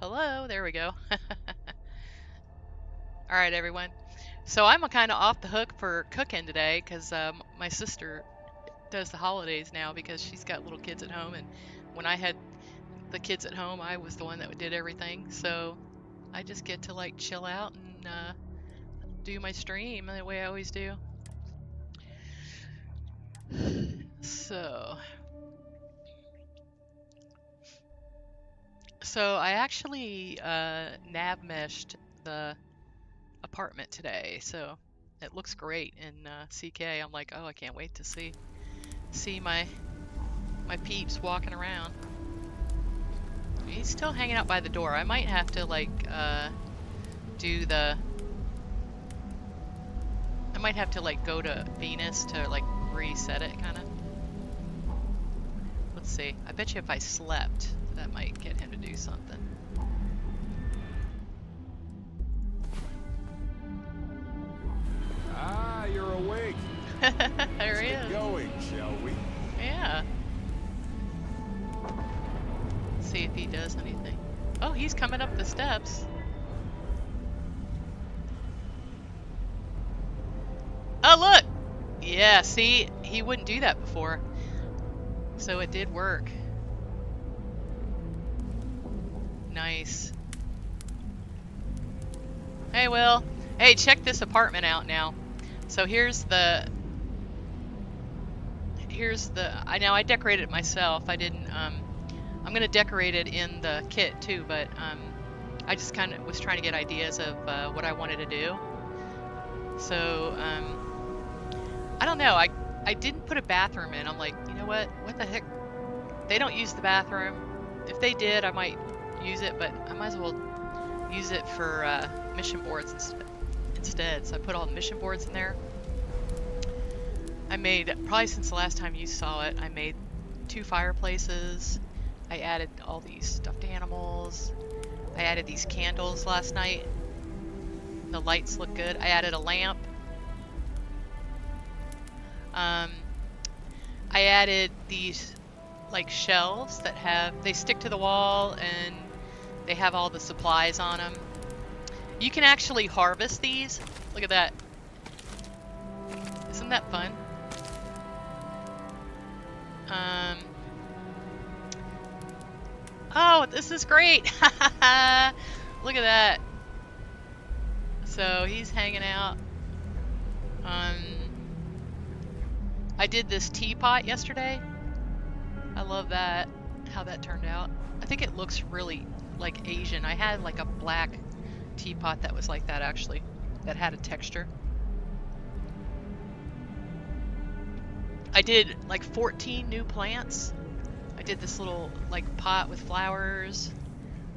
Hello, there we go. Alright, everyone. So I'm kind of off the hook for cooking today because my sister does the holidays now because she's got little kids at home. And when I had the kids at home, I was the one that did everything. So I just get to like chill out and do my stream the way I always do. So, so I actually nav meshed the apartment today, so it looks great in CK. I'm like, oh, I can't wait to see my peeps walking around. He's still hanging out by the door. I might have to like do the. I might have to like go to Venus to like reset it, kind of. Let's see. I bet you if I slept, that might get him to do something. Ah, you're awake. There he Let's is. get going, shall we? Yeah. See if he does anything. Oh, he's coming up the steps. Oh, look! Yeah, see? He wouldn't do that before. So it did work. Nice. Hey, Will. Hey, check this apartment out now. So I decorated it myself. I didn't, I'm gonna decorate it in the kit too, but, I just kind of was trying to get ideas of, what I wanted to do. So, I don't know. I didn't put a bathroom in. I'm like, you know what? What the heck? They don't use the bathroom. If they did, I might use it, but I might as well use it for mission boards instead. So I put all the mission boards in there. I made, probably since the last time you saw it, I made 2 fireplaces. I added all these stuffed animals. I added these candles last night. The lights look good. I added a lamp. I added these like shelves that they stick to the wall and they have all the supplies on them. You can actually harvest these. Look at that. Isn't that fun? Oh, this is great. Look at that. So he's hanging out. I did this teapot yesterday. I love that, how that turned out. I think it looks really like Asian. I had like a black teapot that was like that actually, that had a texture. I did like 14 new plants. I did this little like pot with flowers,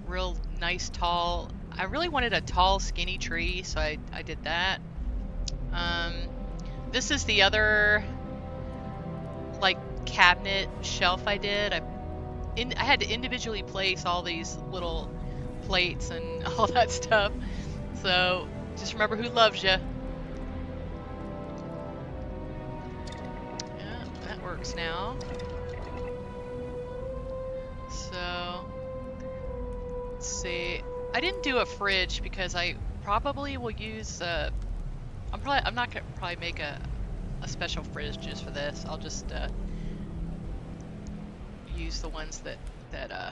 real nice tall. I really wanted a tall skinny tree, so I did that. This is the other like cabinet shelf I did. I had to individually place all these little plates and all that stuff. So just remember who loves you. Yeah, that works now. So let's see. I didn't do a fridge because I probably will use. I'm not gonna probably make a special fridge just for this. I'll just use the ones that I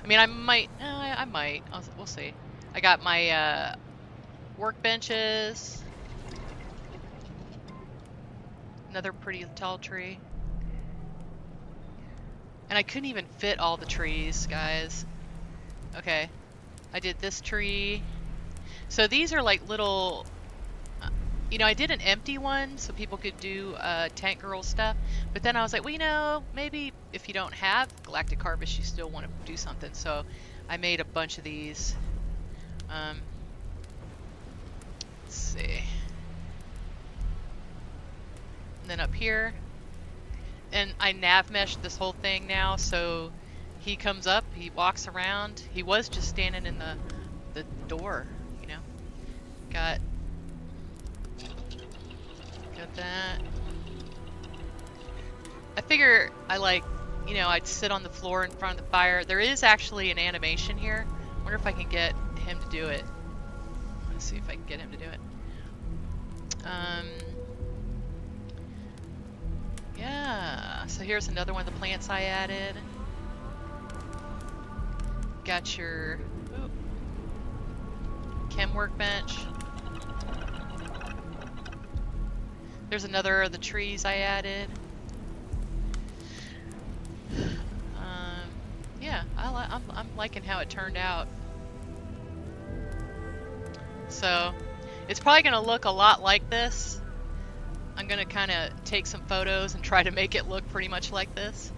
mean, I might. We'll see. I got my workbenches. Another pretty tall tree. And I couldn't even fit all the trees, guys. Okay. I did this tree. So these are like little, you know, I did an empty one so people could do Tank Girl stuff. But then I was like, well, you know, maybe if you don't have Galactic Harvest, you still want to do something. So I made a bunch of these. Let's see. And then up here. And I nav meshed this whole thing now, so he comes up, he walks around. He was just standing in the door, you know. Got that. I figure I like you know, I'd sit on the floor in front of the fire. There is actually an animation here. I wonder if I can get him to do it. Let's see if I can get him to do it. Yeah, so here's another one of the plants I added. Got your chem workbench. There's another of the trees I added. Yeah, I'm liking how it turned out. So it's probably going to look a lot like this. I'm going to kind of take some photos and try to make it look pretty much like this.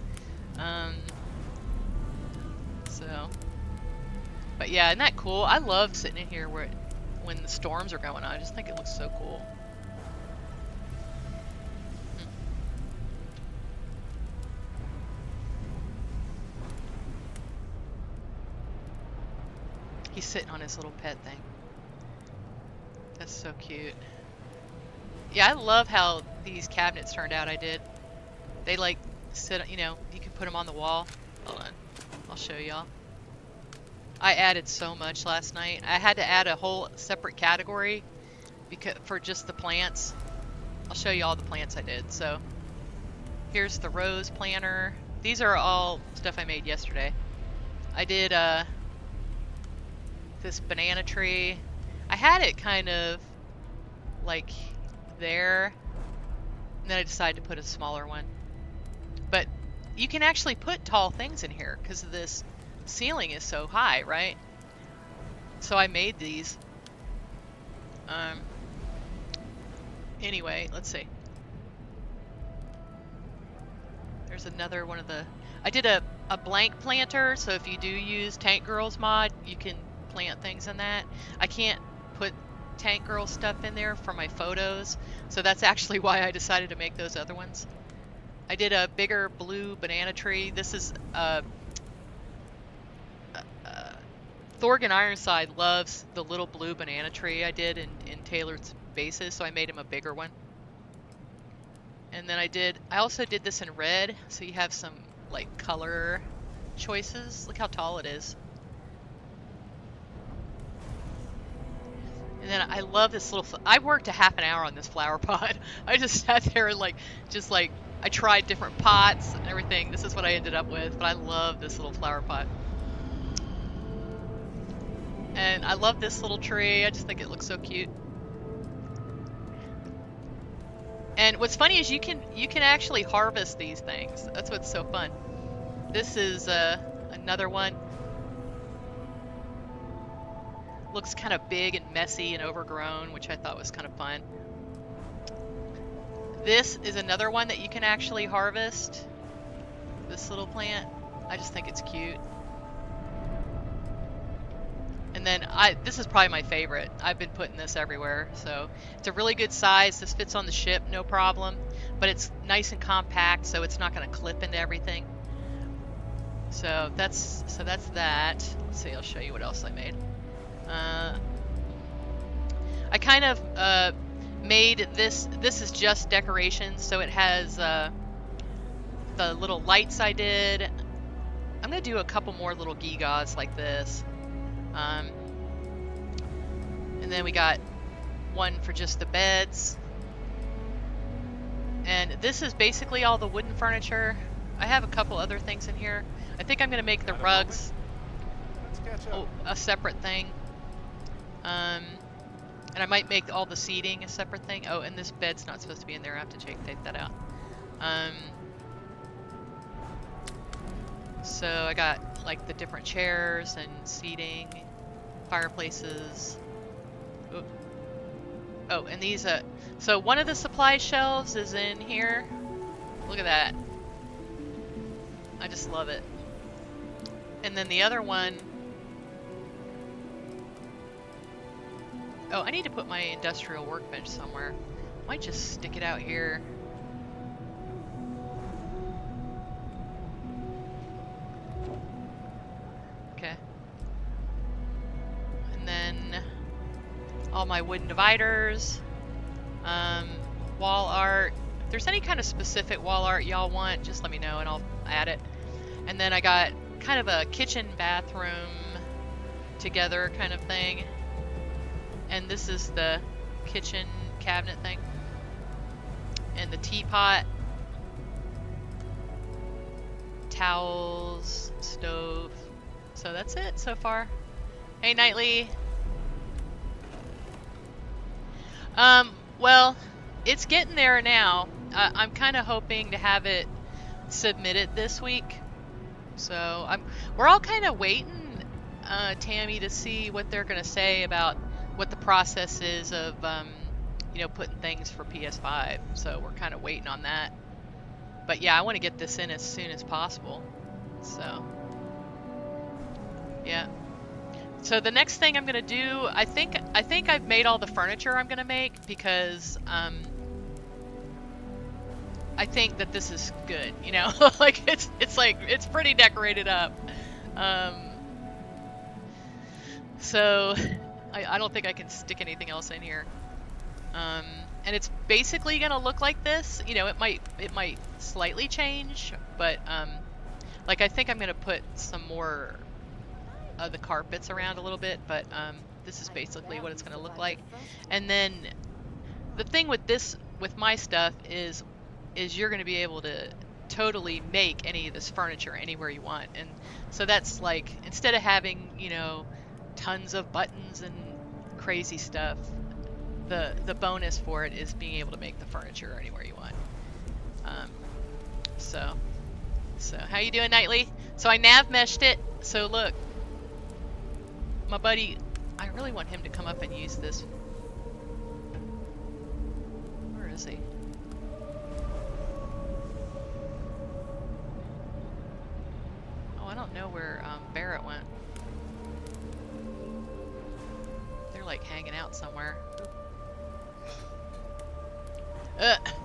But yeah, isn't that cool? I love sitting in here when the storms are going on. I just think it looks so cool. He's sitting on his little pet thing. That's so cute. Yeah, I love how these cabinets turned out. I did. They like sit, you know, you can put them on the wall. Hold on, I'll show y'all. I added so much last night. I had to add a whole separate category for just the plants. I'll show you all the plants I did. So here's the rose planter. These are all stuff I made yesterday. I did this banana tree. I had it kind of like there, and then I decided to put a smaller one. But you can actually put tall things in here because of this ceiling is so high, right? So I made these. Anyway, let's see. There's another one of the... I did a blank planter, so if you do use Tank Girls mod, you can plant things in that. I can't put Tank Girl stuff in there for my photos, so that's actually why I decided to make those other ones. I did a bigger blue banana tree. This is Thorgan Ironside loves the little blue banana tree I did in tailored bases, so I made him a bigger one. And then I also did this in red, so you have some like color choices. Look how tall it is. And then I love this little, I worked a half an hour on this flower pot. I just sat there and I tried different pots and everything. This is what I ended up with, but I love this little flower pot. And I love this little tree. I just think it looks so cute. And what's funny is you can actually harvest these things. That's what's so fun. This is another one. Looks kind of big and messy and overgrown, which I thought was kind of fun. This is another one that you can actually harvest. This little plant. I just think it's cute. And then this is probably my favorite. I've been putting this everywhere. So it's a really good size. This fits on the ship, no problem. But it's nice and compact, so it's not going to clip into everything. So that's that. Let's see, I'll show you what else I made. I kind of made this. This is just decorations, so it has the little lights I did. I'm gonna do a couple more little gewgaws like this. And then we got one for just the beds. And this is basically all the wooden furniture. I have a couple other things in here. I think I'm going to make the rugs a separate thing. And I might make all the seating a separate thing. Oh, and this bed's not supposed to be in there. I have to take that out. So I got like the different chairs and seating, fireplaces. Ooh. Oh, and these, so one of the supply shelves is in here. Look at that. I just love it. And then the other one, oh, I need to put my industrial workbench somewhere. Might just stick it out here. Okay. And then all my wooden dividers, wall art. If there's any kind of specific wall art y'all want, just let me know and I'll add it. And then I got kind of a kitchen bathroom together kind of thing. And this is the kitchen cabinet thing. And the teapot, towels, stove. So that's it so far. Hey, Nightly. Well, it's getting there now. I'm kind of hoping to have it submitted this week. So we're all kind of waiting, Tammy, to see what they're gonna say about what the process is of, you know, putting things for PS5. So we're kind of waiting on that. But yeah, I want to get this in as soon as possible. So yeah. So the next thing I'm gonna do, I think I've made all the furniture I'm gonna make because I think that this is good, you know, like it's pretty decorated up. Um, so I don't think I can stick anything else in here. And it's basically gonna look like this. You know, it might slightly change, but like I think I'm gonna put some more of the carpets around a little bit, but this is basically what it's gonna look like. And then the thing with my stuff is you're gonna be able to totally make any of this furniture anywhere you want. And so that's like, instead of having, you know, tons of buttons and crazy stuff, the bonus for it is being able to make the furniture anywhere you want. So how you doing, Nightly? So I nav meshed it. So look, my buddy, I really want him to come up and use this. Where is he? Oh, I don't know where Barrett went. They're like hanging out somewhere.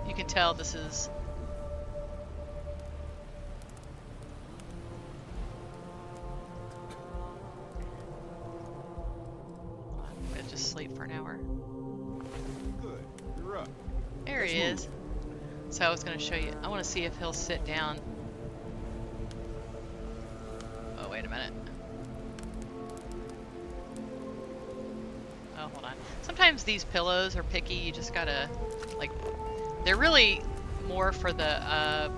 You can tell this is... I'm gonna just sleep for an hour. Good. You're up. There he is. So I was gonna show you. I want to see if he'll sit down. Oh, wait a minute. Oh, hold on. Sometimes these pillows are picky. You just gotta, like, they're really more for the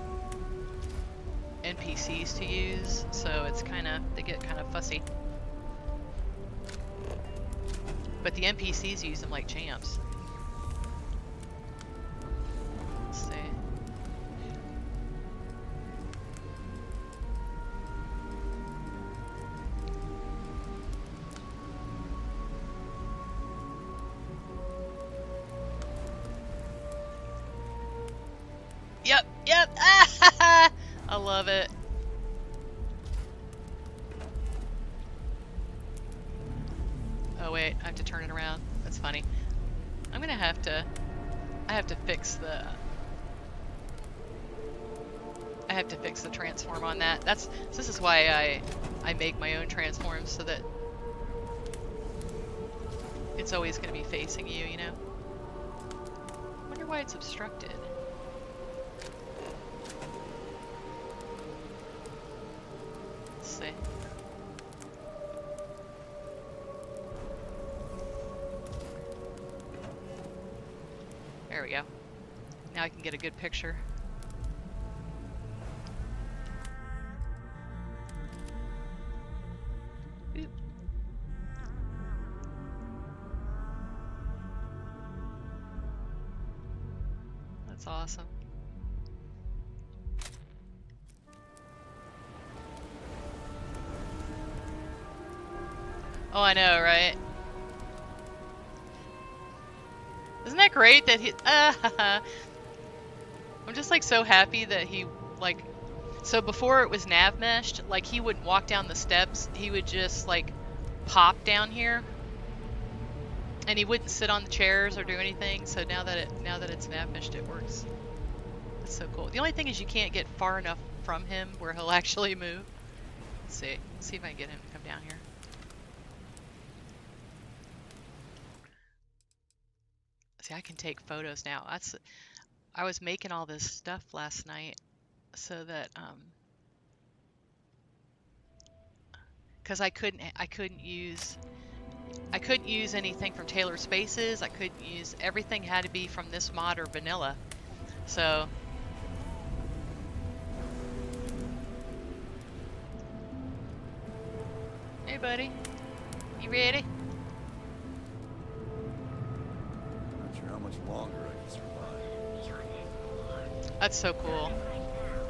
NPCs to use, so it's kind of, they get kind of fussy. But the NPCs use them like champs. Let's see. Yep, yep. I love it. Oh wait, I have to turn it around. That's funny. I'm gonna have to, I have to fix the transform on that. This is why I make my own transforms, so that it's always gonna be facing you, you know? I wonder why it's obstructed. Let's see. There we go. Now I can get a good picture. Oop. That's awesome. Oh, I know, right? Isn't that great that he... I'm just like so happy that he, like... So before it was nav meshed, like he wouldn't walk down the steps. He would just like pop down here. And he wouldn't sit on the chairs or do anything. So now that it's nav meshed, it works. That's so cool. The only thing is you can't get far enough from him where he'll actually move. Let's see. Let's see if I can get him to come down here. See, I can take photos now. I was making all this stuff last night so that because I couldn't use anything from Tailored Spaces. I couldn't use everything had to be from this mod or vanilla. So hey buddy, you ready? Not sure how much longer I can survive. That's so cool.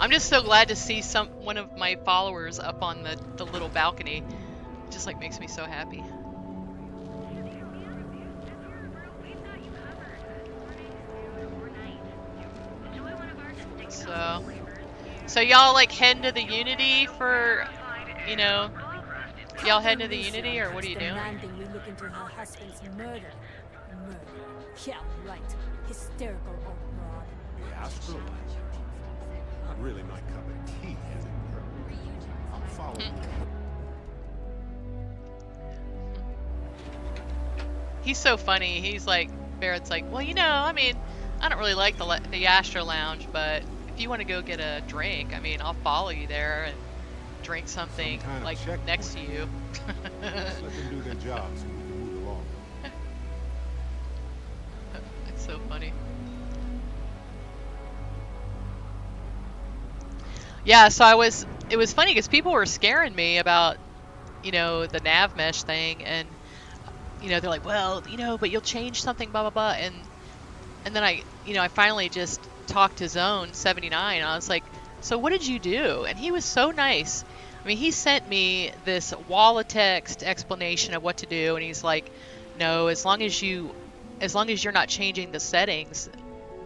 I'm just so glad to see one of my followers up on the little balcony. It just like makes me so happy. So y'all like heading to the Unity for, you know, y'all heading to the Unity, or what are you doing? Demanding we look into her husband's murder. Murder. Yeah, right. Hysterical old broad. The astral light. Not really my cup of tea, is it? I'll follow you. He's so funny. He's like, Barrett's like, well, you know, I mean, I don't really like the Astro Lounge, but if you want to go get a drink, I mean, I'll follow you there and drink something Some kind of like checkpoint. next to you. Let's let them do their jobs so we can move along. It's so funny. Yeah, so it was funny because people were scaring me about, you know, the nav mesh thing, and, you know, they're like, well, you know, but you'll change something, blah, blah, blah, and then I finally just talked to Zone 79, and I was like, so what did you do? And he was so nice. I mean, he sent me this wall of text explanation of what to do, and he's like, no, as long as you're not changing the settings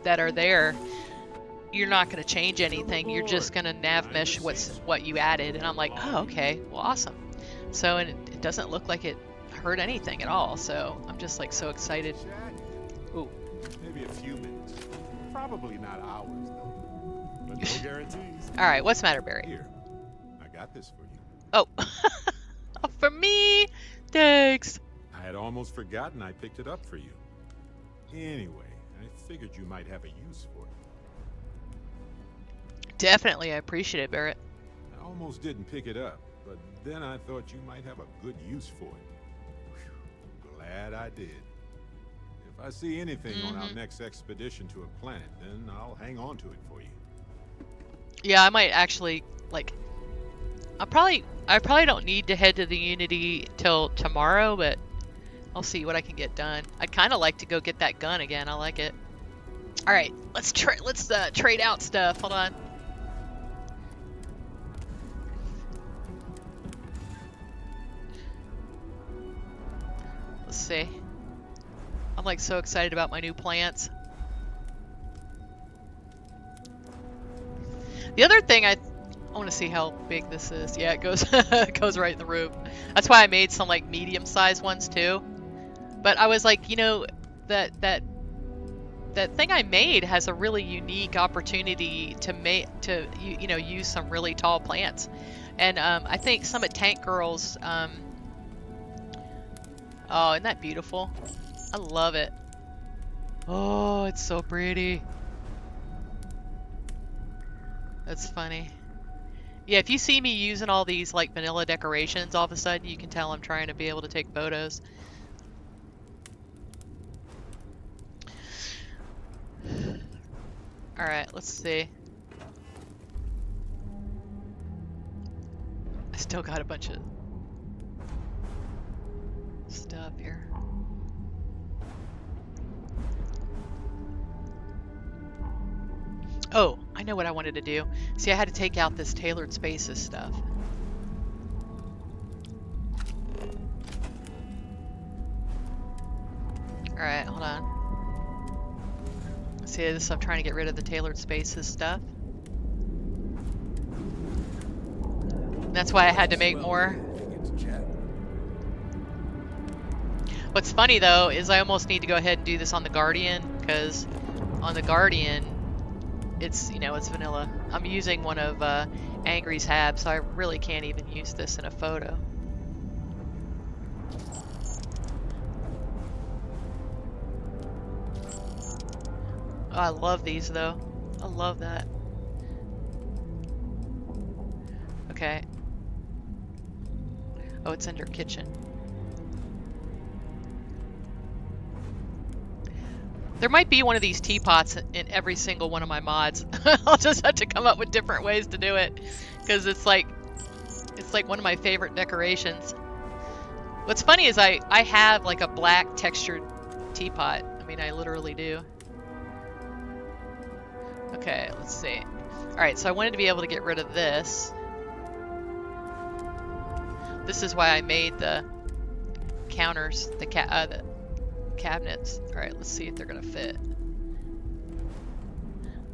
that are there, you're not going to change anything. You're just going to nav mesh what you added. And I'm like, oh, okay, well, awesome. So, and it doesn't look like it hurt anything at all. So I'm just like so excited. Ooh. Maybe a few minutes. Probably not hours, though. But no guarantees. All right, what's the matter, Barry? Here, I got this for you. Oh, for me? Thanks. I had almost forgotten I picked it up for you. Anyway, I figured you might have a use for it. Definitely, I appreciate it, Barrett. I almost didn't pick it up, but then I thought you might have a good use for it. Whew, glad I did. If I see anything on our next expedition to a planet, then I'll hang on to it for you. Yeah, I might actually, like, I probably don't need to head to the Unity till tomorrow, but I'll see what I can get done. I'd kind of like to go get that gun again. I like it. All right, let's trade out stuff. Hold on. Let's see. I'm like so excited about my new plants. The other thing I want to see how big this is. Yeah, it goes it goes right in the roof. That's why I made some like medium-sized ones too. But I was like, you know, that thing I made has a really unique opportunity to use some really tall plants. And I think some at Tank Girls. Oh, isn't that beautiful? I love it. Oh, it's so pretty. That's funny. Yeah, if you see me using all these like vanilla decorations, all of a sudden you can tell I'm trying to be able to take photos. Alright, let's see. I still got a bunch of stuff here. Oh, I know what I wanted to do. See, I had to take out this Tailored Spaces stuff. Alright, hold on. See, this I'm trying to get rid of the Tailored Spaces stuff. That's why I had to make more. What's funny though is I almost need to go ahead and do this on the Guardian, because on the Guardian it's, you know, it's vanilla. I'm using one of Angry's Hab, so I really can't even use this in a photo. Oh, I love these though. I love that. Okay. Oh, it's under kitchen. There might be one of these teapots in every single one of my mods. I'll just have to come up with different ways to do it, because it's like one of my favorite decorations. What's funny is I have like a black textured teapot. I mean, I literally do. Okay, let's see. All right, so I wanted to be able to get rid of this. This is why I made the counters, the cabinets. All right, let's see if they're gonna fit.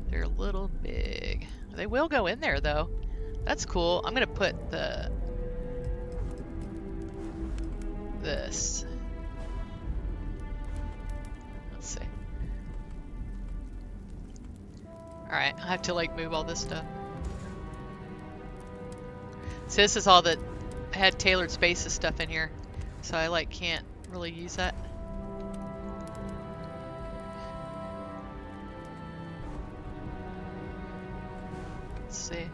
They're a little big. They will go in there though. That's cool. I'm gonna put this. Let's see. All right, I have to like move all this stuff. So this is all that I had tailored spaces stuff in here, so I like can't really use that. Let's see.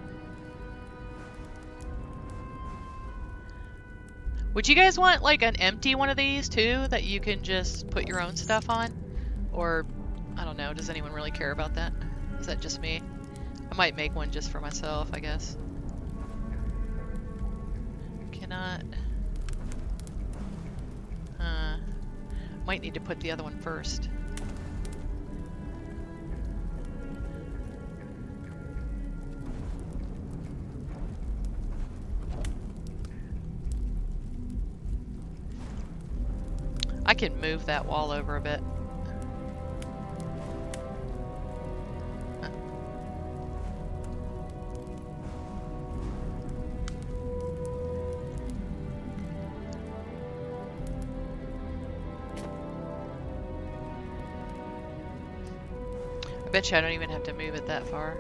Would you guys want like an empty one of these too that you can just put your own stuff on? Or, I don't know, does anyone really care about that? Is that just me? I might make one just for myself, I guess. Cannot. Might need to put the other one first. I can move that wall over a bit. I bet you I don't even have to move it that far.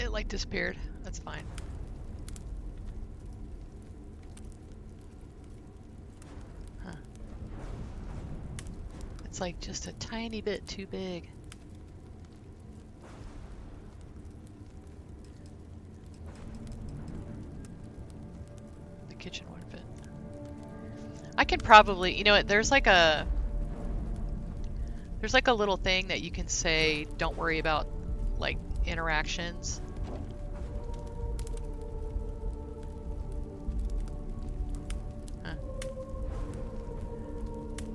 It like disappeared. That's fine. Huh. It's like just a tiny bit too big. The kitchen won't fit. I can probably, you know what, there's like a little thing that you can say, don't worry about like interactions. Huh.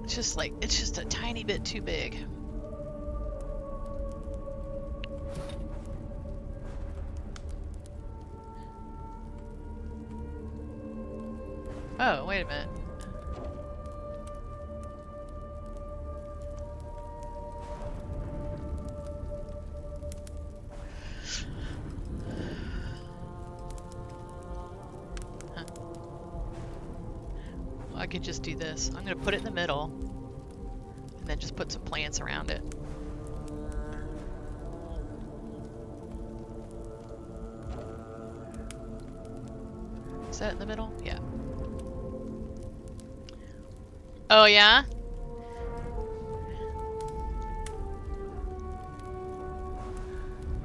It's just a tiny bit too big. Oh, wait a minute. I could just do this. I'm going to put it in the middle and then just put some plants around it. Is that in the middle? Yeah. Oh, yeah?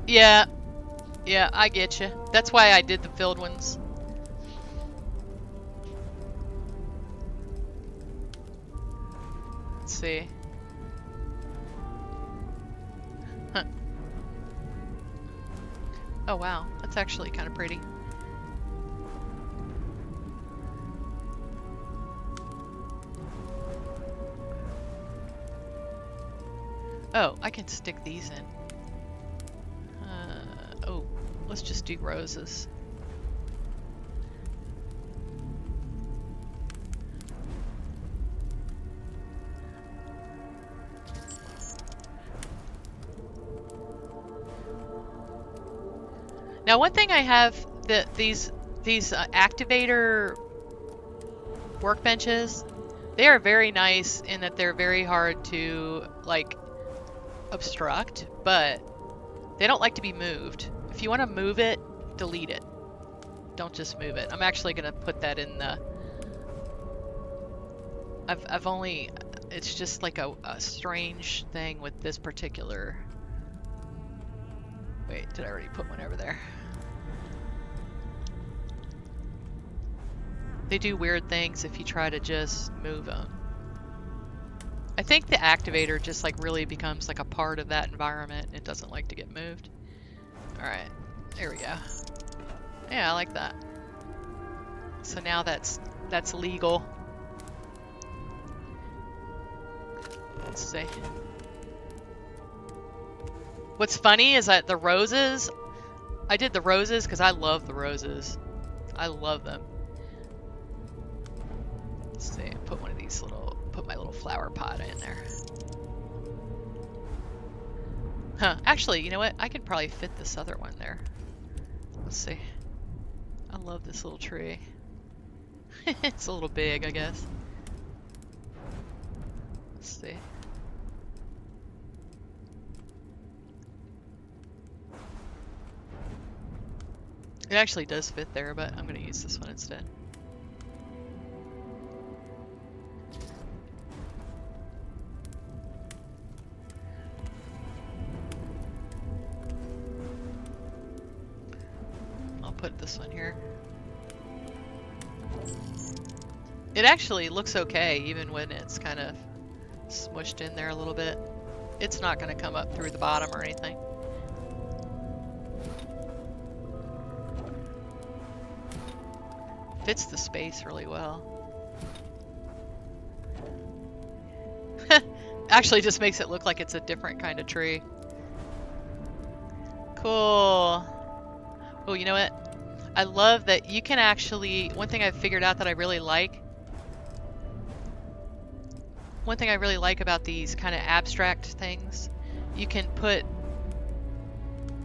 Yeah. Yeah, I get you. That's why I did the filled ones. Let's see. Huh. Oh wow, that's actually kind of pretty. Oh, I can stick these in. Oh, let's just do roses. Now, one thing I have that these activator workbenches, they are very nice in that they're very hard to like obstruct, but they don't like to be moved. If you want to move it, delete it. Don't just move it. I'm actually going to put that in the I've only, it's just like a strange thing with this particular. Wait, did I already put one over there? They do weird things if you try to just move them. I think the activator just like really becomes like a part of that environment. It doesn't like to get moved. All right, there we go. Yeah, I like that. So now that's legal. Let's see. What's funny is that the roses, I did the roses because I love the roses. I love them. Let's see, put one of these little, put my little flower pot in there. Huh, actually, you know what? I could probably fit this other one there. Let's see. I love this little tree. It's a little big, I guess. Let's see. It actually does fit there, but I'm going to use this one instead. I'll put this one here. It actually looks okay, even when it's kind of smushed in there a little bit. It's not going to come up through the bottom or anything. Fits the space really well. Actually just makes it look like it's a different kind of tree. Cool. Oh, you know what? I love that you can actually, one thing I've figured out that I really like, one thing I really like about these kind of abstract things, you can put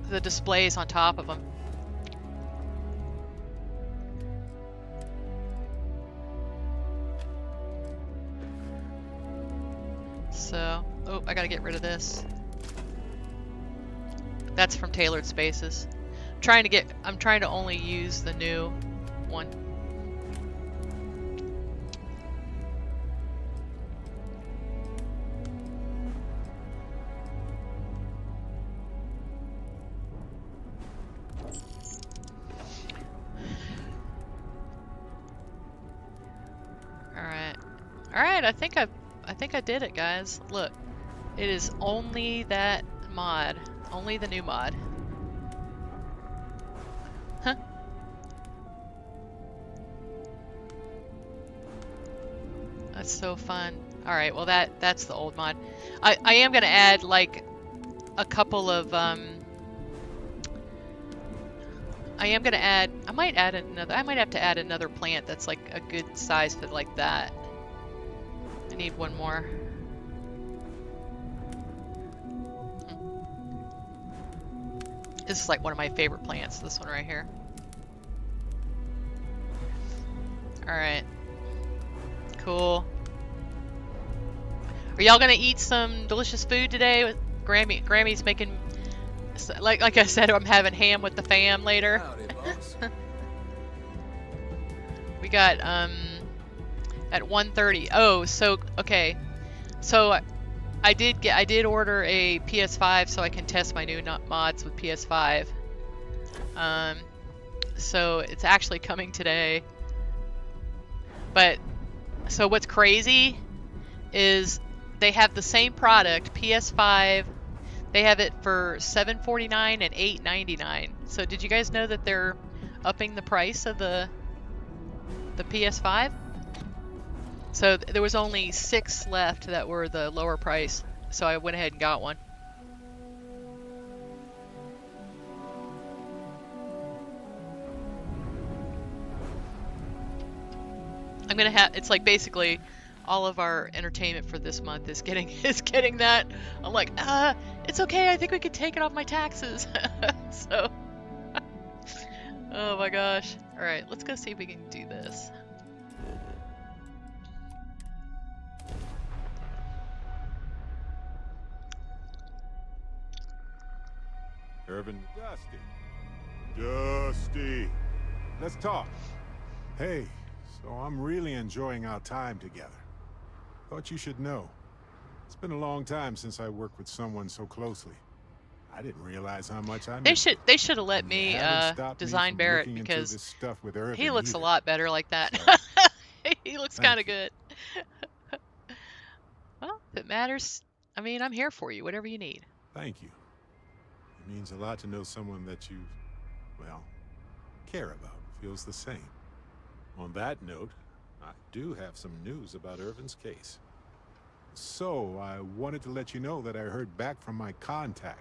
the displays on top of them. So, oh, I gotta get rid of this. That's from Tailored Spaces. I'm trying to only use the new one. Alright, I think I did it, guys. Look, it is only that mod. Only the new mod. Huh. That's so fun. Alright, well that's the old mod. I am gonna add like a couple of I might have to add another plant that's like a good size fit like that. I need one more. This is like one of my favorite plants, this one right here. Alright. Cool. Are y'all gonna eat some delicious food today? Grammy's making, like I said, I'm having ham with the fam later. Howdy, boss. We got at 1:30. Oh, so okay. So I did order a PS5 so I can test my new mods with PS5. So it's actually coming today. But so what's crazy is they have the same product, PS5. They have it for $749 and $899. So did you guys know that they're upping the price of the PS5? So there was only 6 left that were the lower price, so I went ahead and got one. I'm gonna have, it's like basically all of our entertainment for this month is getting that. I'm like, it's okay, I think we could take it off my taxes. So, oh my gosh. All right, let's go see if we can do this. Urban. Dusty. Let's talk. Hey, so I'm really enjoying our time together. Thought you should know. It's been a long time since I worked with someone so closely. I didn't realize how much I They missed should you. they should have let And you me haven't stopped me design from Barrett looking into because this stuff with he Irvin looks a either. lot better like that. So, He looks kind thank of you. good. Well, if it matters, I mean, I'm here for you, whatever you need. Thank you. It means a lot to know someone that you, well, care about feels the same. On that note, I do have some news about Irvin's case. So, I wanted to let you know that I heard back from my contact,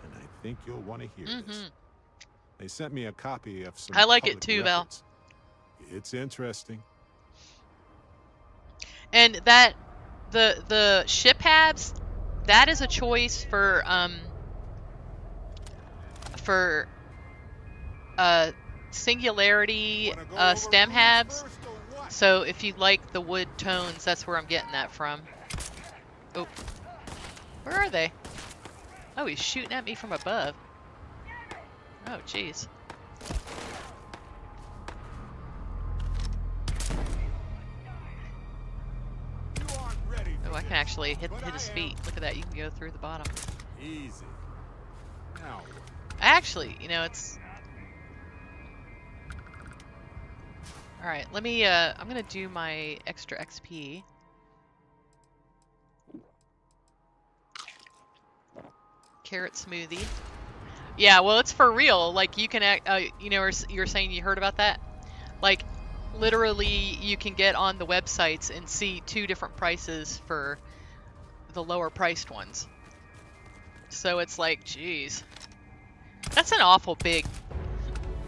and I think you'll want to hear this. They sent me a copy of some I like it public too, Val. records. It's interesting. And that the ship halves, that is a choice for singularity stem halves. So if you like the wood tones, that's where I'm getting that from. Oh, where are they? Oh, he's shooting at me from above. Oh, jeez. Oh, I can actually hit his feet. Look at that. You can go through the bottom. Easy. Now, Actually, you know, it's... Alright, let me, I'm gonna do my extra XP. Carrot smoothie. Yeah, well, it's for real. Like, you can, you know, you're saying you heard about that? Like, literally, you can get on the websites and see 2 different prices for the lower priced ones. So it's like, geez. That's an awful big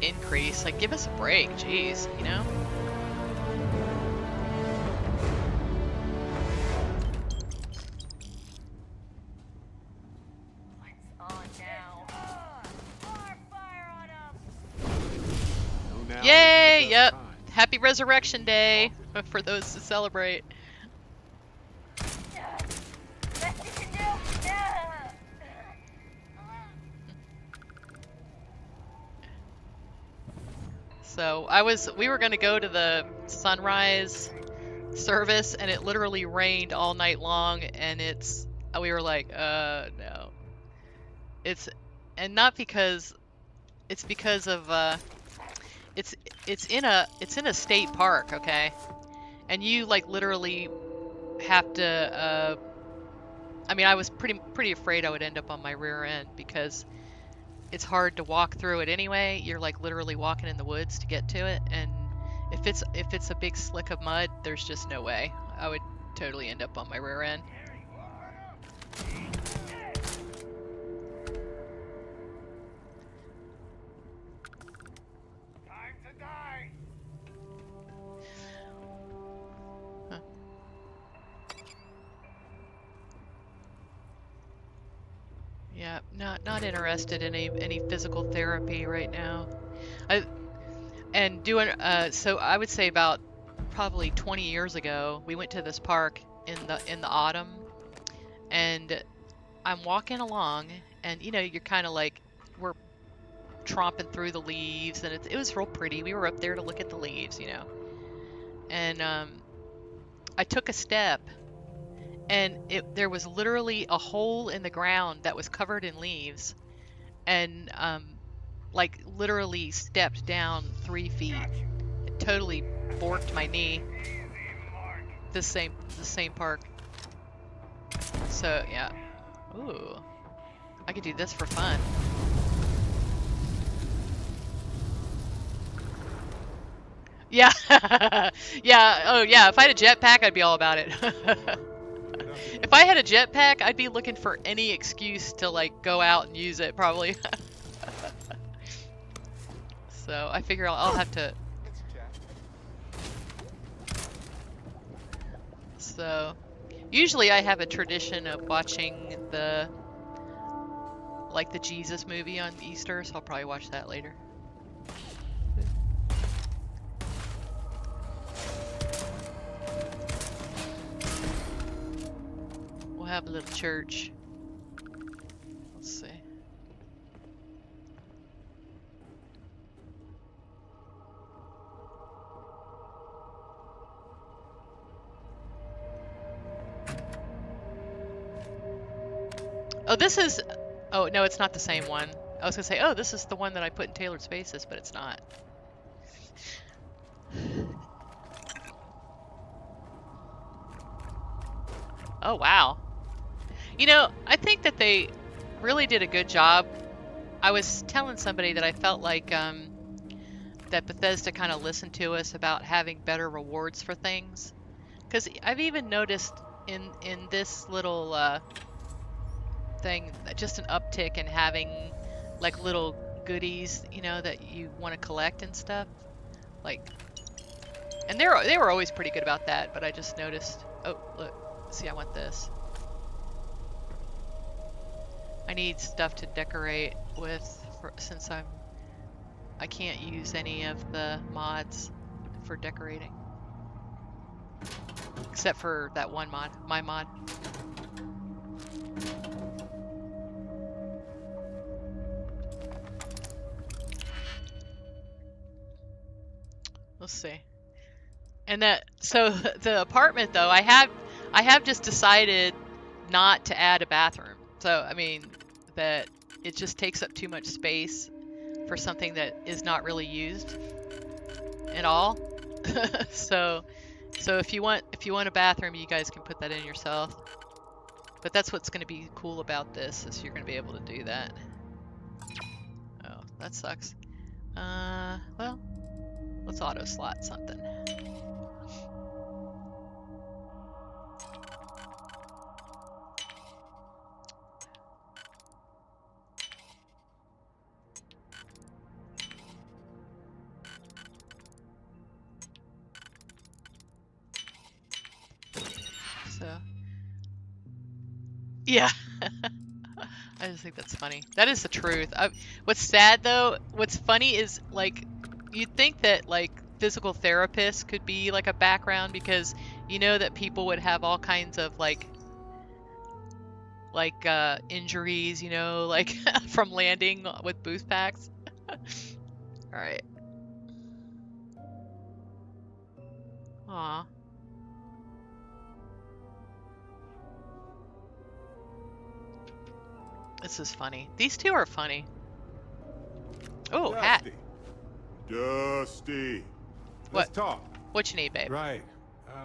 increase. Like, give us a break, jeez, you know? Yay! Yep. Happy Resurrection Day for those to celebrate. So we were gonna go to the sunrise service, and it literally rained all night long, and we were like, no. And not because, it's because of, it's in a state park, okay? And you, like, literally have to, I mean, I was pretty afraid I would end up on my rear end because it's hard to walk through it anyway. You're like literally walking in the woods to get to it, and if it's a big slick of mud, there's just no way. I would totally end up on my rear end. Time to die. Huh. Yeah, not interested in any physical therapy right now. So I would say about probably 20 years ago, we went to this park in the autumn, and I'm walking along, and you know, you're kind of like, we're tromping through the leaves, and it was real pretty. We were up there to look at the leaves, you know. And I took a step, and there was literally a hole in the ground that was covered in leaves, and like literally stepped down 3 feet. It totally borked my knee. The same park. So yeah. Ooh, I could do this for fun. Yeah. Yeah. Oh yeah. If I had a jetpack, I'd be all about it. If I had a jetpack, I'd be looking for any excuse to like go out and use it, probably. So I figure I'll have to. So usually I have a tradition of watching the Jesus movie on Easter, so I'll probably watch that later. We'll have a little church. Let's see. Oh, this is... Oh, no, it's not the same one. I was gonna say, oh, this is the one that I put in Tailored Spaces, but it's not. Oh, wow. You know, I think that they really did a good job. I was telling somebody that I felt like that Bethesda kind of listened to us about having better rewards for things. Because I've even noticed in this little thing just an uptick in having like little goodies, you know, that you want to collect and stuff. Like, and they were always pretty good about that. But I just noticed. Oh, look. See, I want this. I need stuff to decorate with since I can't use any of the mods for decorating. Except for that one mod, my mod. Let's see. And that, so the apartment though, I have just decided not to add a bathroom. So, I mean, that it just takes up too much space for something that is not really used at all. So if you want a bathroom, you guys can put that in yourself. But that's what's going to be cool about this, is you're going to be able to do that. Oh, that sucks. Well, let's auto slot something. So, yeah. I just think that's funny. That is the truth. What's sad though, what's funny is like, you'd think that like physical therapists could be like a background, because you know that people would have all kinds of like injuries, you know, like from landing with boost packs. All right. Aw. This is funny. These two are funny. Oh, hat. Dusty. Let's talk. What you need, babe? Right.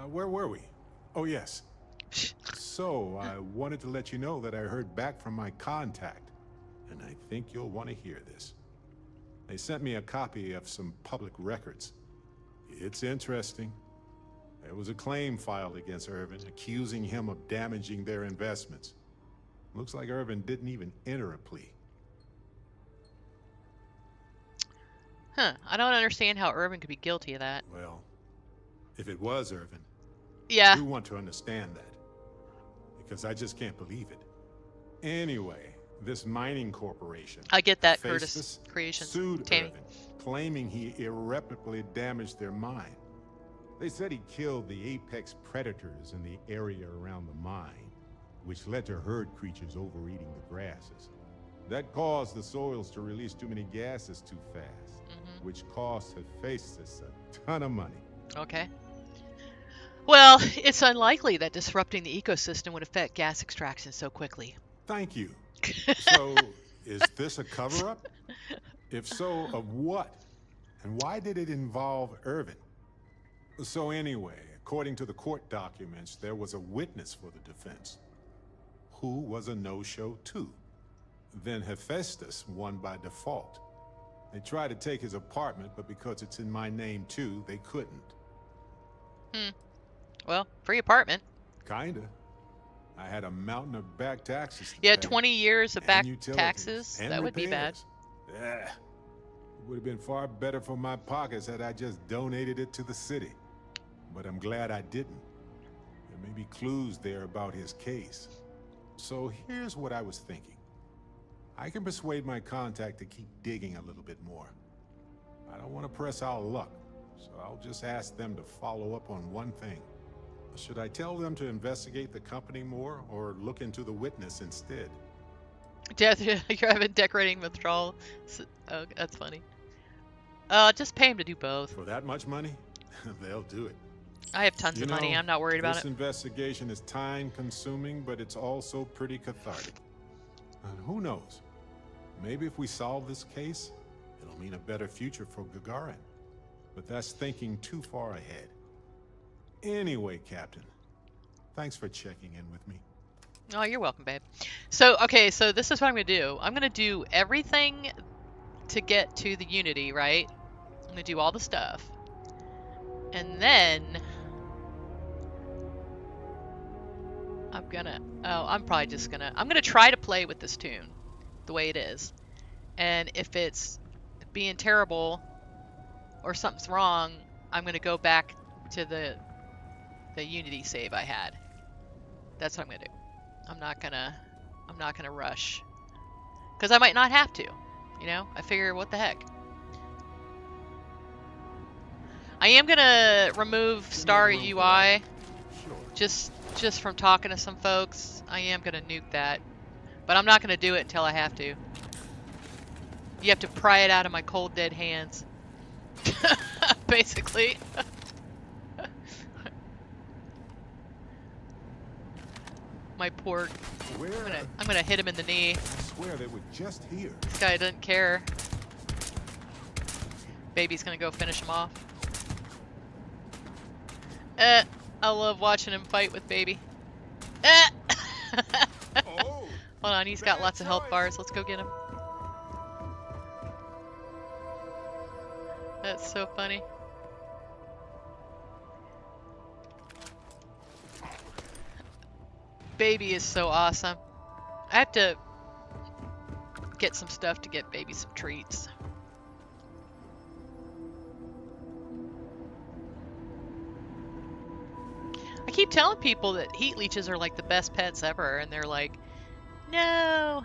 Where were we? Oh, yes. So, I wanted to let you know that I heard back from my contact, and I think you'll want to hear this. They sent me a copy of some public records. It's interesting. There was a claim filed against Irvin, accusing him of damaging their investments. Looks like Irvin didn't even enter a plea. Huh. I don't understand how Irvin could be guilty of that. Well, if it was Irvin, yeah, I do want to understand that, because I just can't believe it. Anyway, this mining corporation, I get that, Hephaestus, Curtis Creations. sued Tammy. Irvin, claiming he irreparably damaged their mine. They said he killed the apex predators in the area around the mine, which led to herd creatures overeating the grasses. That caused the soils to release too many gases too fast, which cost Hephaestus a ton of money. Okay. Well, it's unlikely that disrupting the ecosystem would affect gas extraction so quickly. Thank you. So, is this a cover-up? If so, of what? And why did it involve Irvin? So anyway, according to the court documents, there was a witness for the defense, who was a no-show too. Then Hephaestus won by default. They tried to take his apartment, but because it's in my name too, they couldn't. Well, free apartment. Kinda. I had a mountain of back taxes to Yeah, pay, 20 years of and back utilities, taxes. and That would be bad. repairs. Yeah. It would have been far better for my pockets had I just donated it to the city. But I'm glad I didn't. There may be clues there about his case. So here's what I was thinking. I can persuade my contact to keep digging a little bit more. I don't want to press our luck, so I'll just ask them to follow up on one thing. Should I tell them to investigate the company more, or look into the witness instead? You're having decorating withdrawal. Oh, that's funny. Just pay him to do both. For that much money? They'll do it. I have tons of money. I'm not worried about This it. investigation is time-consuming, but it's also pretty cathartic. And who knows? Maybe if we solve this case, it'll mean a better future for Gagarin. But that's thinking too far ahead. Anyway, Captain, thanks for checking in with me. Oh, you're welcome, babe. So, okay, so this is what I'm going to do. I'm going to do everything to get to the Unity, right? I'm going to do all the stuff. And then I'm probably just going to, I'm going to try to play with this tune the way it is. And if it's being terrible or something's wrong, I'm going to go back to the Unity save I had. That's what I'm going to do. I'm not gonna rush, because I might not have to, you know. I figure, what the heck. I am gonna remove Star UI, just from talking to some folks. I am gonna nuke that, but I'm not gonna do it until I have to. You have to pry it out of my cold dead hands, basically. My poor. I'm gonna hit him in the knee. I swear they were just here. This guy doesn't care. Baby's gonna go finish him off. I love watching him fight with Baby. Oh, hold on, he's got lots of health bars. Let's go get him. That's so funny. Baby is so awesome. I have to get some stuff to get Baby some treats. I keep telling people that heat leeches are like the best pets ever, and they're like, no.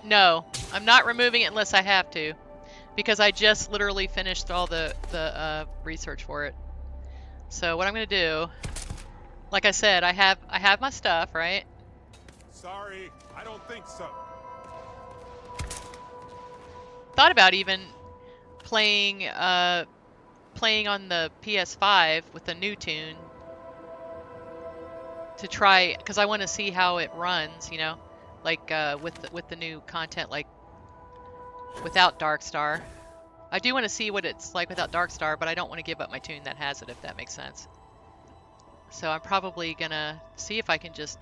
No, I'm not removing it unless I have to. Because I just literally finished all the research for it. So what I'm gonna do, like I said, I have my stuff, right? sorry, I don't think so. Thought about even playing on the PS5 with a new tune to try, because I want to see how it runs, you know, like with the new content, like without Darkstar. I do want to see what it's like without Darkstar, but I don't want to give up my tune that has it, if that makes sense. So I'm probably gonna see if I can just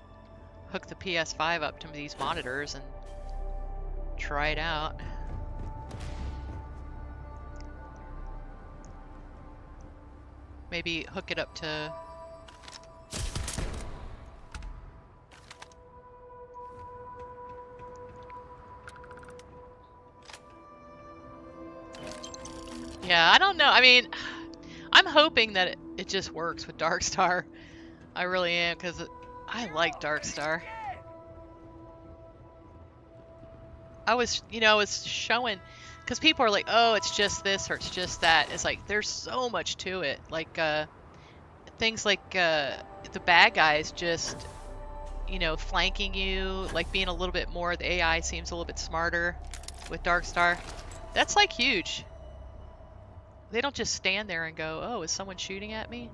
hook the PS5 up to these monitors and try it out. Maybe hook it up to... Yeah, I don't know. I mean, I'm hoping that it just works with Darkstar. I really am, because I like Darkstar. I was showing, because people are like, oh, it's just this or it's just that. It's like, there's so much to it. Like, things like the bad guys just, flanking you, like being a little bit more, the AI seems a little bit smarter with Darkstar. That's like huge. They don't just stand there and go, oh, is someone shooting at me?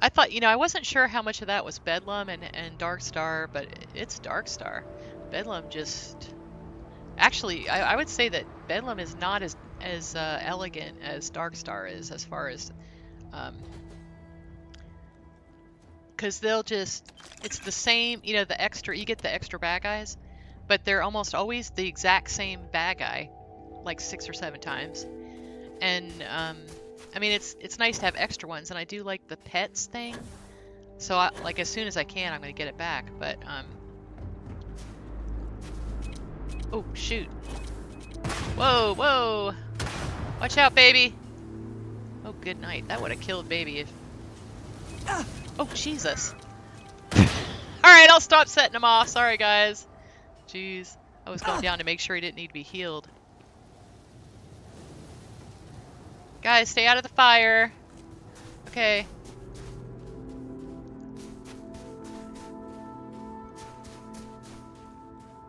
I thought, I wasn't sure how much of that was Bedlam and Darkstar, but it's Darkstar. Bedlam just... Actually, I would say that Bedlam is not as elegant as Darkstar is, as far as... because they'll just... It's the same, the extra... You get the extra bad guys, but they're almost always the exact same bad guy, like 6 or 7 times. And, I mean, it's nice to have extra ones, and I do like the pets thing. So, like, as soon as I can, I'm going to get it back. But, oh, shoot. Whoa, whoa. Watch out, baby. Oh, good night. That would have killed Baby if... Oh, Jesus. Alright, I'll stop setting him off. Sorry, guys. Jeez. I was going down to make sure he didn't need to be healed. Guys, stay out of the fire. Okay.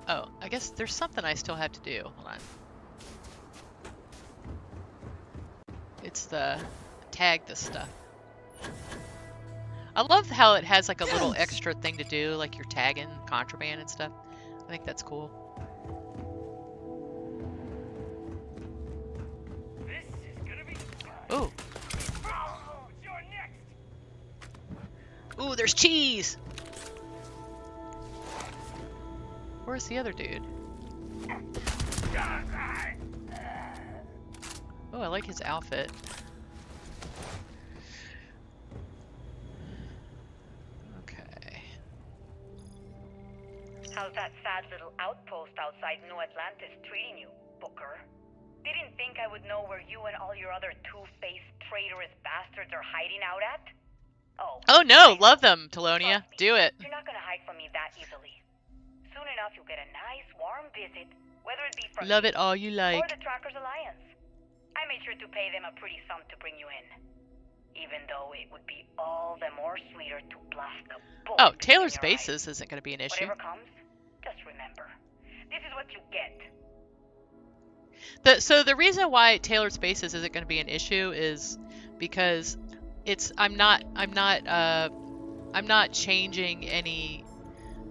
Oh, I guess there's something I still have to do. Hold on. It's the tag this stuff. I love how it has like a little extra thing to do, like you're tagging contraband and stuff. I think that's cool. Ooh. Ooh, there's cheese! Where's the other dude? Oh, I like his outfit. Okay. How's that sad little outpost outside New Atlantis treating you, Booker? Didn't think I would know where you and all your other two-faced traitorous bastards are hiding out at? Oh no, love them, Telonia. Do it. You're not gonna hide from me that easily. Soon enough, you'll get a nice, warm visit, whether it be from Love me it all you like. or the Trackers Alliance. I made sure to pay them a pretty sum to bring you in, even though it would be all the more sweeter to blast a bullet. Oh, Taylor's in your Bases isn't going to be an issue. Whatever comes, just remember, this is what you get. So the reason why Taylor's Bases isn't going to be an issue is because I'm not changing any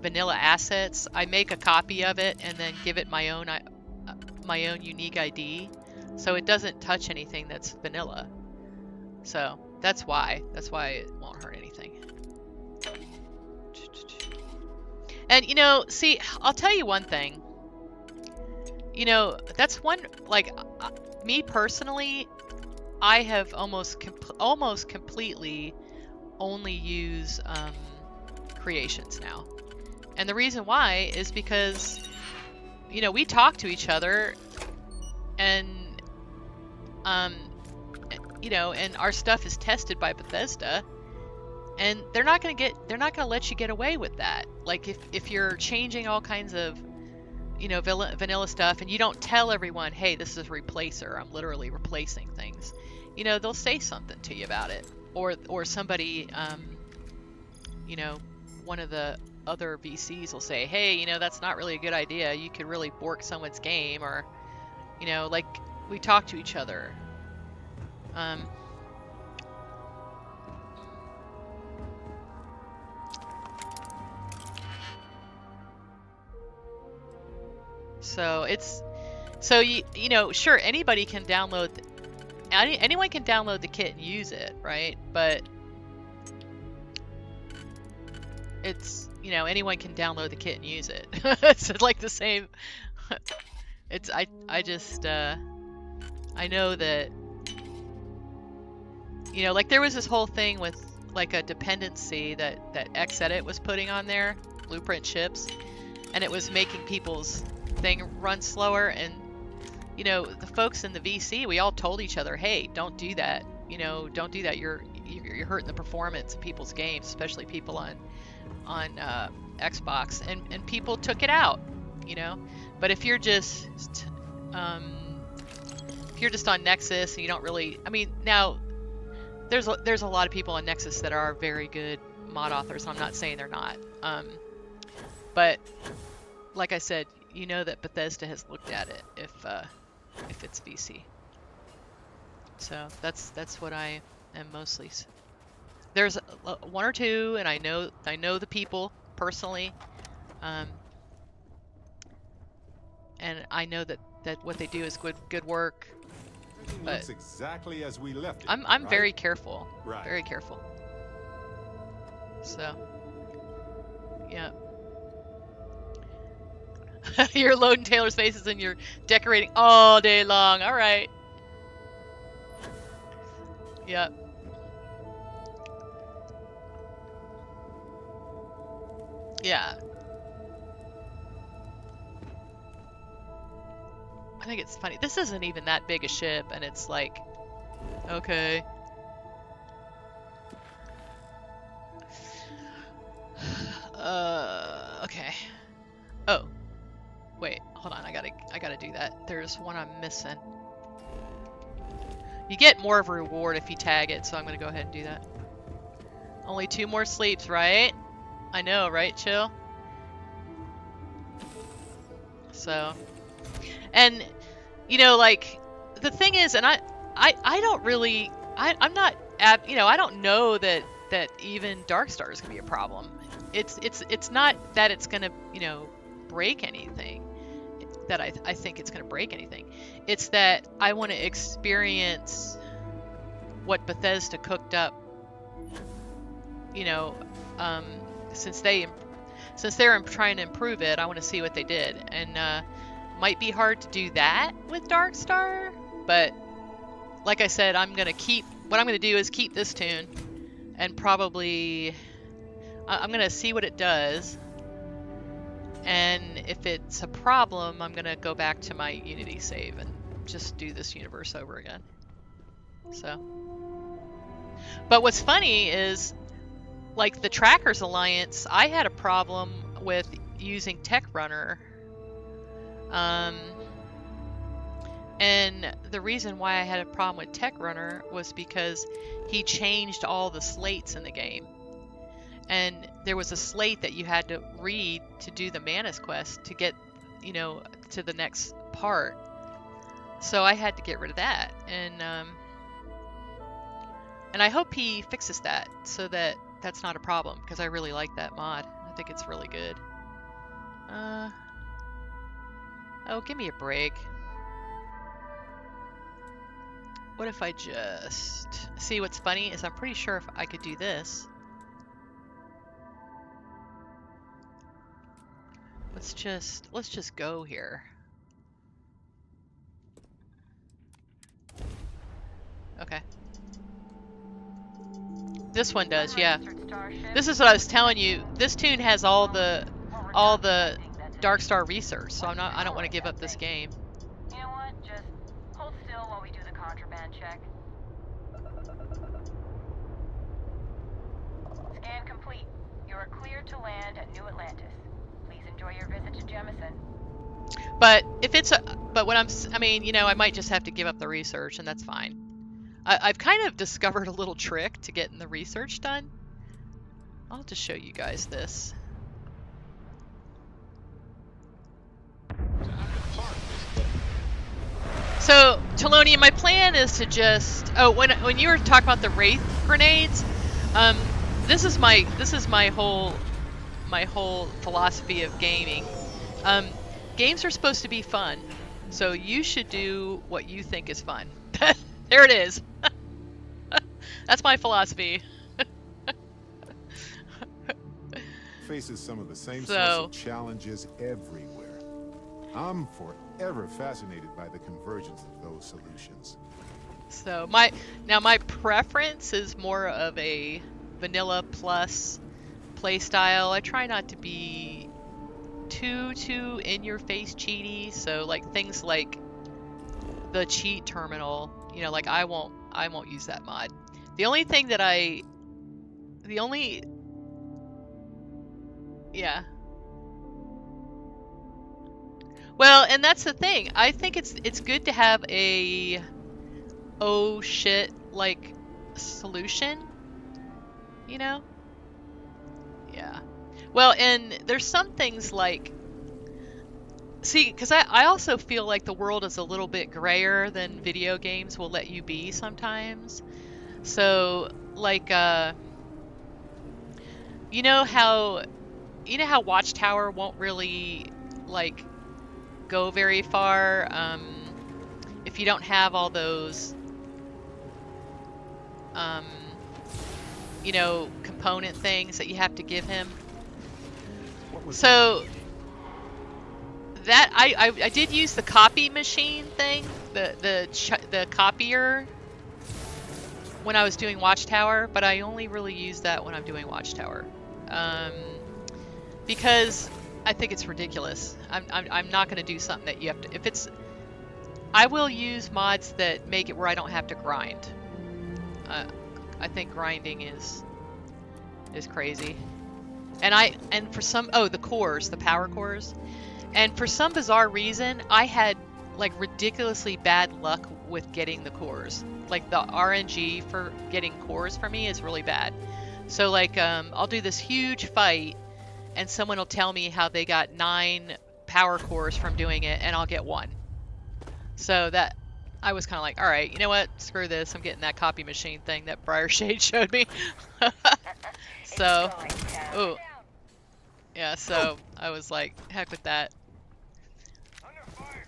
vanilla assets. I make a copy of it and then give it my own unique ID, so it doesn't touch anything that's vanilla. So that's why it won't hurt anything. And see, I'll tell you one thing. That's one, like, me personally, I have almost completely only use creations now. And the reason why is because, we talk to each other and, and our stuff is tested by Bethesda, and they're not going to let you get away with that. Like if you're changing all kinds of, vanilla stuff and you don't tell everyone, hey, this is a replacer, I'm literally replacing things, they'll say something to you about it. Or somebody, one of the other VCs will say, hey, that's not really a good idea. You could really bork someone's game, or, like, we talk to each other. Sure, anybody can download, anyone can download the kit and use it, right? But it's, anyone can download the kit and use it. It's like the same. I know that, like there was this whole thing with like a dependency that Xedit was putting on there, Blueprint chips, and it was making people's thing run slower. And the folks in the VC, we all told each other, hey, don't do that. Don't do that. You're hurting the performance of people's games, especially people on Xbox, and people took it out. But if you're just on Nexus and you don't really, now there's a lot of people on Nexus that are very good mod authors. I'm not saying they're not, but like I said, that Bethesda has looked at it if it's VC. So that's what I am mostly. There's one or two, and I know the people personally, and I know that what they do is good work. But looks exactly as we left it. I'm right? very careful. Right. Very careful. So, yeah. You're loading Taylor's Faces and you're decorating all day long. All right. Yep. Yeah. I think it's funny. This isn't even that big a ship, and it's like, okay. Okay. Oh. Wait, hold on. I gotta do that. There's one I'm missing. You get more of a reward if you tag it, so I'm gonna go ahead and do that. Only 2 more sleeps, right? I know, right, Chill? So, and you know, like the thing is, and I don't really, I'm not, you know, I don't know that even Darkstar is gonna be a problem. It's not that it's gonna, you know, break anything. That I think it's gonna break anything. It's that I want to experience what Bethesda cooked up. You know, since they're trying to improve it, I want to see what they did, and might be hard to do that with Darkstar, but like I said, what I'm gonna do is keep this tune, and probably I'm gonna see what it does, and if it's a problem, I'm gonna go back to my Unity save and just do this universe over again. So, but what's funny is, like the Trackers Alliance, I had a problem with using Tech Runner. And the reason why I had a problem with Tech Runner was because he changed all the slates in the game. And there was a slate that you had to read to do the Manus quest to get, you know, to the next part. So I had to get rid of that. And I hope he fixes that so that that's not a problem, because I really like that mod. I think it's really good. Oh, give me a break. What if I just... See, what's funny is I'm pretty sure if I could do this. Let's just go here. Okay. This one does, yeah. This is what I was telling you. This tune has all the Darkstar research, so I don't want to give up this game. You know what? Just hold still while we do the contraband check. Scan complete. You are cleared to land at New Atlantis. Please enjoy your visit to Jemison. But if it's I mean, you know, I might just have to give up the research, and that's fine. I've kind of discovered a little trick to getting the research done. I'll just show you guys this. So, Taloni, my plan is to just... Oh, when you were talking about the Wraith grenades, this is my whole philosophy of gaming. Games are supposed to be fun, so you should do what you think is fun. There it is. That's my philosophy. Faces some of the same sorts of challenges everywhere. I'm forever fascinated by the convergence of those solutions. So my preference is more of a vanilla plus playstyle. I try not to be too in your face cheaty. So like things like the cheat terminal, you know, like I won't use that mod. Yeah. Well, and that's the thing. I think it's good to have a oh shit like solution, you know? Yeah. Well, and there's some things like, see, because I also feel like the world is a little bit grayer than video games will let you be sometimes. So, like, you know how Watchtower won't really, like, go very far if you don't have all those, you know, component things that you have to give him. So that I did use the copy machine thing, the copier when I was doing Watchtower, but I only really use that when I'm doing Watchtower, because I think it's ridiculous. I'm not going to do something that you have to. I will use mods that make it where I don't have to grind. I think grinding is crazy. And for some, the cores, the power cores. And for some bizarre reason, I had like ridiculously bad luck with getting the cores. Like the RNG for getting cores for me is really bad. So like I'll do this huge fight and someone will tell me how they got 9 power cores from doing it and I'll get 1. So that I was kind of like, all right, you know what? Screw this. I'm getting that copy machine thing that Briar Shade showed me. So, oh, yeah, so I was like, heck with that.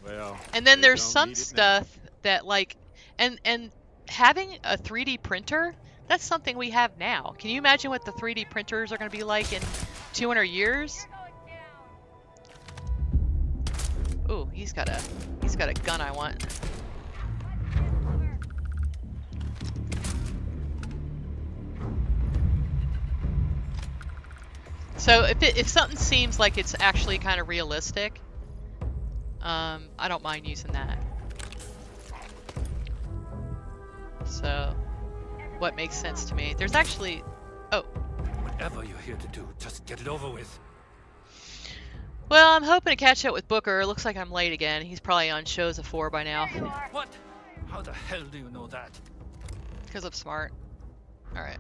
Well, And then they there's don't some need it now. stuff that like, and having a 3D printer, that's something we have now. Can you imagine what the 3D printers are going to be like in 200 years? Ooh, he's got a gun I want. So if something seems like it's actually kind of realistic, I don't mind using that. So, what makes sense to me? There's actually, oh. Whatever you're here to do, just get it over with. Well, I'm hoping to catch up with Booker. Looks like I'm late again. He's probably on shows of 4 by now. What? How the hell do you know that? Because I'm smart. Alright.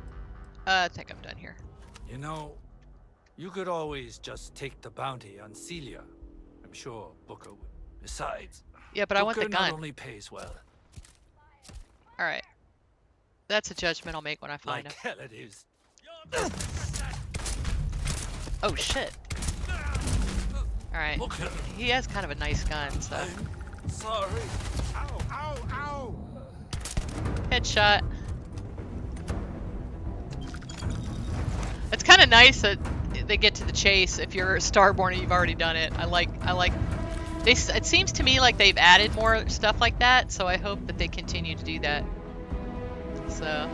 I think I'm done here. You know, you could always just take the bounty on Celia. I'm sure Booker would. Besides, Yeah, but I want the Booker not gun. only pays well, Alright. That's a judgment I'll make when I find like him. hell it is. Oh, shit. Alright. Booker, He has kind of a nice gun, so. I'm sorry. Ow, ow, ow! Headshot. It's kind of nice that they get to the chase if you're a Starborn and you've already done it. I like it seems to me like they've added more stuff like that, so I hope that they continue to do that. So,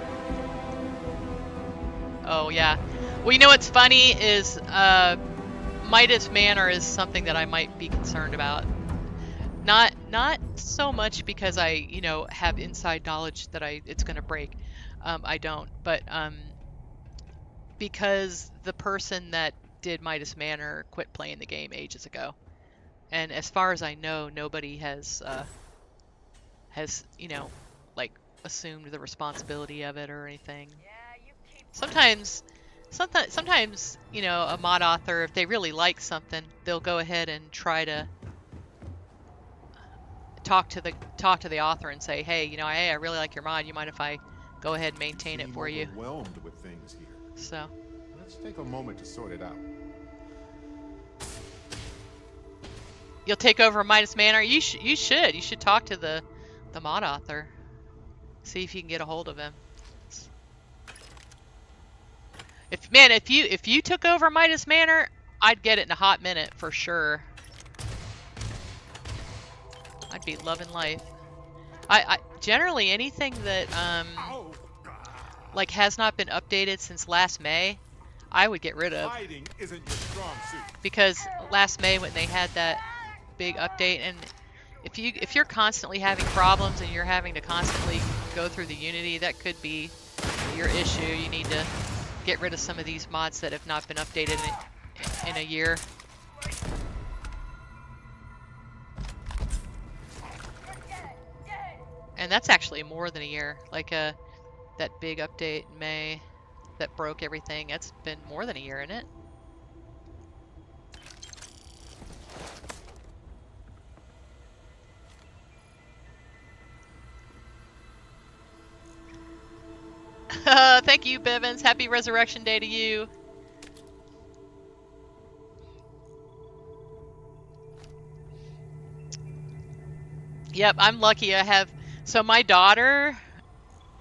oh yeah. Well, you know what's funny is Midas Manor is something that I might be concerned about. Not so much because I, you know, have inside knowledge that it's going to break. I don't, but because the person that did Midas Manor quit playing the game ages ago. And as far as I know, nobody has, you know, like, assumed the responsibility of it or anything. Sometimes, you know, a mod author, if they really like something, they'll go ahead and try to talk to the author and say, hey, you know, hey, I really like your mod. You mind if I go ahead and maintain it for you? Overwhelmed with things here. So. Let's take a moment to sort it out. You'll take over Midas Manor. You should talk to the mod author. See if you can get a hold of him. If you took over Midas Manor, I'd get it in a hot minute for sure. I'd be loving life. I generally anything that like has not been updated since last May, I would get rid of. Hiding isn't your strong suit. Because last May when they had that big update, and if you're constantly having problems and you're having to constantly go through the Unity, that could be your issue. You need to get rid of some of these mods that have not been updated in a year. And that's actually more than a year. Like that big update in May that broke everything, that's been more than a year, isn't it? Thank you, Bivens. Happy Resurrection Day to you. Yep, I'm lucky. I have... So my daughter...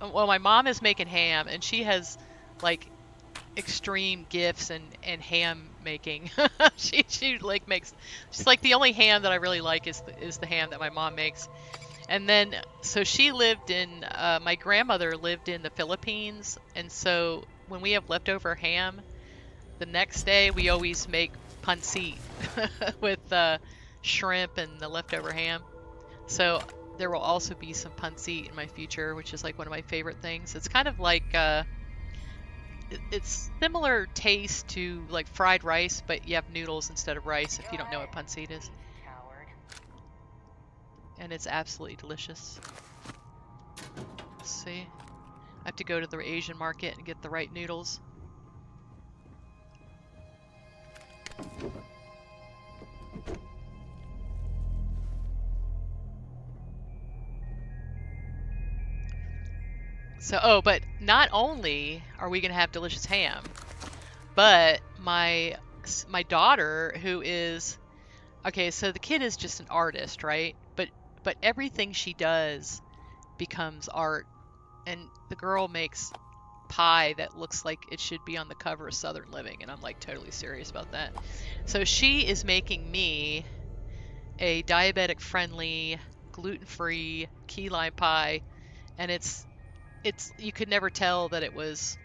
Well, my mom is making ham, and she has, like, extreme gifts and ham making. she like makes... She's like, the only ham that I really like is the ham that my mom makes. And then, so she lived in, my grandmother lived in the Philippines, and so when we have leftover ham, the next day we always make pancit with shrimp and the leftover ham. So there will also be some pancit in my future, which is like one of my favorite things. It's kind of like, it's similar taste to like fried rice, but you have noodles instead of rice if you don't know what pancit is. and it's absolutely delicious. Let's see. I have to go to the Asian market and get the right noodles. So, oh, but not only are we gonna have delicious ham, but my daughter, who is, okay, so the kid is just an artist, right? But everything she does becomes art, and the girl makes pie that looks like it should be on the cover of Southern Living, and I'm like totally serious about that. So she is making me a diabetic-friendly, gluten-free key lime pie, and it's you could never tell that it was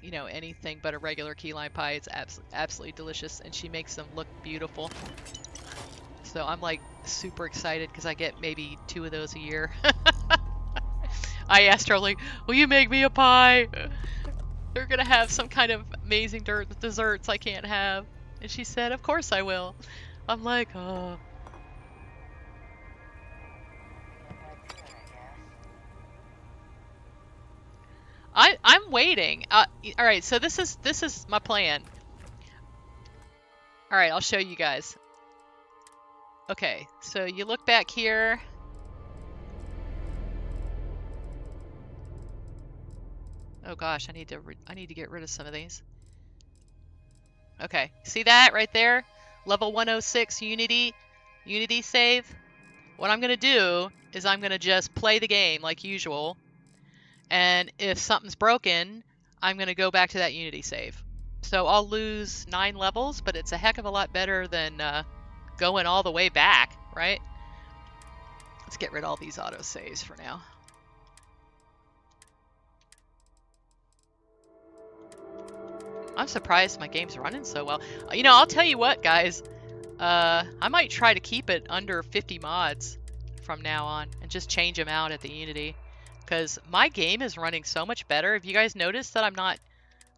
you know, anything but a regular key lime pie. It's absolutely delicious, and she makes them look beautiful. So I'm like super excited because I get maybe 2 of those a year. I asked her, like, will you make me a pie? They're gonna have some kind of amazing desserts I can't have. And she said, of course I will. I'm like, oh. I'm waiting. All right, so this is my plan. All right, I'll show you guys. Okay, so you look back here. Oh gosh, I need to get rid of some of these. Okay, see that right there? Level 106 Unity save. What I'm gonna do is I'm gonna just play the game like usual, and if something's broken, I'm gonna go back to that Unity save. So I'll lose 9 levels, but it's a heck of a lot better than going all the way back, right? Let's get rid of all these auto saves for now. I'm surprised my game's running so well. You know, I'll tell you what, guys. I might try to keep it under 50 mods from now on and just change them out at the Unity, because my game is running so much better. Have you guys noticed that I'm not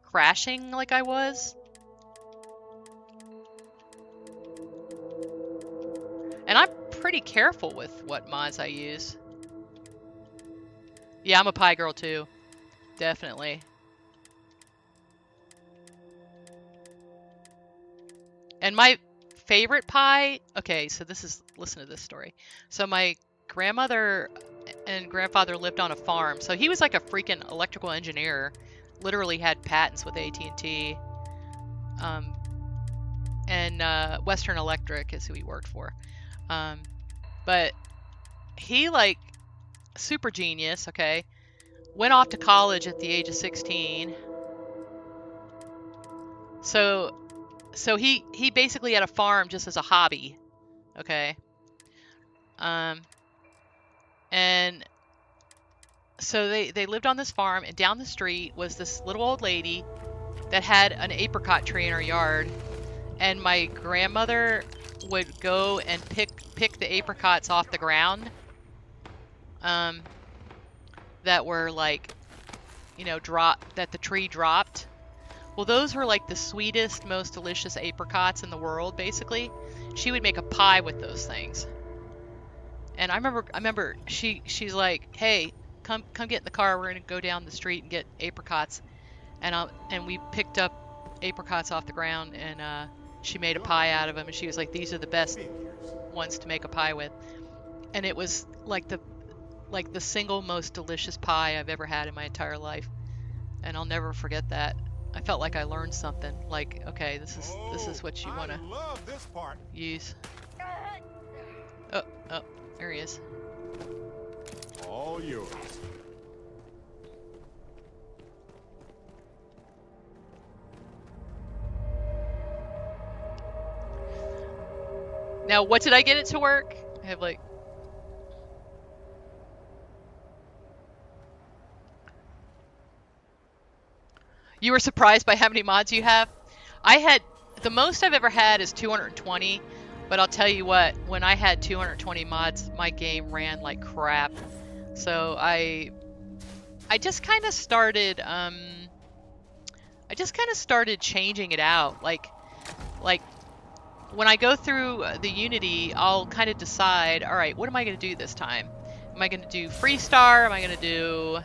crashing like I was? And I'm pretty careful with what mods I use. Yeah, I'm a pie girl too. Definitely. And my favorite pie, okay, so listen to this story. So my grandmother and grandfather lived on a farm. So he was like a freaking electrical engineer, literally had patents with AT&T. And Western Electric is who he worked for. But he, like, super genius, okay, went off to college at the age of 16. So he basically had a farm just as a hobby, okay? And so they lived on this farm, and down the street was this little old lady that had an apricot tree in her yard, and my grandmother would go and pick the apricots off the ground, that were, like, you know, that the tree dropped. Well, those were like the sweetest, most delicious apricots in the world, basically. She would make a pie with those things. And I remember she's like, "Hey, come get in the car. We're gonna go down the street and get apricots." And we picked up apricots off the ground, and she made a pie out of them. And she was like, "These are the best ones to make a pie with." And it was like the single most delicious pie I've ever had in my entire life. And I'll never forget that. I felt like I learned something. Like, okay, this is what you want to use. Oh, there he is. All yours. Now, what did I get it to work? I have like... You were surprised by how many mods you have? The most I've ever had is 220, but I'll tell you what, when I had 220 mods, my game ran like crap. So I just kind of started changing it out, like when I go through the Unity, I'll kind of decide, all right, what am I going to do this time? Am I going to do Freestar? Am I going to do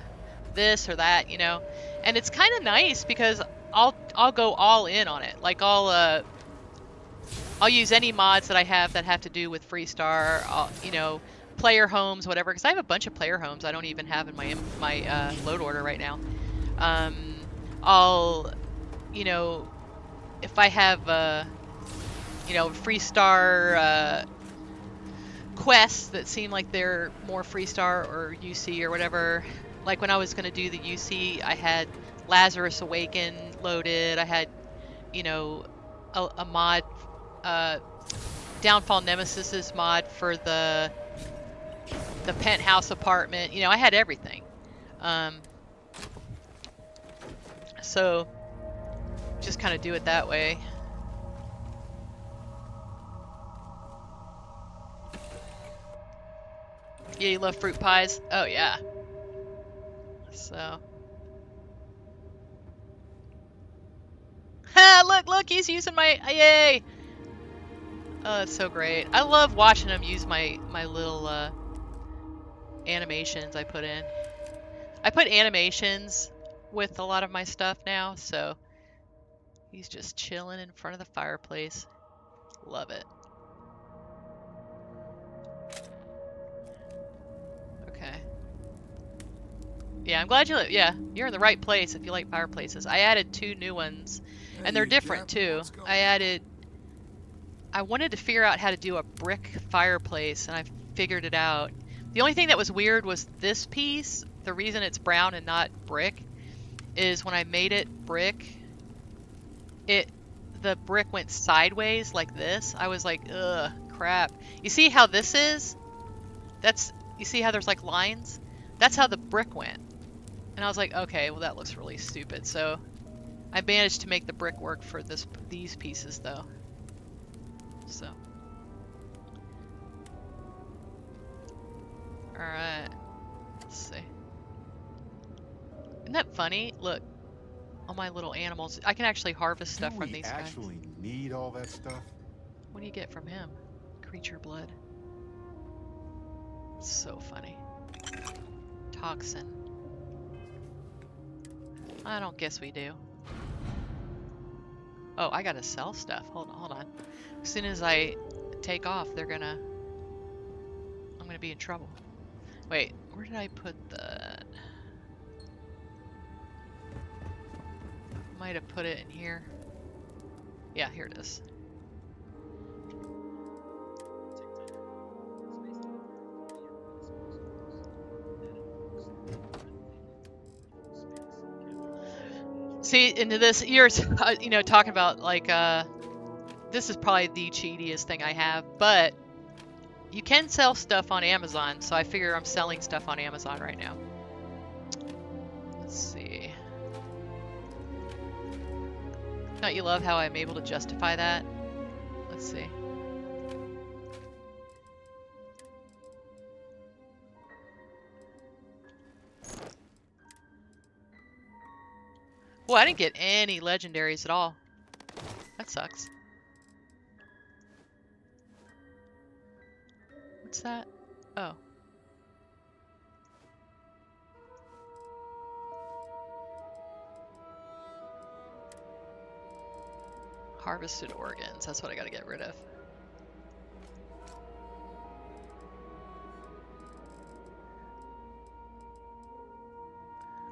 this or that, you know? And it's kind of nice because I'll go all in on it. Like I'll use any mods that I have that have to do with Freestar, you know, player homes, whatever, because I have a bunch of player homes I don't even have in my load order right now. I'll, you know, if I have you know, Freestar quests that seem like they're more Freestar or UC or whatever. Like when I was going to do the UC, I had Lazarus Awaken loaded. I had, you know, a mod, Downfall Nemesis's mod for the penthouse apartment. You know, I had everything. So just kind of do it that way. Yeah, you love fruit pies? Oh, yeah. So. Ha! Look, he's using my. Yay! Oh, that's so great. I love watching him use my little animations I put in. I put animations with a lot of my stuff now, so he's just chilling in front of the fireplace. Love it. Okay. Yeah, I'm glad you live. Yeah, you're in the right place if you like fireplaces. I added 2 new ones, and they're different too. I wanted to figure out how to do a brick fireplace, and I figured it out. The only thing that was weird was this piece. The reason it's brown and not brick is when I made it brick, the brick went sideways like this. I was like, ugh, crap. You see how this is? You see how there's like lines? That's how the brick went. And I was like, okay, well that looks really stupid. So I managed to make the brick work for these pieces though. So. Alright. Let's see. Isn't that funny? Look. All my little animals. I can actually harvest stuff from these guys. Do we actually need all that stuff? What do you get from him? Creature blood. So funny. Toxin. I don't guess we do. Oh, I gotta sell stuff. Hold on. As soon as I take off, I'm gonna be in trouble. Wait, where did I put the... Might have put it in here. Yeah, here it is. See, into this, you're, you know, talking about like, this is probably the cheatiest thing I have, but you can sell stuff on Amazon, so I figure I'm selling stuff on Amazon right now. Let's see. Don't you love how I'm able to justify that? Let's see. Well, I didn't get any legendaries at all. That sucks. What's that? Oh. Harvested organs. That's what I gotta get rid of.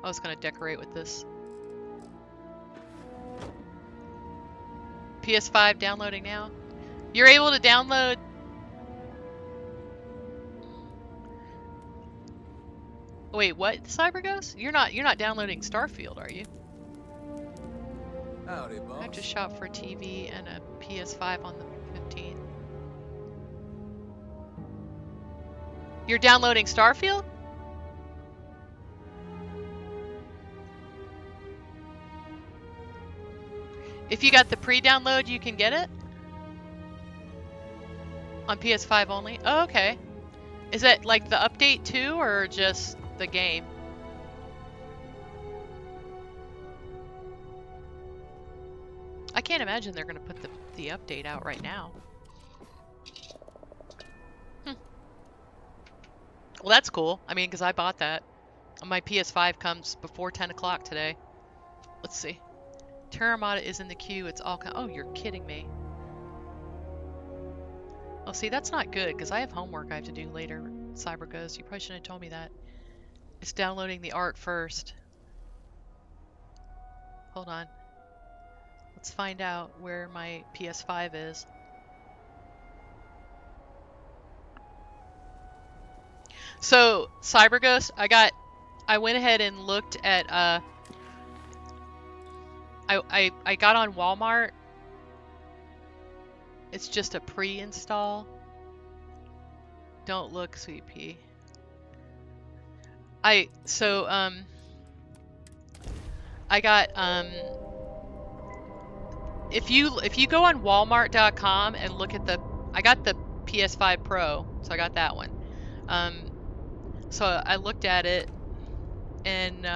I was gonna decorate with this. PS5 downloading now. You're able to download. Wait, what? CyberGhost? You're not downloading Starfield, are you? Howdy, boss. I just shop for a TV and a PS5 on the 15th. You're downloading Starfield? If you got the pre-download, you can get it? On PS5 only? Oh, okay. Is that like the update too, or just the game? I can't imagine they're going to put the update out right now. Well, that's cool. I mean, because I bought that. My PS5 comes before 10 o'clock today. Let's see. Terramata is in the queue. It's all... Oh, you're kidding me. Oh, see, that's not good, because I have homework I have to do later, CyberGhost. You probably shouldn't have told me that. It's downloading the art first. Hold on. Let's find out where my PS5 is. So, CyberGhost, I went ahead and looked at, I got on Walmart. It's just a pre-install. Don't look, Sweet Pea. I got, if you go on Walmart.com and look at I got the PS5 Pro, so I got that one. So I looked at it, and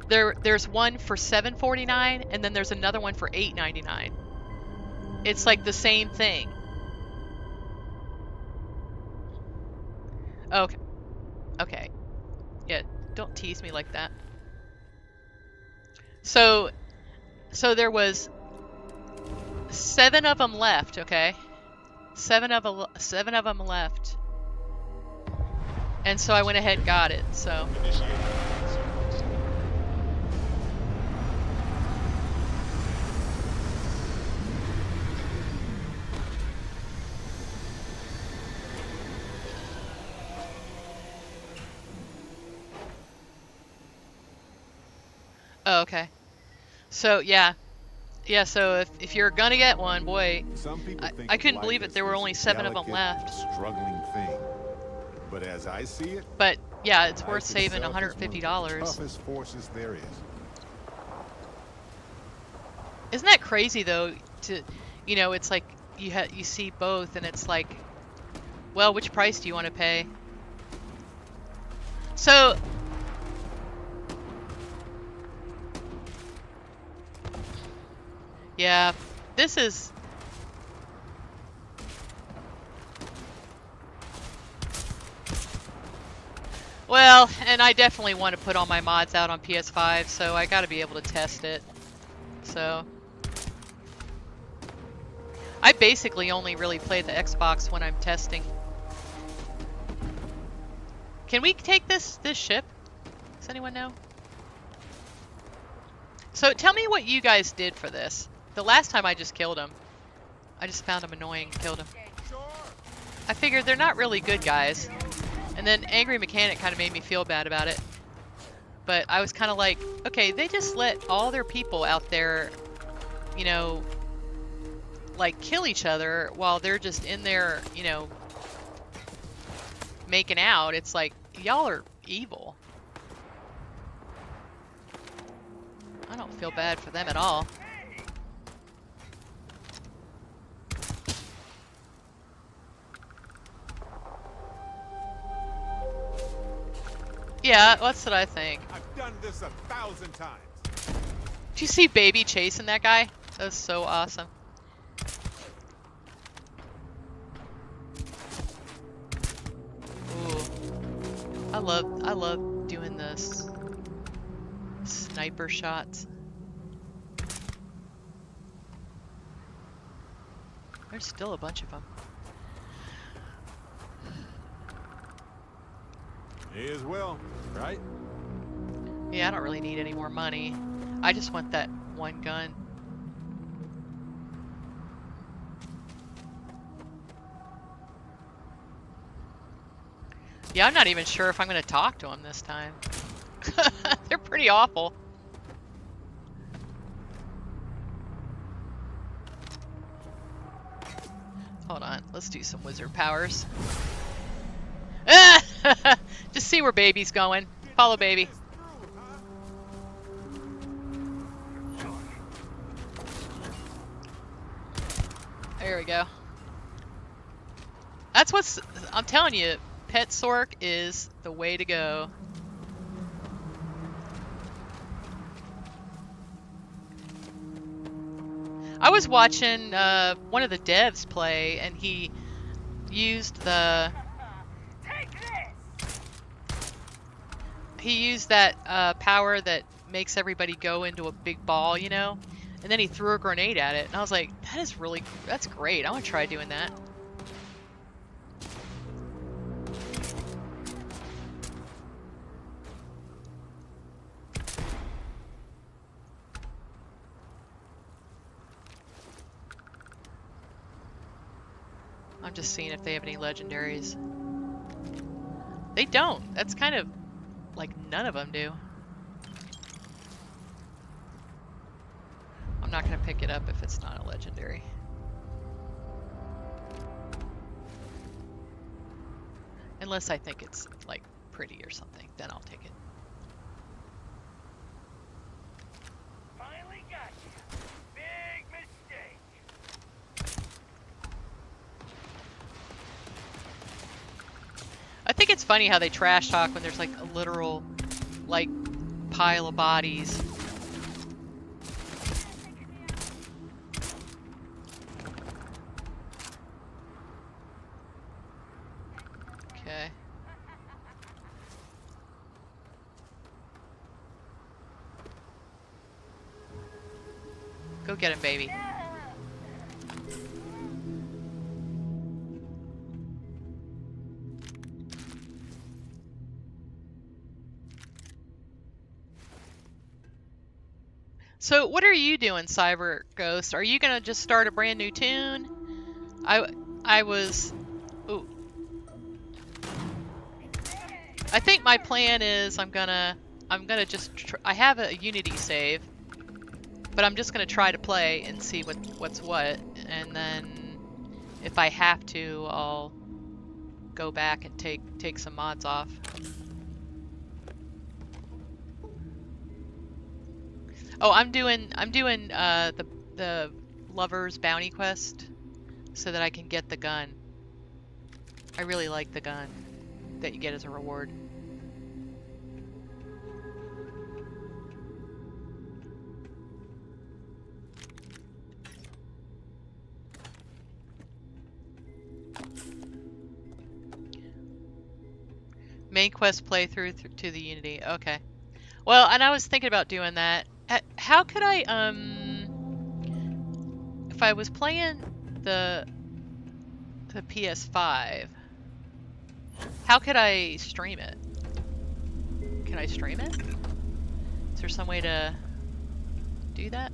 there's one for $7.49, and then there's another one for $8.99. It's like the same thing. Okay. Okay. Yeah, don't tease me like that. So there was 7 of them left, okay? 7 of them left. And so I went ahead and got it, so. Oh, okay. So, yeah. Yeah, so if you're gonna get one, boy, Some people think I of couldn't life believe it. as There were this only 7 of them delicate, left. struggling thing. But as I see it, But, yeah, it's life worth saving itself is one of the $150. toughest forces there is. Isn't that crazy, though, it's like you see both, and it's like, well, which price do you want to pay? So... Yeah, this is... Well, and I definitely want to put all my mods out on PS5, so I gotta be able to test it. So... I basically only really play the Xbox when I'm testing. Can we take this ship? Does anyone know? So tell me what you guys did for this. The last time I just killed him. I just found him annoying and killed him. I figured they're not really good guys. And then Angry Mechanic kind of made me feel bad about it. But I was kind of like, okay, they just let all their people out there, like kill each other while they're just in there, making out. It's like, y'all are evil. I don't feel bad for them at all. Yeah, that's what I think. I've done this 1,000 times. Did you see Baby chasing that guy? That was so awesome. Ooh. I love doing this. Sniper shots. There's still a bunch of them. May as well, right? Yeah, I don't really need any more money. I just want that one gun. Yeah, I'm not even sure if I'm going to talk to them this time. They're pretty awful. Hold on, let's do some wizard powers. Just see where Baby's going. Follow Baby. There we go. That's what's... I'm telling you, Pet Sork is the way to go. I was watching one of the devs play, and he used the... he used that power that makes everybody go into a big ball, you know, and then he threw a grenade at it, and I was like, that's great. I want to try doing that. I'm just seeing if they have any legendaries. They don't. That's kind of like none of them do. I'm not going to pick it up if it's not a legendary. Unless I think it's like pretty or something, then I'll take it. Finally got you. Big mistake. I think it's funny how they trash talk when there's like a literal like pile of bodies. Okay. Go get him, baby. So what are you doing, Cyber Ghost? Are you gonna just start a brand new tune? I was. Ooh. I think my plan is I'm gonna just I have a Unity save, but I'm just gonna try to play and see what's what, and then if I have to, I'll go back and take some mods off. Oh, I'm doing the Lover's Bounty quest so that I can get the gun. I really like the gun that you get as a reward. Main quest playthrough to the Unity. Okay. Well, and I was thinking about doing that. How could I if I was playing the PS5, how could I stream it? Can I stream it? Is there some way to do that?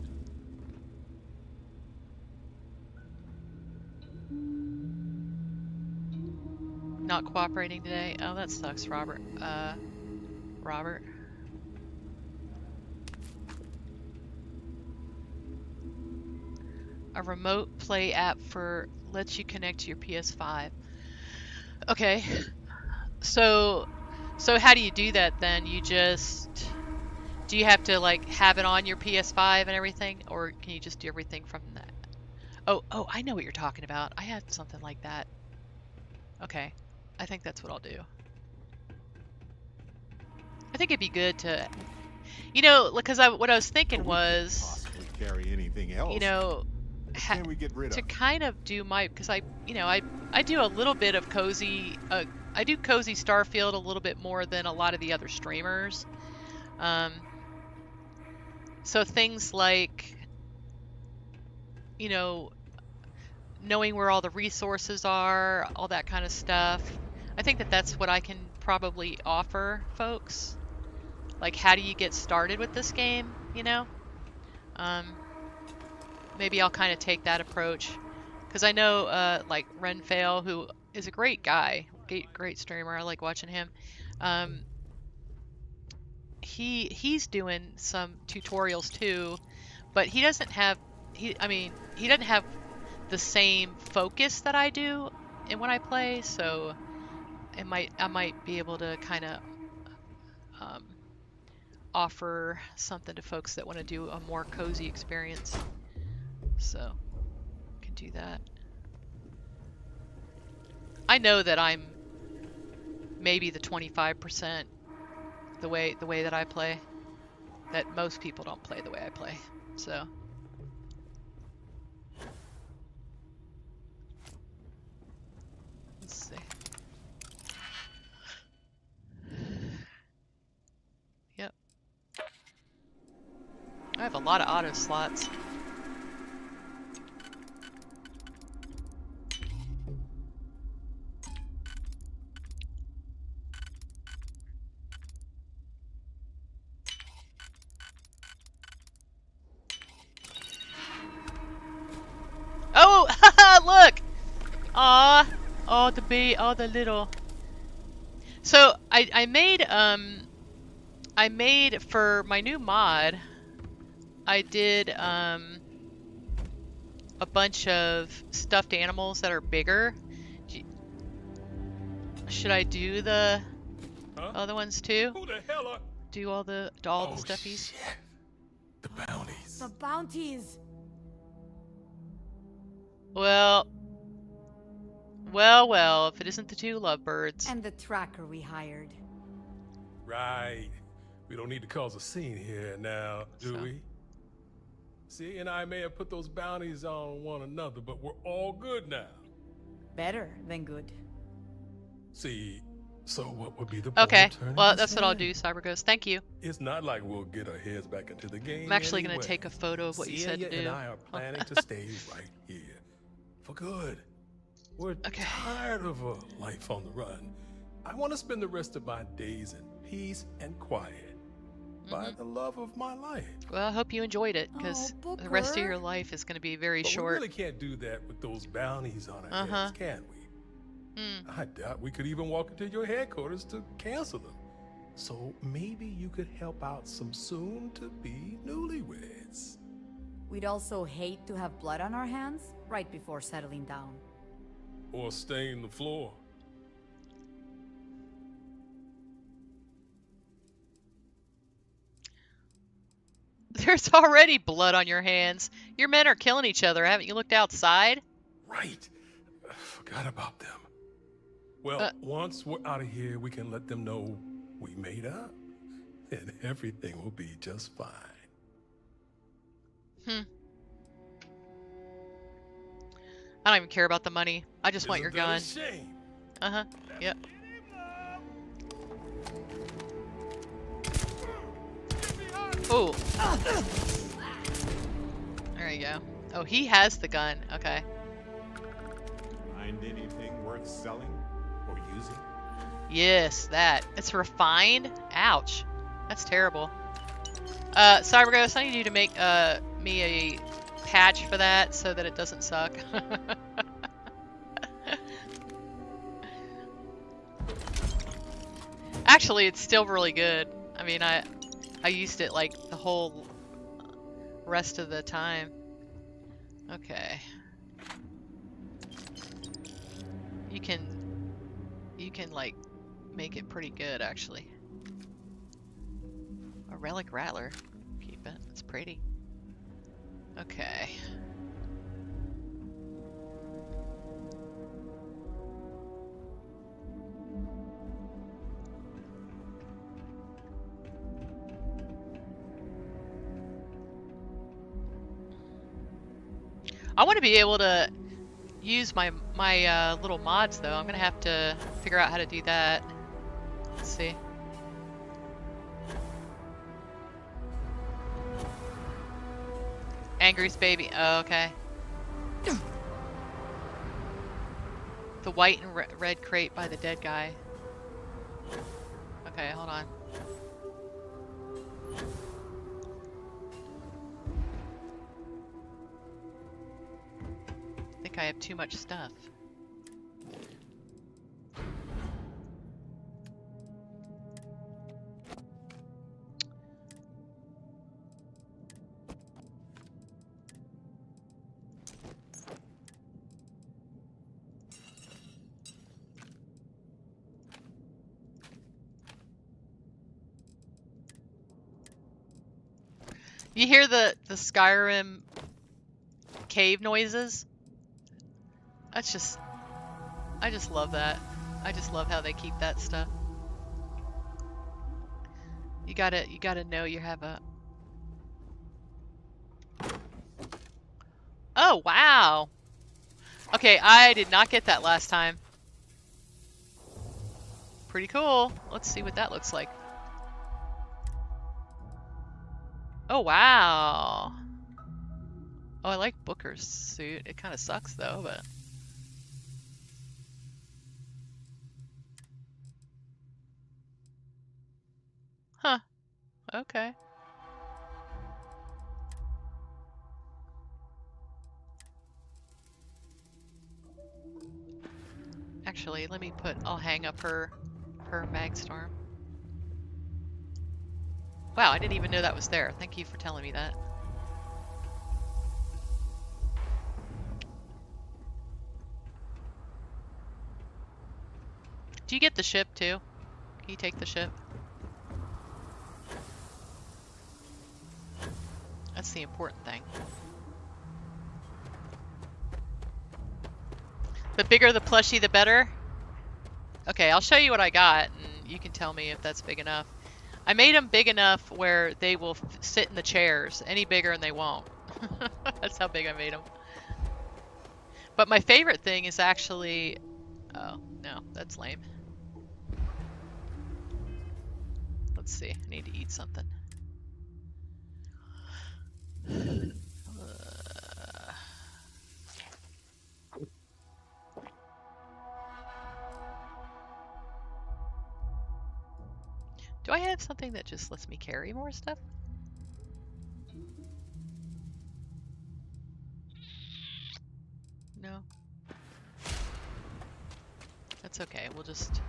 Not cooperating today? Oh, that sucks, Robert. Robert. A remote play app lets you connect to your PS5. Okay. So how do you do that then? Do you have to like have it on your PS5 and everything, or can you just do everything from that? Oh, I know what you're talking about. I had something like that. Okay. I think that's what I'll do. I think it'd be good to, you know, because what I was thinking was, Possibly carry anything else. you know, What can we get rid to of? kind of do because I do a little bit of cozy, I do cozy Starfield a little bit more than a lot of the other streamers. So things like, you know, knowing where all the resources are, all that kind of stuff. I think that's what I can probably offer folks. Like, how do you get started with this game, you know? Maybe I'll kind of take that approach. Because I know, like, Renfail, who is a great guy, great streamer, I like watching him. He's doing some tutorials too, but he doesn't have, he doesn't have the same focus that I do when I play, so I might be able to kind of offer something to folks that want to do a more cozy experience. So can do that. I know that I'm maybe the 25% the way that I play, that most people don't play the way I play. So let's see. I have a lot of auto slots. Oh, look! Aw, oh the bee, oh the little. So I made for my new mod. I did a bunch of stuffed animals that are bigger. Should I do the other ones too? Who the hell are... Do all the stuffies? Shit. The bounties. The bounties. Well, well, if it isn't the 2 lovebirds. And the tracker we hired. Right. We don't need to cause a scene here now, do we? See, and I may have put those bounties on one another, but we're all good now. Better than good. See, so what would be the point Okay, of turning well, this that's what I'll in? do, CyberGhost. Thank you. It's not like we'll get our heads back into the game. I'm actually going anyway. to take a photo of what you said to Celia do. and I are planning to stay right here. For good. We're Okay. tired of a life on the run. I want to spend the rest of my days in peace and quiet. By the love of my life. Well, I hope you enjoyed it, because Oh, the rest of Booker. your life is going to be very But short. we really can't do that with those bounties on our heads, can we? I doubt we could even walk into your headquarters to cancel them. So maybe you could help out some soon-to-be newlyweds. We'd also hate to have blood on our hands right before settling down. Or stain the floor. There's already blood on your hands. Your men are killing each other. Haven't you looked outside? Right. Forgot about them. Well, once we're out of here, we can let them know we made up. And everything will be just fine. I don't even care about the money. I just want your Isn't that gun. a shame? Uh-huh. Yep. Oh. There you go. Oh, he has the gun. Okay. Find anything worth selling or using? Yes, that. It's refined? Ouch. That's terrible. CyberGhost, I need you to make me a patch for that so that it doesn't suck. Actually, it's still really good. I mean, I used it like the whole rest of the time. Okay. You can like make it pretty good actually. A relic rattler. Keep it. It's pretty. Okay. I want to be able to use my little mods though. I'm gonna have to figure out how to do that. Let's see. Angry's baby. Oh, okay. The white and red crate by the dead guy. Okay, hold on. I think I have too much stuff. You hear the Skyrim cave noises? That's just, I just love that. I just love how they keep that stuff. You gotta know you have a... Oh, wow. Okay, I did not get that last time. Pretty cool. Let's see what that looks like. Oh, wow. Oh, I like Booker's suit. It kind of sucks, though, but... Huh. Okay. Actually, let me put... I'll hang up her Magstorm. Wow, I didn't even know that was there. Thank you for telling me that. Do you get the ship, too? Can you take the ship? That's the important thing. The bigger the plushie, the better? Okay, I'll show you what I got, and you can tell me if that's big enough. I made them big enough where they will sit in the chairs. Any bigger and they won't. That's how big I made them. But my favorite thing is actually... Oh, no, that's lame. Let's see, I need to eat something. Do I have something that just lets me carry more stuff? No. That's okay, we'll just...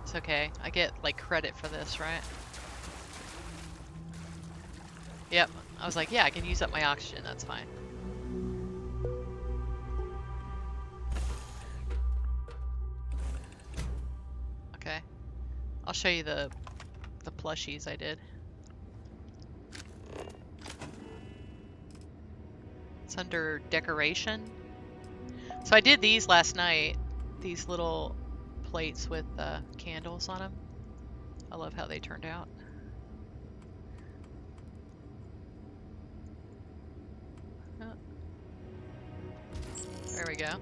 It's okay, I get, like, credit for this, right? Yep, I was like, yeah, I can use up my oxygen, that's fine. Okay. I'll show you the plushies I did. It's under decoration. So I did these last night. These little plates with candles on them. I love how they turned out. Oh. There we go.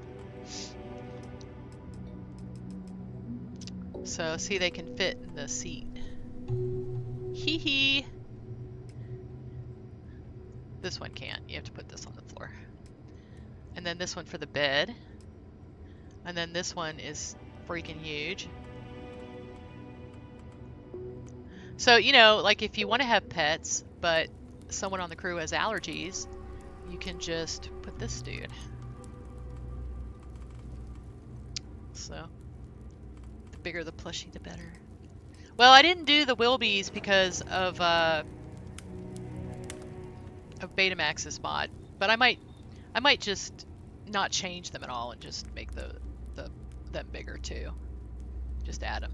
So see, they can fit in the seat. Hee hee. This one can't. You have to put this on the floor. And then this one for the bed. And then this one is freaking huge. So, you know, like if you want to have pets, but someone on the crew has allergies, you can just put this dude. So, the bigger the plushie, the better. Well, I didn't do the Wilbies because of Betamax's mod, but I might just not change them at all and just make them bigger too. Just add them.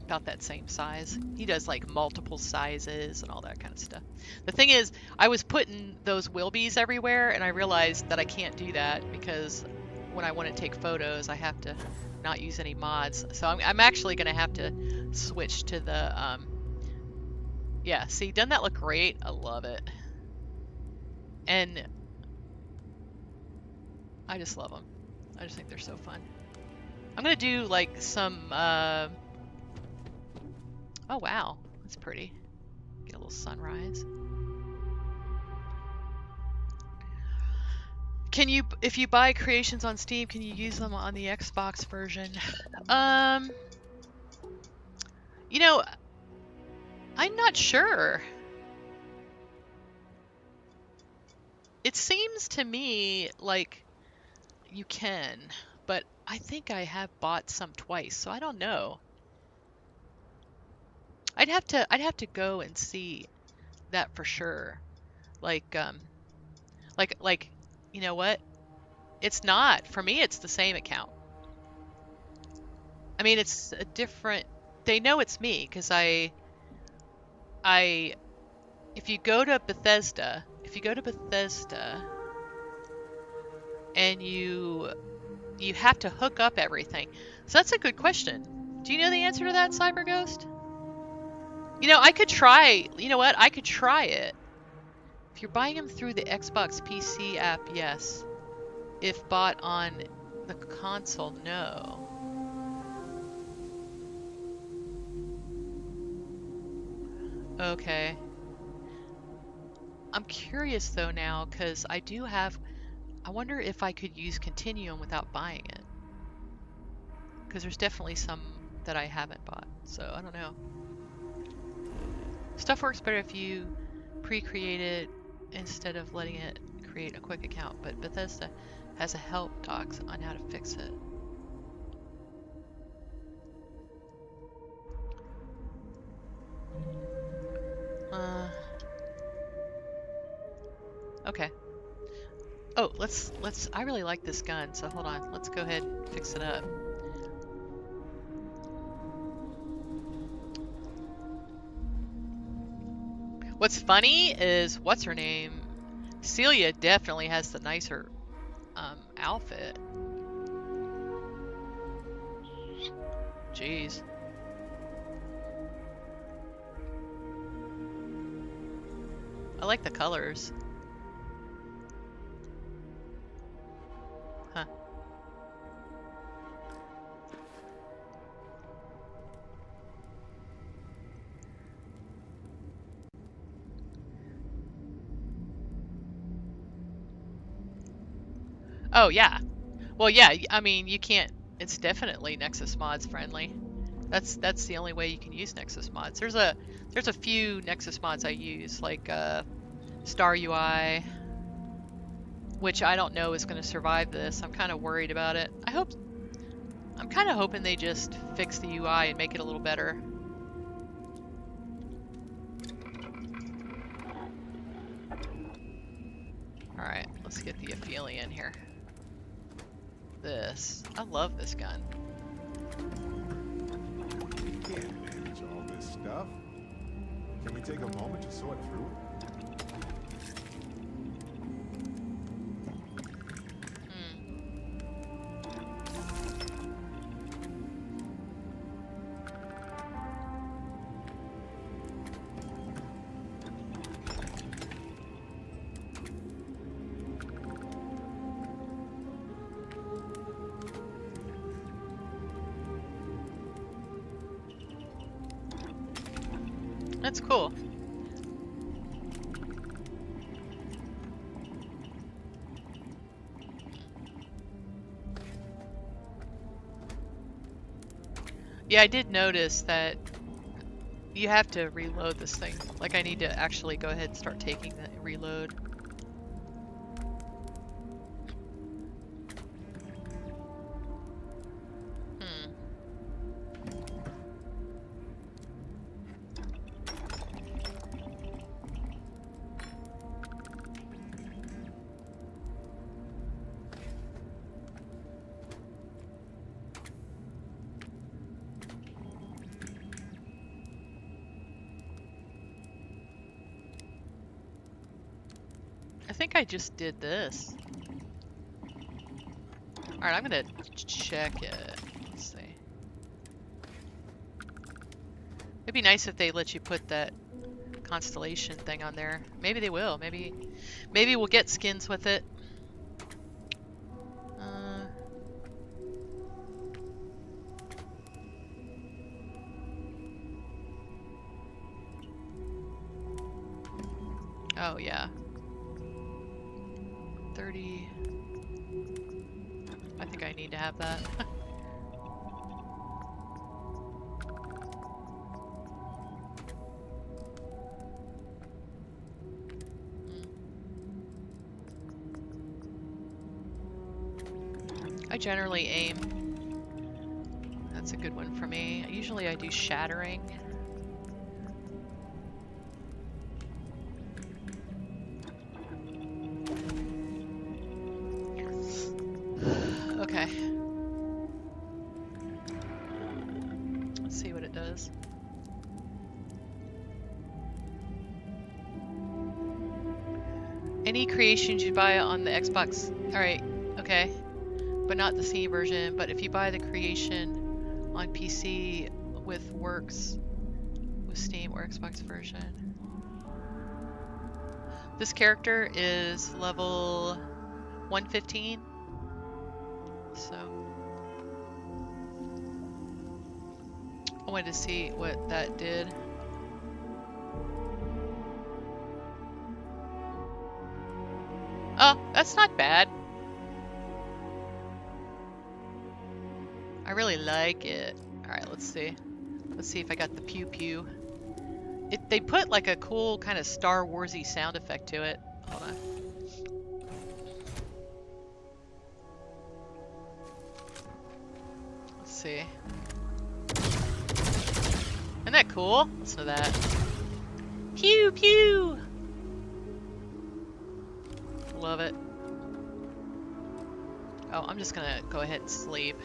About that same size. He does like multiple sizes and all that kind of stuff. The thing is, I was putting those Wilbies everywhere, and I realized that I can't do that because when I want to take photos, I have to not use any mods. So I'm actually going to have to switch to the yeah, see, doesn't that look great? I love it. And I just love them. I just think they're so fun. I'm gonna do like some oh wow, that's pretty. Get a little sunrise. Can you, if you buy creations on Steam, can you use them on the Xbox version? You know, I'm not sure. It seems to me like you can, but I think I have bought some twice, so I don't know. I'd have to go and see that for sure. Like you know what? It's not. For me, it's the same account. I mean, it's a different, they know it's me because if you go to Bethesda and you have to hook up everything. So that's a good question. Do you know the answer to that, CyberGhost? You know, I could try, you know what? I could try it. If you're buying them through the Xbox PC app, yes. If bought on the console, no. Okay. I'm curious though now, because I do have... I wonder if I could use Continuum without buying it. Because there's definitely some that I haven't bought, so I don't know. Stuff works better if you pre-create it instead of letting it create a quick account, but Bethesda has a help docs on how to fix it. Okay. Oh, let's I really like this gun, so hold on. Let's go ahead and fix it up. What's funny is, what's her name? Celia definitely has the nicer outfit. Jeez. I like the colors. Huh. Oh yeah. Well, yeah, I mean, you can't, it's definitely Nexus mods friendly. That's the only way you can use Nexus mods. There's a few Nexus mods I use, like Star UI, which I don't know is going to survive this. I'm kind of worried about it. I'm kind of hoping they just fix the UI and make it a little better. Alright, let's get the Ophelia in here. I love this gun. You can't manage all this stuff. Can we take a moment to sort through it? That's cool. Yeah, I did notice that you have to reload this thing. Like, I need to actually go ahead and start taking the reload. I think I just did this. Alright, I'm gonna check it. Let's see. It'd be nice if they let you put that constellation thing on there. Maybe they will. Maybe we'll get skins with it. Oh yeah. 30. I think I need to have that. I generally aim. That's a good one for me. Usually I do shattering. Okay. Let's see what it does. Any creations you buy on the Xbox. Alright, okay. But not the Steam version. But if you buy the creation on PC with works with Steam or Xbox version. This character is level 115. So I wanted to see what that did. it's not bad. I really like it. Alright, let's see. Let's see if I got the pew pew. They put like a cool kind of Star Warsy sound effect to it. Hold on. Let's see. Isn't that cool? Listen to that. Pew pew! Love it. Oh, I'm just gonna go ahead and sleep.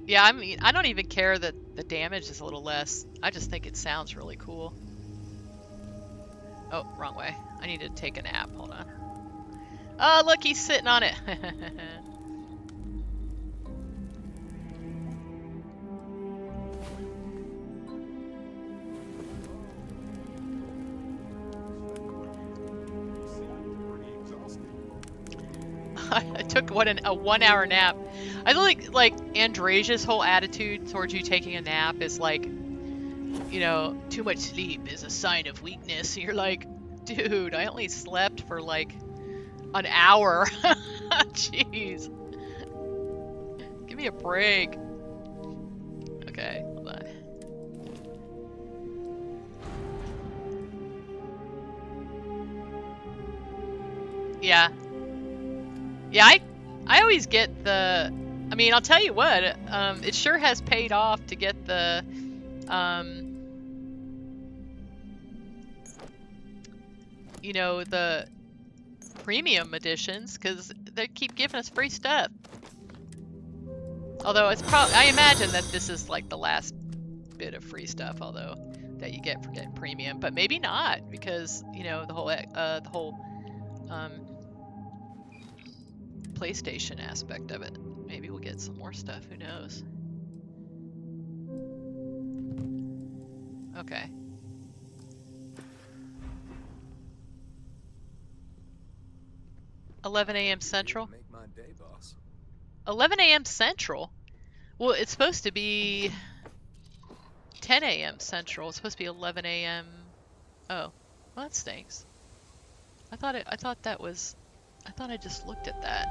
Yeah, I mean, I don't even care that the damage is a little less. I just think it sounds really cool. Oh, wrong way. I need to take a nap. Hold on. Oh, look, he's sitting on it. I took a 1 hour nap. I think like Andresia's whole attitude towards you taking a nap is like, you know, too much sleep is a sign of weakness. And you're like, dude, I only slept for like an hour. Jeez. Give me a break. Okay, hold on. Yeah. Yeah, I always get the, I mean, I'll tell you what, it sure has paid off to get the, you know, the premium editions, because they keep giving us free stuff. Although it's probably, I imagine that this is like the last bit of free stuff, although, that you get for getting premium, but maybe not, because, you know, the whole, PlayStation aspect of it. Maybe we'll get some more stuff, who knows. Okay. $11 a.m. Central? Make my day, boss. 11 a.m. Central? Well, it's supposed to be 10 a.m. Central. It's supposed to be 11 a.m. Oh, well, that stinks. I thought I just looked at that.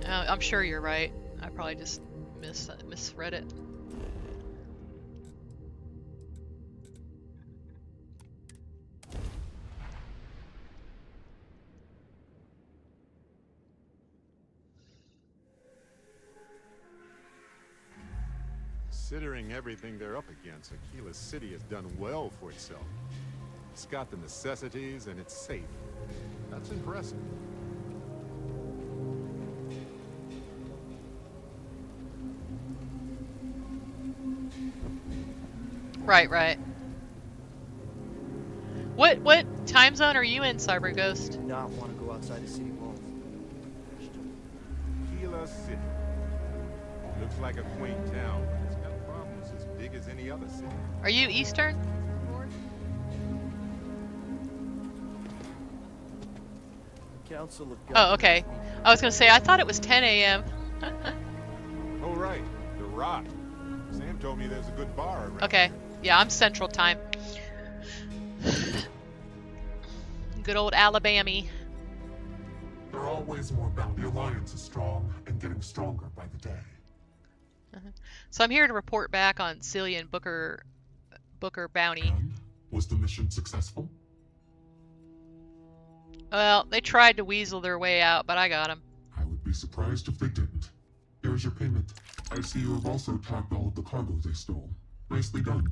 I'm sure you're right. I probably just misread it. Considering everything they're up against, Aquila City has done well for itself. It's got the necessities and it's safe. That's impressive. Right. What time zone are you in, Cyber Ghost? Do not want to go outside the city walls. Aquila City. Looks like a quaint town, but it's got problems as big as any other city. Are you Eastern? Council of Oh, okay. I was gonna say, I thought it was 10 a.m. Oh, right. The Rock. Sam told me there's a good bar around. Okay. Yeah, I'm Central Time. Good old Alabama. There are always more about the Alliance is strong and getting stronger by the day. So I'm here to report back on Celia and Booker bounty. And was the mission successful? Well, they tried to weasel their way out, but I got them. I would be surprised if they didn't. Here's your payment. I see you have also tagged all of the cargo they stole. Nicely done.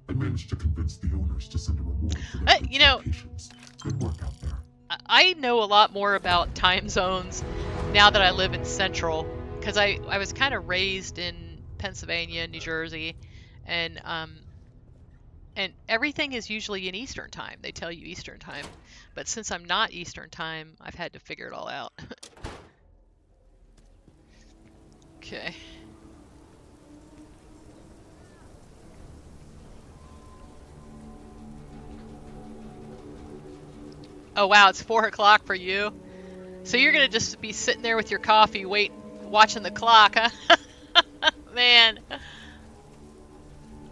I managed to convince the owners to send a reward for their you know, patience. Good work out there. I know a lot more about time zones now that I live in Central, because I was kind of raised in Pennsylvania, New Jersey, and everything is usually in Eastern Time. They tell you Eastern Time, but since I'm not Eastern Time, I've had to figure it all out. Okay. Oh wow, it's 4 o'clock for you. So you're gonna just be sitting there with your coffee, watching the clock, huh? Man. I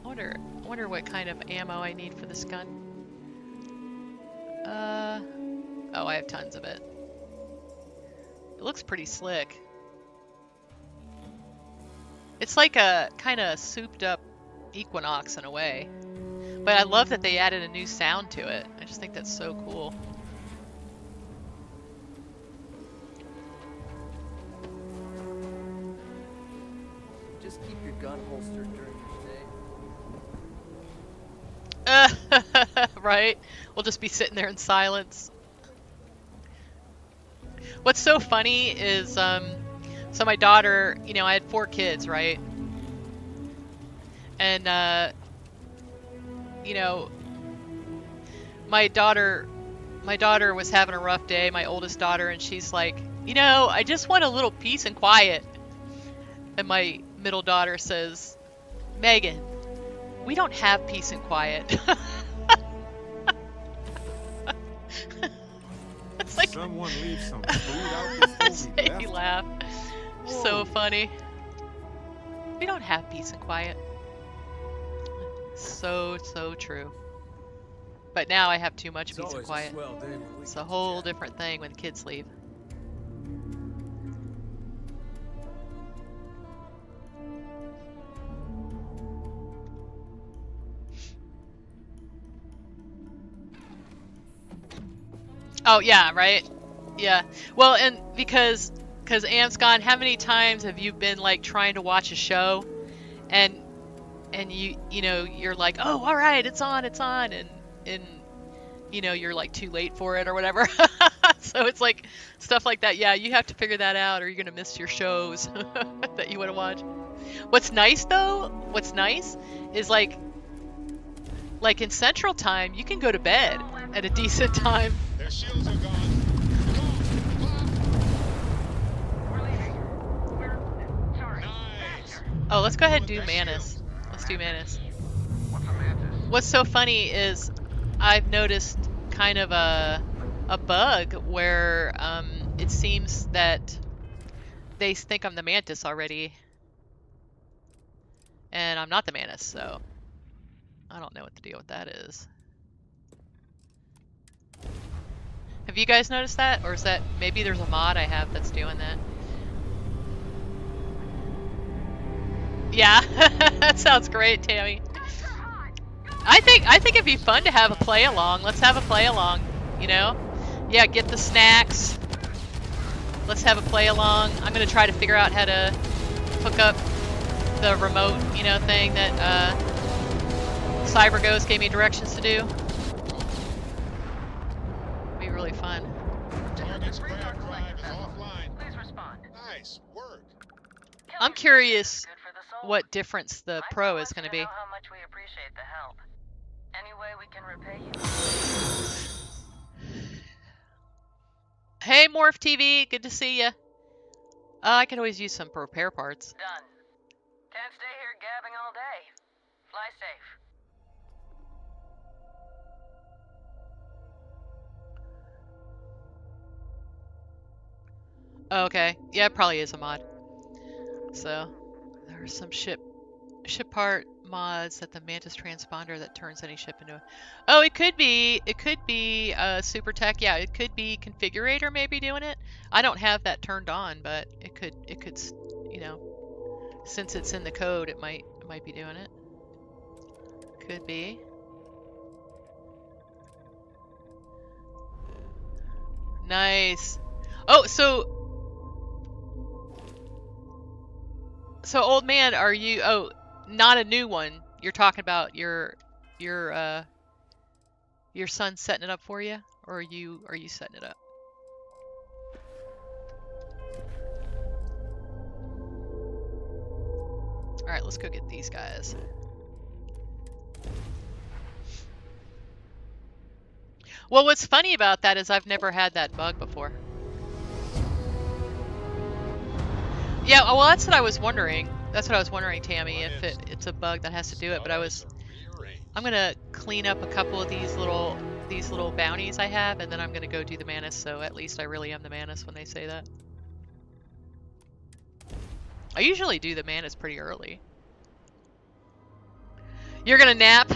wonder I wonder what kind of ammo I need for this gun. Oh, I have tons of it. It looks pretty slick. It's like a kind of souped up Equinox in a way. But I love that they added a new sound to it. I just think that's so cool. Just keep your gun holstered during your day. Right? We'll just be sitting there in silence. What's so funny is, so my daughter, you know, I had 4 kids, right? And, you know, my daughter was having a rough day, my oldest daughter, and she's like, you know, I just want a little peace and quiet. And my middle daughter says, Megan, we don't have peace and quiet. It's like, someone leave some food out before we left. You laugh. So funny. We don't have peace and quiet. So true. But now I have too much peace and quiet. It's a whole different thing when the kids leave. Oh yeah, right? Yeah. Well, and because Am's gone, how many times have you been like trying to watch a show and you know, you're like, "Oh, all right, it's on." And you know, you're like too late for it or whatever. So it's like stuff like that. Yeah, you have to figure that out or you're going to miss your shows that you want to watch. What's nice though, is like in Central Time, you can go to bed at a decent time. Their shields are gone. Oh, let's go ahead and do Manus. Let's do Manus. What's so funny is I've noticed kind of a bug where it seems that they think I'm the Mantis already. And I'm not the Manus, so I don't know what the deal with that is. Have you guys noticed that? Or is that maybe there's a mod I have that's doing that? Yeah, that sounds great, Tammy. I think it'd be fun to have a play along. Let's have a play along, you know? Yeah, get the snacks. Let's have a play along. I'm gonna try to figure out how to hook up the remote, you know, thing that CyberGhost gave me directions to do. It'd be really fun. Target's crab drive is offline. Please respond. Nice work. I'm curious what difference the Pro is going to be. How much we appreciate the help. Any way we can repay you? Hey, Morph TV, good to see ya. I could always use some repair parts. Done. Can't stay here gabbing all day. Fly safe. Okay, yeah, it probably is a mod. So, there's some ship part mods that the Mantis transponder that turns any ship into a... Oh, it could be Super Tech. Yeah, it could be Configurator maybe doing it. I don't have that turned on, but it could, you know, since it's in the code, it might be doing it. Could be. Nice. Oh, so old man, are you? Oh, not a new one. You're talking about your son setting it up for you, or are you setting it up? All right, let's go get these guys. Well, what's funny about that is I've never had that bug before. Yeah, well, that's what I was wondering. That's what I was wondering, Tammy, if it's a bug that has to do it. But I'm gonna clean up a couple of these little bounties I have, and then I'm gonna go do the Manus. So at least I really am the Manus when they say that. I usually do the Manus pretty early. You're gonna nap?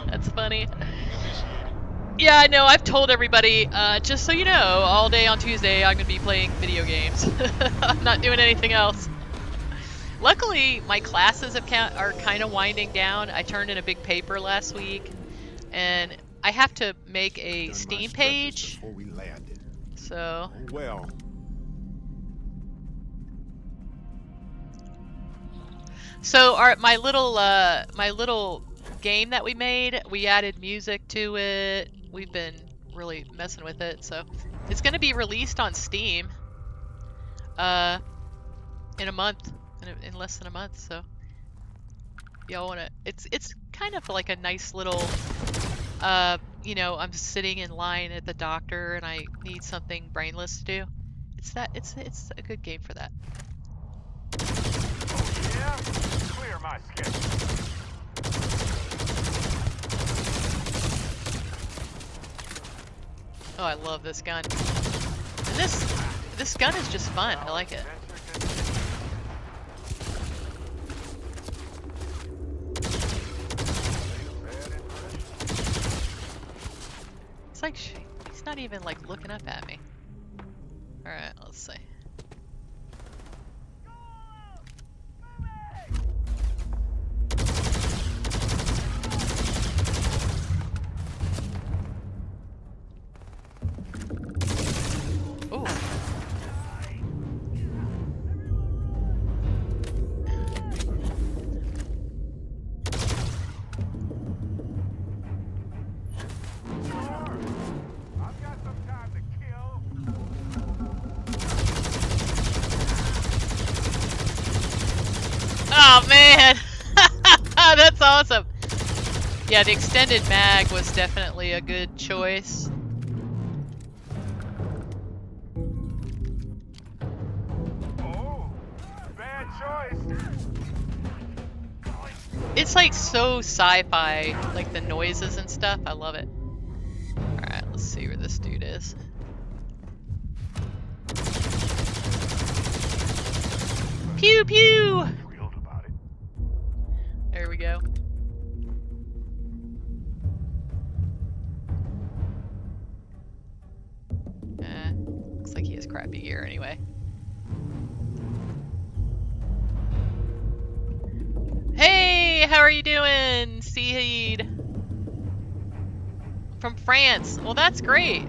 That's funny. Yeah, I know. I've told everybody, just so you know, all day on Tuesday I'm gonna be playing video games. I'm not doing anything else. Luckily, my classes are kind of winding down. I turned in a big paper last week, and I have to make a Steam page. Before we landed. So. Oh, well. So my little game that we made, we added music to it. We've been really messing with it, so it's gonna be released on Steam in a month, in less than a month. So y'all wanna? It's kind of like a nice little, you know, I'm sitting in line at the doctor and I need something brainless to do. It's a good game for that. Yeah? Clear my schedule. Oh, I love this gun. And this gun is just fun. I like it. It's like he's not even like looking up at me. All right, let's see. Ooh. Oh man, that's awesome. Yeah, the extended mag was definitely a good choice. Oh, bad choice. It's like so sci-fi, like the noises and stuff. I love it. Alright, let's see where this dude is. Pew pew! There we go. Looks like he has crappy gear anyway. Hey, how are you doing, Seed? From France. Well, that's great.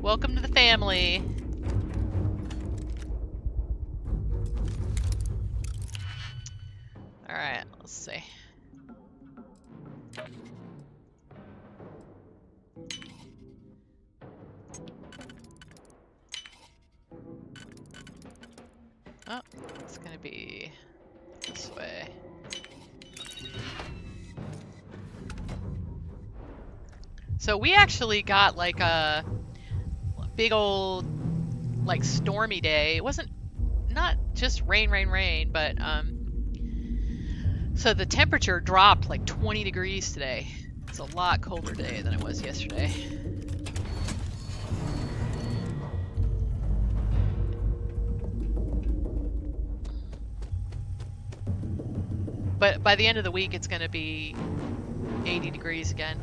Welcome to the family. All right, let's see. Oh, it's gonna be this way. So we actually got like a big old like stormy day. It wasn't not just rain, but so the temperature dropped like 20 degrees today. It's a lot colder day than it was yesterday. But by the end of the week, it's going to be 80 degrees again.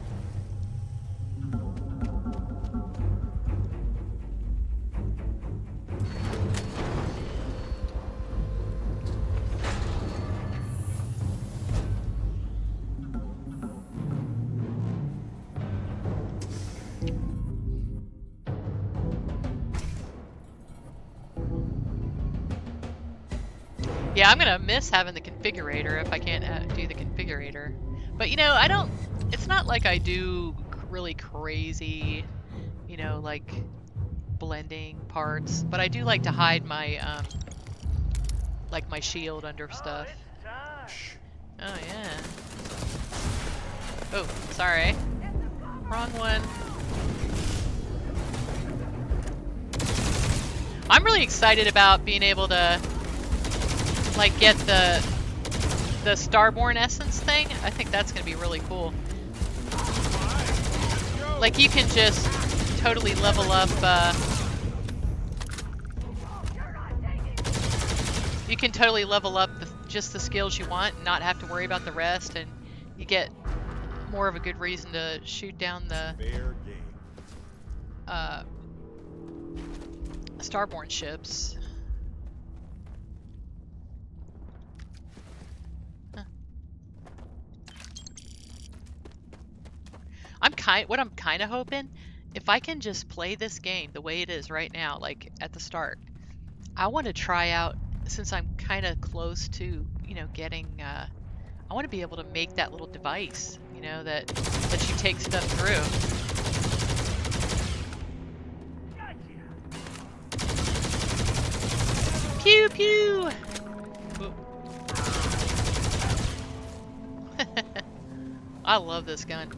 Yeah, I'm gonna miss having the configurator if I can't do the configurator. But you know, it's not like I do really crazy, you know, like blending parts, but I do like to hide my, like my shield under stuff. Oh yeah. Oh, sorry. Wrong one. I'm really excited about being able to like get the Starborn Essence thing. I think that's gonna be really cool. Like you can just totally level up you can totally level up just the skills you want and not have to worry about the rest, and you get more of a good reason to shoot down the Fair game. starborn ships. Huh. What I'm kind of hoping, if I can just play this game the way it is right now, like at the start, I want to try out, since I'm kind of close to, getting, I want to be able to make that little device, that you take stuff through. Pew pew! I love this gun.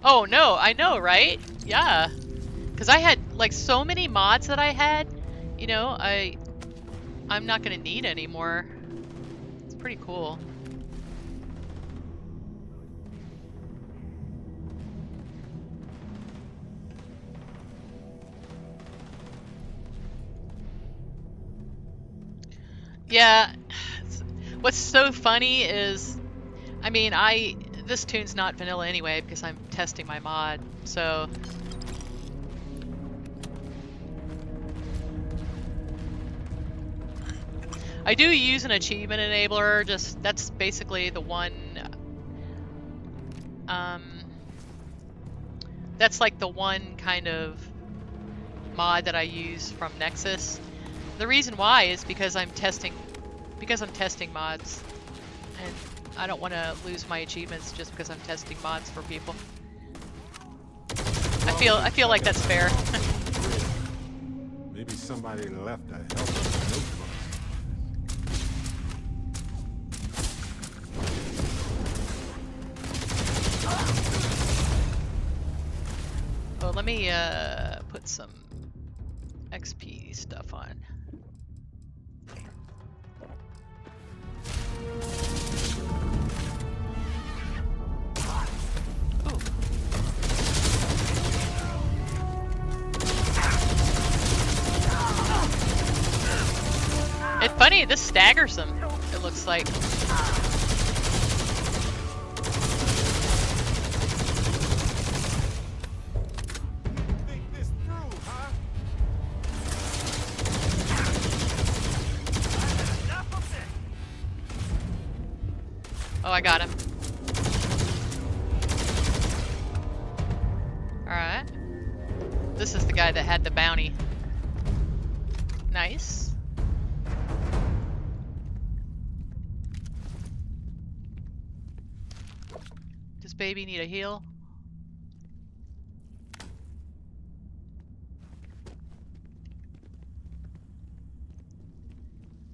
Oh no, I know, right? Yeah. Because I had like so many mods that I had, I'm not gonna need anymore. It's pretty cool. Yeah, what's so funny is, I mean, this tune's not vanilla anyway because I'm testing my mod, so. I do use an achievement enabler, that's basically the one, that's like the one kind of mod that I use from Nexus. The reason why is because I'm testing mods, and I don't want to lose my achievements just because I'm testing mods for people. I feel like that's fair. Maybe somebody left a helper notebook. Well, let me put some XP stuff on. Ooh. It's funny, this staggers them, it looks like. Oh, I got him. Alright. This is the guy that had the bounty. Nice. Does baby need a heal?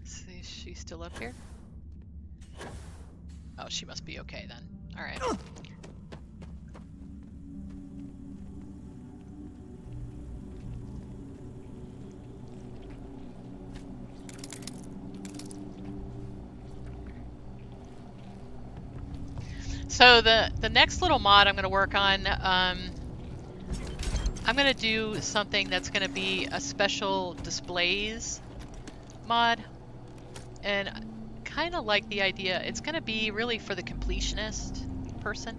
Let's see, is she still up here? Oh, she must be okay then. Alright. So the next little mod I'm going to work on, I'm going to do something that's going to be a special displays mod. And kind of like the idea, it's going to be really for the completionist person.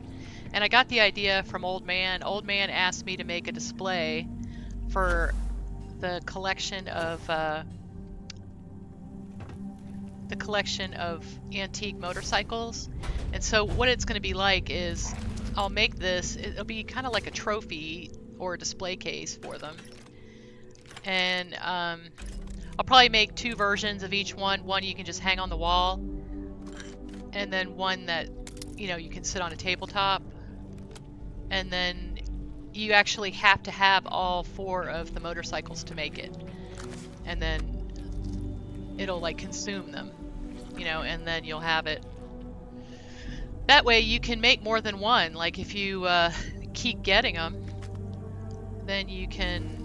And I got the idea from Old Man. Old Man asked me to make a display for the collection of antique motorcycles. And so what it's going to be like is I'll make this, it'll be kind of like a trophy or a display case for them. And I'll probably make two versions of each one. One you can just hang on the wall, and then one that, you can sit on a tabletop. And then you actually have to have all 4 of the motorcycles to make it. And then it'll like consume them, and then you'll have it. That way you can make more than one. Like if you keep getting them, then you can,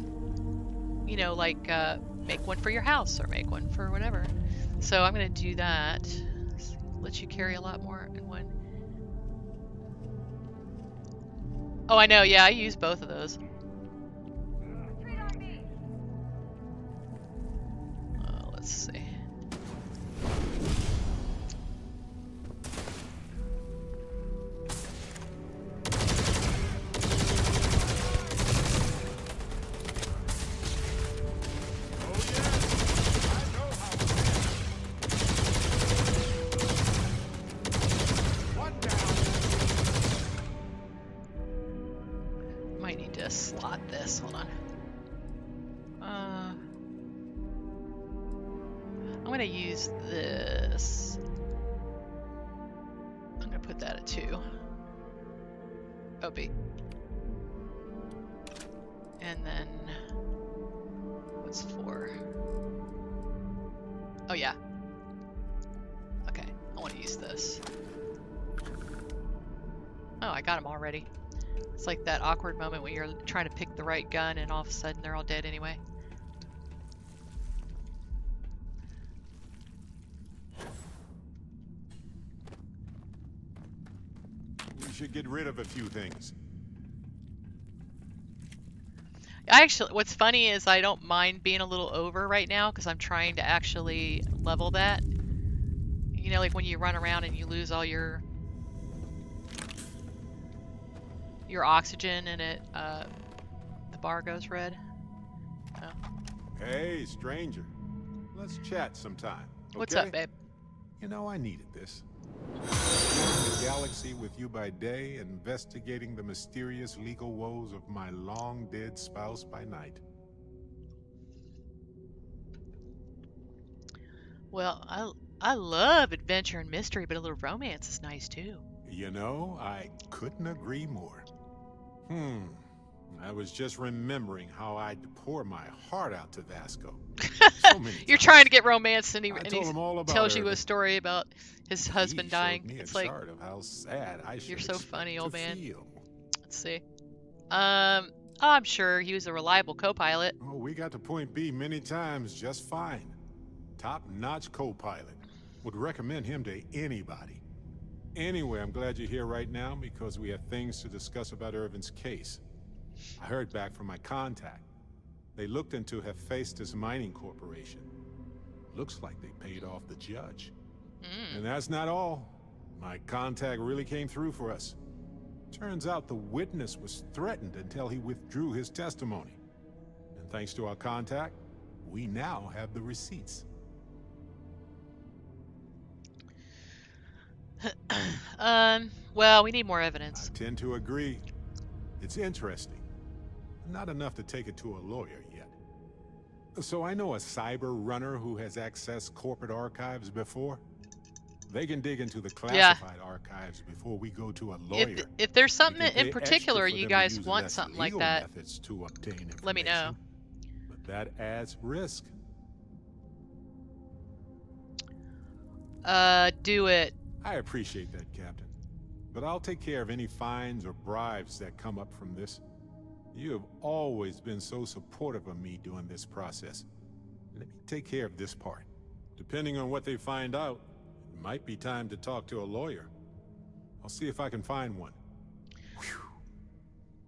make one for your house or make one for whatever. So I'm going to do that. Let you carry a lot more in one. Oh, I know. Yeah, I use both of those. Let's see. Might need to slot this. Hold on. I'm gonna use this. I'm gonna put that at 2. OB. And then what's 4? Oh yeah. Okay, I want to use this. Oh, I got them already. It's like that awkward moment when you're trying to pick the right gun and all of a sudden they're all dead anyway. We should get rid of a few things. Actually, what's funny is I don't mind being a little over right now because I'm trying to actually level that. You know, like when you run around and you lose all your oxygen and it the bar goes red. Oh. Hey, stranger. Let's chat sometime. Okay? What's up, babe? You know, I needed this. Exploring the galaxy with you by day, investigating the mysterious legal woes of my long-dead spouse by night. Well, I love adventure and mystery, but a little romance is nice too. You know, I couldn't agree more. I was just remembering how I'd pour my heart out to Vasco. So many You're times. trying to get romance, and he all about tells you Irving. a story about his husband dying. Me It's a like, chart of how sad I should you're so expect funny, old to man. feel. Let's see. I'm sure he was a reliable co-pilot. Oh, we got to point B many times just fine. Top-notch co-pilot. Would recommend him to anybody. Anyway, I'm glad you're here right now because we have things to discuss about Irvin's case. I heard back from my contact. They looked into Hephaestus Mining Corporation. Looks like they paid off the judge. And that's not all. My contact really came through for us. Turns out the witness was threatened until he withdrew his testimony. And thanks to our contact, we now have the receipts. Well, we need more evidence. I tend to agree. It's interesting. Not enough to take it to a lawyer yet. So I know a cyber runner who has accessed corporate archives before. They can dig into the classified archives before we go to a lawyer. If there's something We can in pay particular extra for you them to guys use want less something like legal that, methods to obtain let me know. information. But that adds risk. Do it. I appreciate that, Captain. But I'll take care of any fines or bribes that come up from this. You have always been so supportive of me during this process. Let me take care of this part. Depending on what they find out, it might be time to talk to a lawyer. I'll see if I can find one. Whew.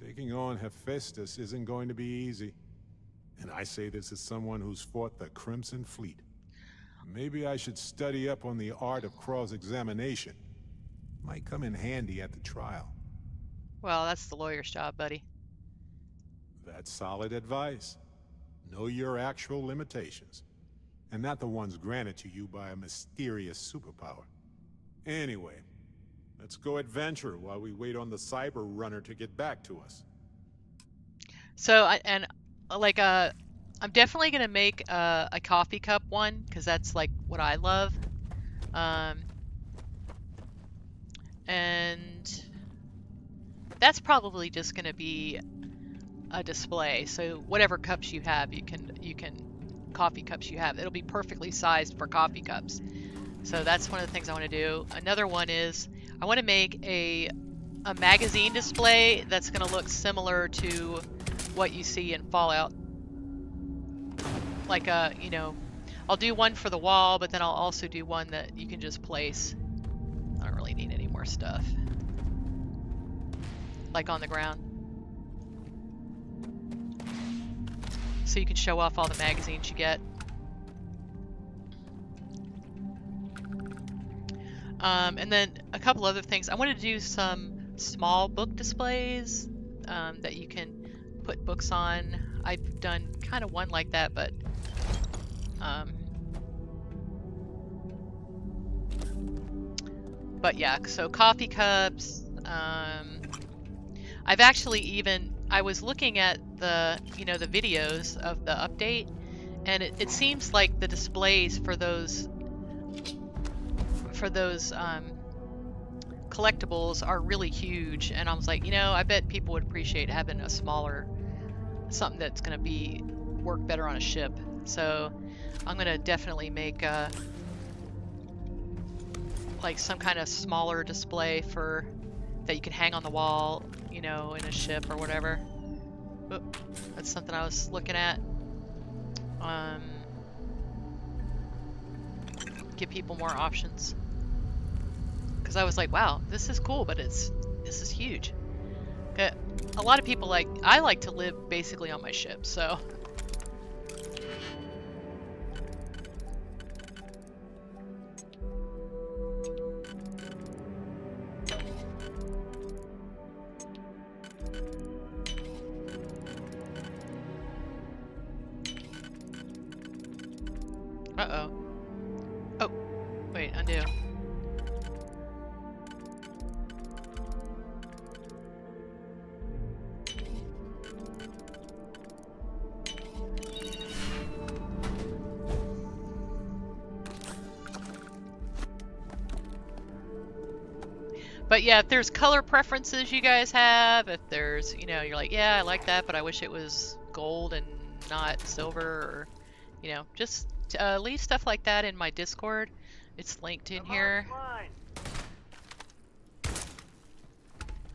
Taking on Hephaestus isn't going to be easy. And I say this as someone who's fought the Crimson Fleet. Maybe I should study up on the art of cross-examination. Might come in handy at the trial. Well, that's the lawyer's job, buddy. That's solid advice. Know your actual limitations, and not the ones granted to you by a mysterious superpower. Anyway, let's go adventure while we wait on the cyber runner to get back to us. So, I'm definitely gonna make a coffee cup one because that's like what I love. And that's probably just gonna be a display. So whatever cups you have, you can coffee cups you have. It'll be perfectly sized for coffee cups. So that's one of the things I want to do. Another one is I want to make a magazine display that's going to look similar to what you see in Fallout. Like I'll do one for the wall, but then I'll also do one that you can just place. I don't really need any more stuff. Like on the ground. So you can show off all the magazines you get. And then a couple other things. I wanted to do some small book displays that you can put books on. I've done kind of one like that, but yeah, so coffee cups. I've actually even, I was looking at the, the videos of the update, and it seems like the displays for those collectibles are really huge, and I was like, I bet people would appreciate having a smaller, something that's going to work better on a ship. So I'm going to definitely make like some kind of smaller display that you can hang on the wall, in a ship or whatever. Oop, that's something I was looking at. Give people more options. Because I was like, wow, this is cool, but this is huge. Okay. A lot of people I like to live basically on my ship, so. Uh-oh. Oh, wait, undo. But yeah, if there's color preferences you guys have, if there's, you're like, yeah, I like that, but I wish it was gold and not silver, or, just leave stuff like that in my Discord. It's linked in here.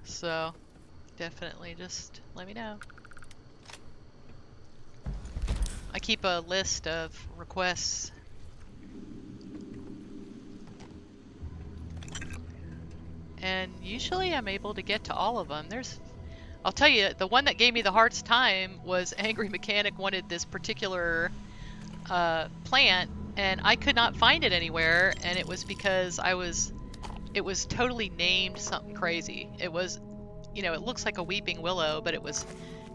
So, definitely just let me know. I keep a list of requests. And usually I'm able to get to all of them. I'll tell you, the one that gave me the hardest time was Angry Mechanic wanted this particular plant, and I could not find it anywhere, and it was because it was totally named something crazy. It was, it looks like a weeping willow, but it was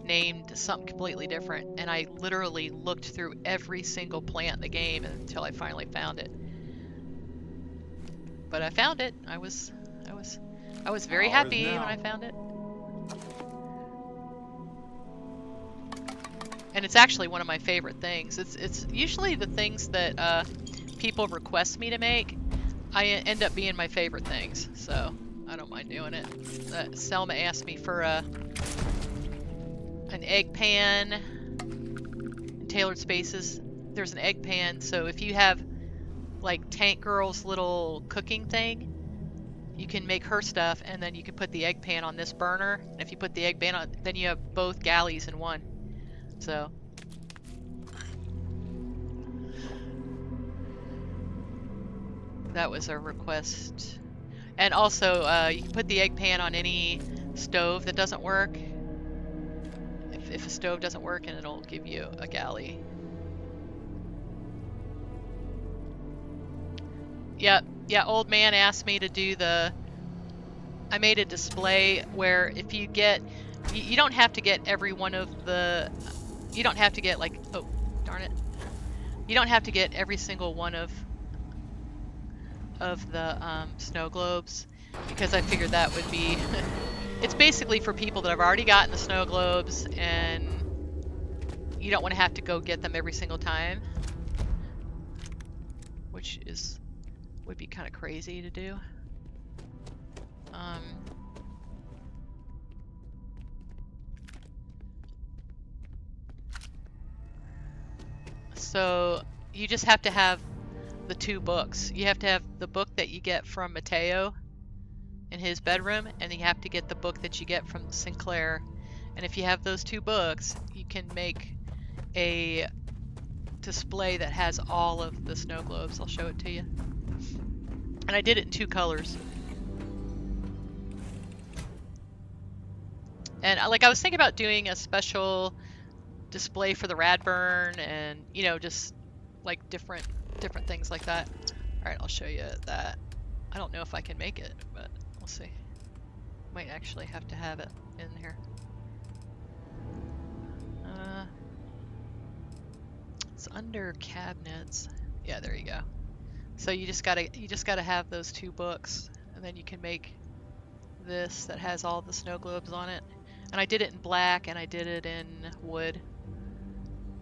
named something completely different, and I literally looked through every single plant in the game until I finally found it. But I found it. I was very happy when I found it. And it's actually one of my favorite things. It's usually the things that people request me to make, I end up being my favorite things. So I don't mind doing it. Selma asked me for an egg pan in Tailored Spaces. There's an egg pan, so if you have like Tank Girl's little cooking thing, you can make her stuff, and then you can put the egg pan on this burner. And if you put the egg pan on, then you have both galleys in one. So. That was a request. And also, you can put the egg pan on any stove that doesn't work. If a stove doesn't work, and it'll give you a galley. Yep. Yeah, old man asked me to do I made a display where if you get, you don't have to get every one of the, you don't have to get like, oh, darn it. You don't have to get every single one of the snow globes, because I figured that would be, it's basically for people that have already gotten the snow globes, and you don't want to have to go get them every single time, which would be kind of crazy to do. So you just have to have the two books. You have to have the book that you get from Mateo in his bedroom, and you have to get the book that you get from Sinclair. And if you have those two books, you can make a display that has all of the snow globes. I'll show it to you. And I did it in 2 colors. And I was thinking about doing a special display for the Radburn, and just like different things like that. All right, I'll show you that. I don't know if I can make it, but we'll see. Might actually have to have it in here. It's under cabinets. Yeah, there you go. So you just gotta have those 2 books, and then you can make this that has all the snow globes on it. And I did it in black, and I did it in wood,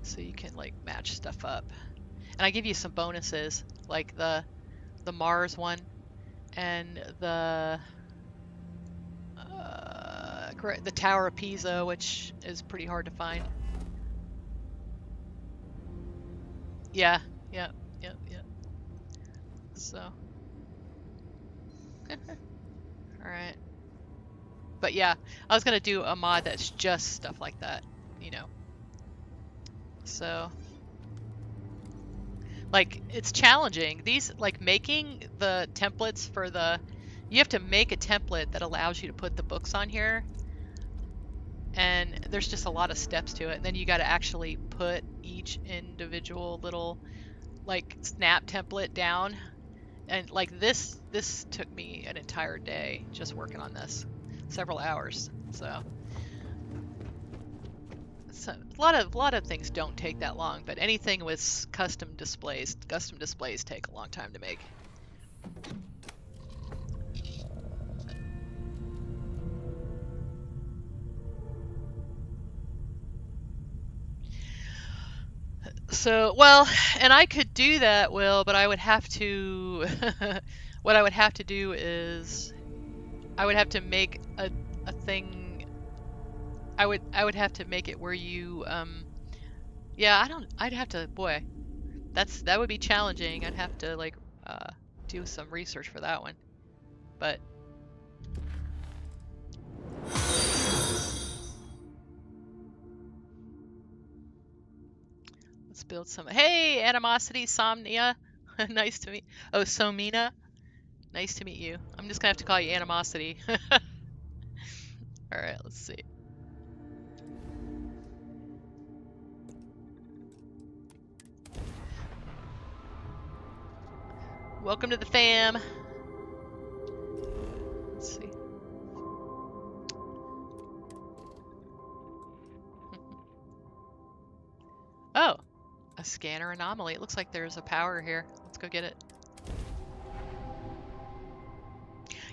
so you can like match stuff up. And I give you some bonuses, like the Mars one and the Tower of Pisa, which is pretty hard to find. Yeah, yep. So, all right. But yeah, I was gonna do a mod that's just stuff like that, you know. So, like, it's challenging. These, like, making the templates for you have to make a template that allows you to put the books on here. And there's just a lot of steps to it. And then you got to actually put each individual little, like, snap template down. And like this took me an entire day just working on this, several hours. So a lot of things don't take that long, but anything with custom displays take a long time to make. So, well, and I could do that, Will, but I would have to what I would have to do is I would have to make a thing. I would have to make it where you yeah, I'd have to, boy, that would be challenging. I'd have to like do some research for that one. But let's build some. Hey, Animosity, Somnia. Nice to meet. Oh, Somina. Nice to meet you. I'm just gonna have to call you Animosity. All right, let's see. Welcome to the fam. Let's see. Oh, a scanner anomaly. It looks like there's a power here. Let's go get it.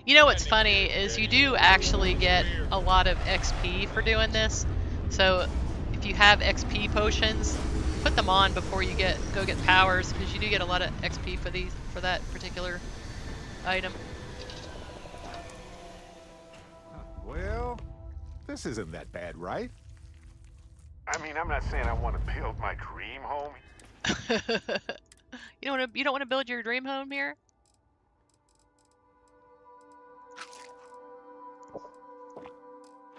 You know what's funny is you do actually get a lot of XP for doing this. So if you have XP potions, put them on before you go get powers, because you do get a lot of XP for that particular item. Well, this isn't that bad, right? I mean, I'm not saying I want to build my dream home. You don't want to build your dream home here?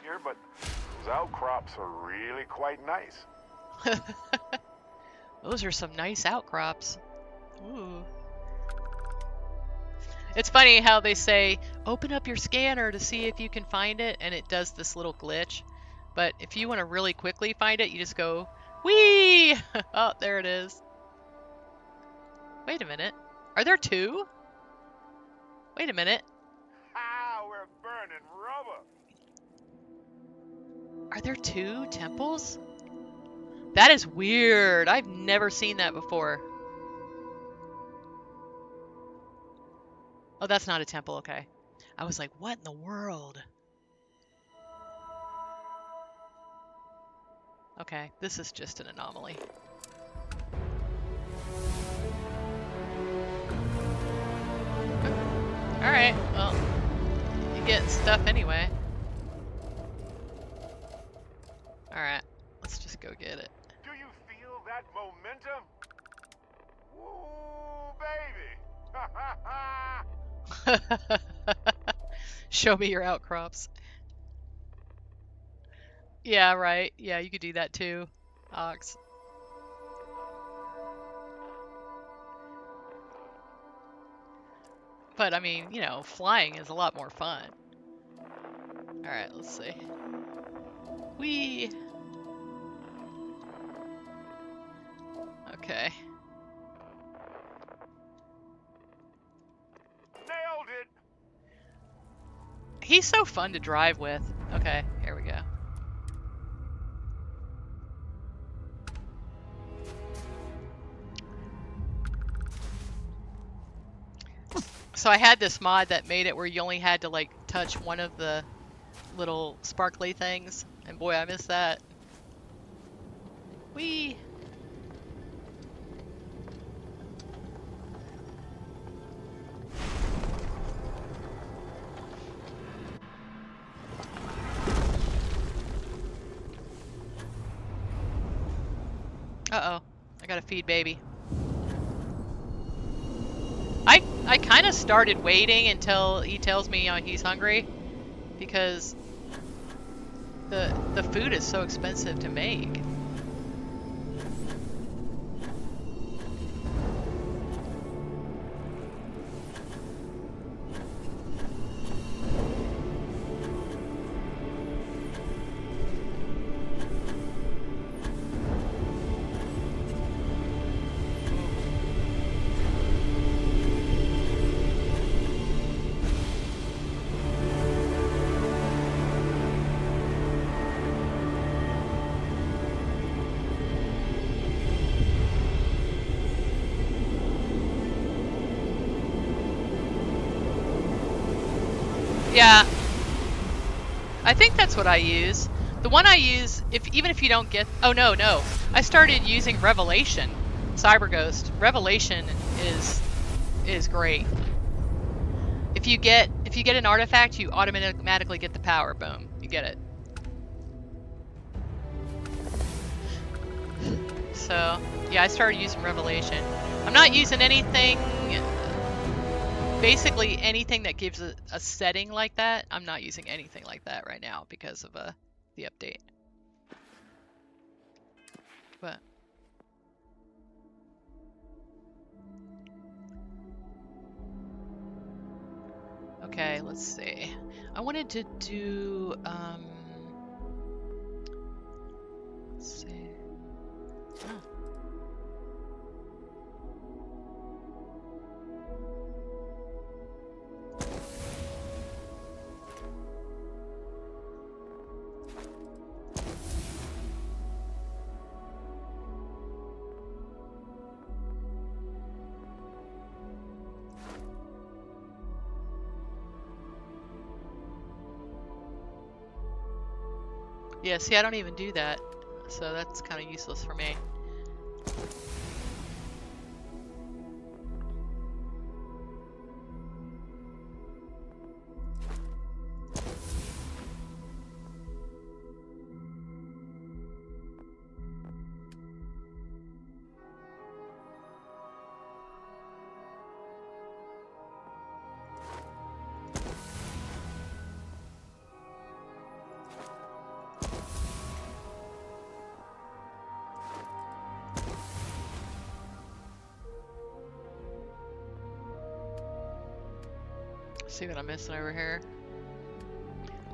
Here, but those outcrops are really quite nice. Those are some nice outcrops. Ooh. It's funny how they say, open up your scanner to see if you can find it, and it does this little glitch. But if you want to really quickly find it, you just go, whee! Oh, there it is. Wait a minute. Are there 2? Wait a minute. Ah, we're burning rubber. Are there 2 temples? That is weird. I've never seen that before. Oh, that's not a temple. Okay. I was like, what in the world? Okay, this is just an anomaly. Alright, well, you get stuff anyway. Alright, let's just go get it. Do you feel that momentum? Woo, baby! Show me your outcrops. Yeah, right. Yeah, you could do that too, Ox. But I mean, you know, flying is a lot more fun. Alright, let's see. Whee! Okay. Nailed He's so fun to drive with. Okay, here we go. So I had this mod that made it where you only had to like touch one of the little sparkly things, and boy, I miss that. Whee! Uh-oh, I gotta feed baby. I kind of started waiting until he tells me he's hungry, because the food is so expensive to make. Yeah, I think that's what I use. The one I use, even if you don't get, oh no, I started using Revelation, Cyber Ghost. Revelation is great. If you get an artifact, you automatically get the power. Boom, you get it. So yeah, I started using Revelation. I'm not using anything. Basically anything that gives a setting like that, I'm not using anything like that right now because of the update. But okay, let's see. I wanted to do let's see. Oh. Yeah, see, I don't even do that, so that's kind of useless for me. See what I'm missing over here.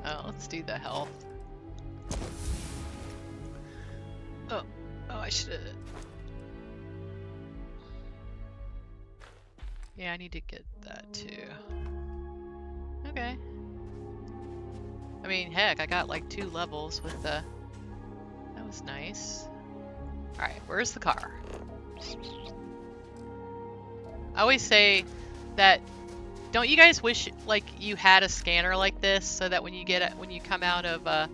Oh, let's do the health. Oh, I should. Yeah, I need to get that too. Okay. I mean, heck, I got like 2 levels with the. That was nice. All right, where's the car? I always say that. Don't you guys wish like you had a scanner like this so that when you come out of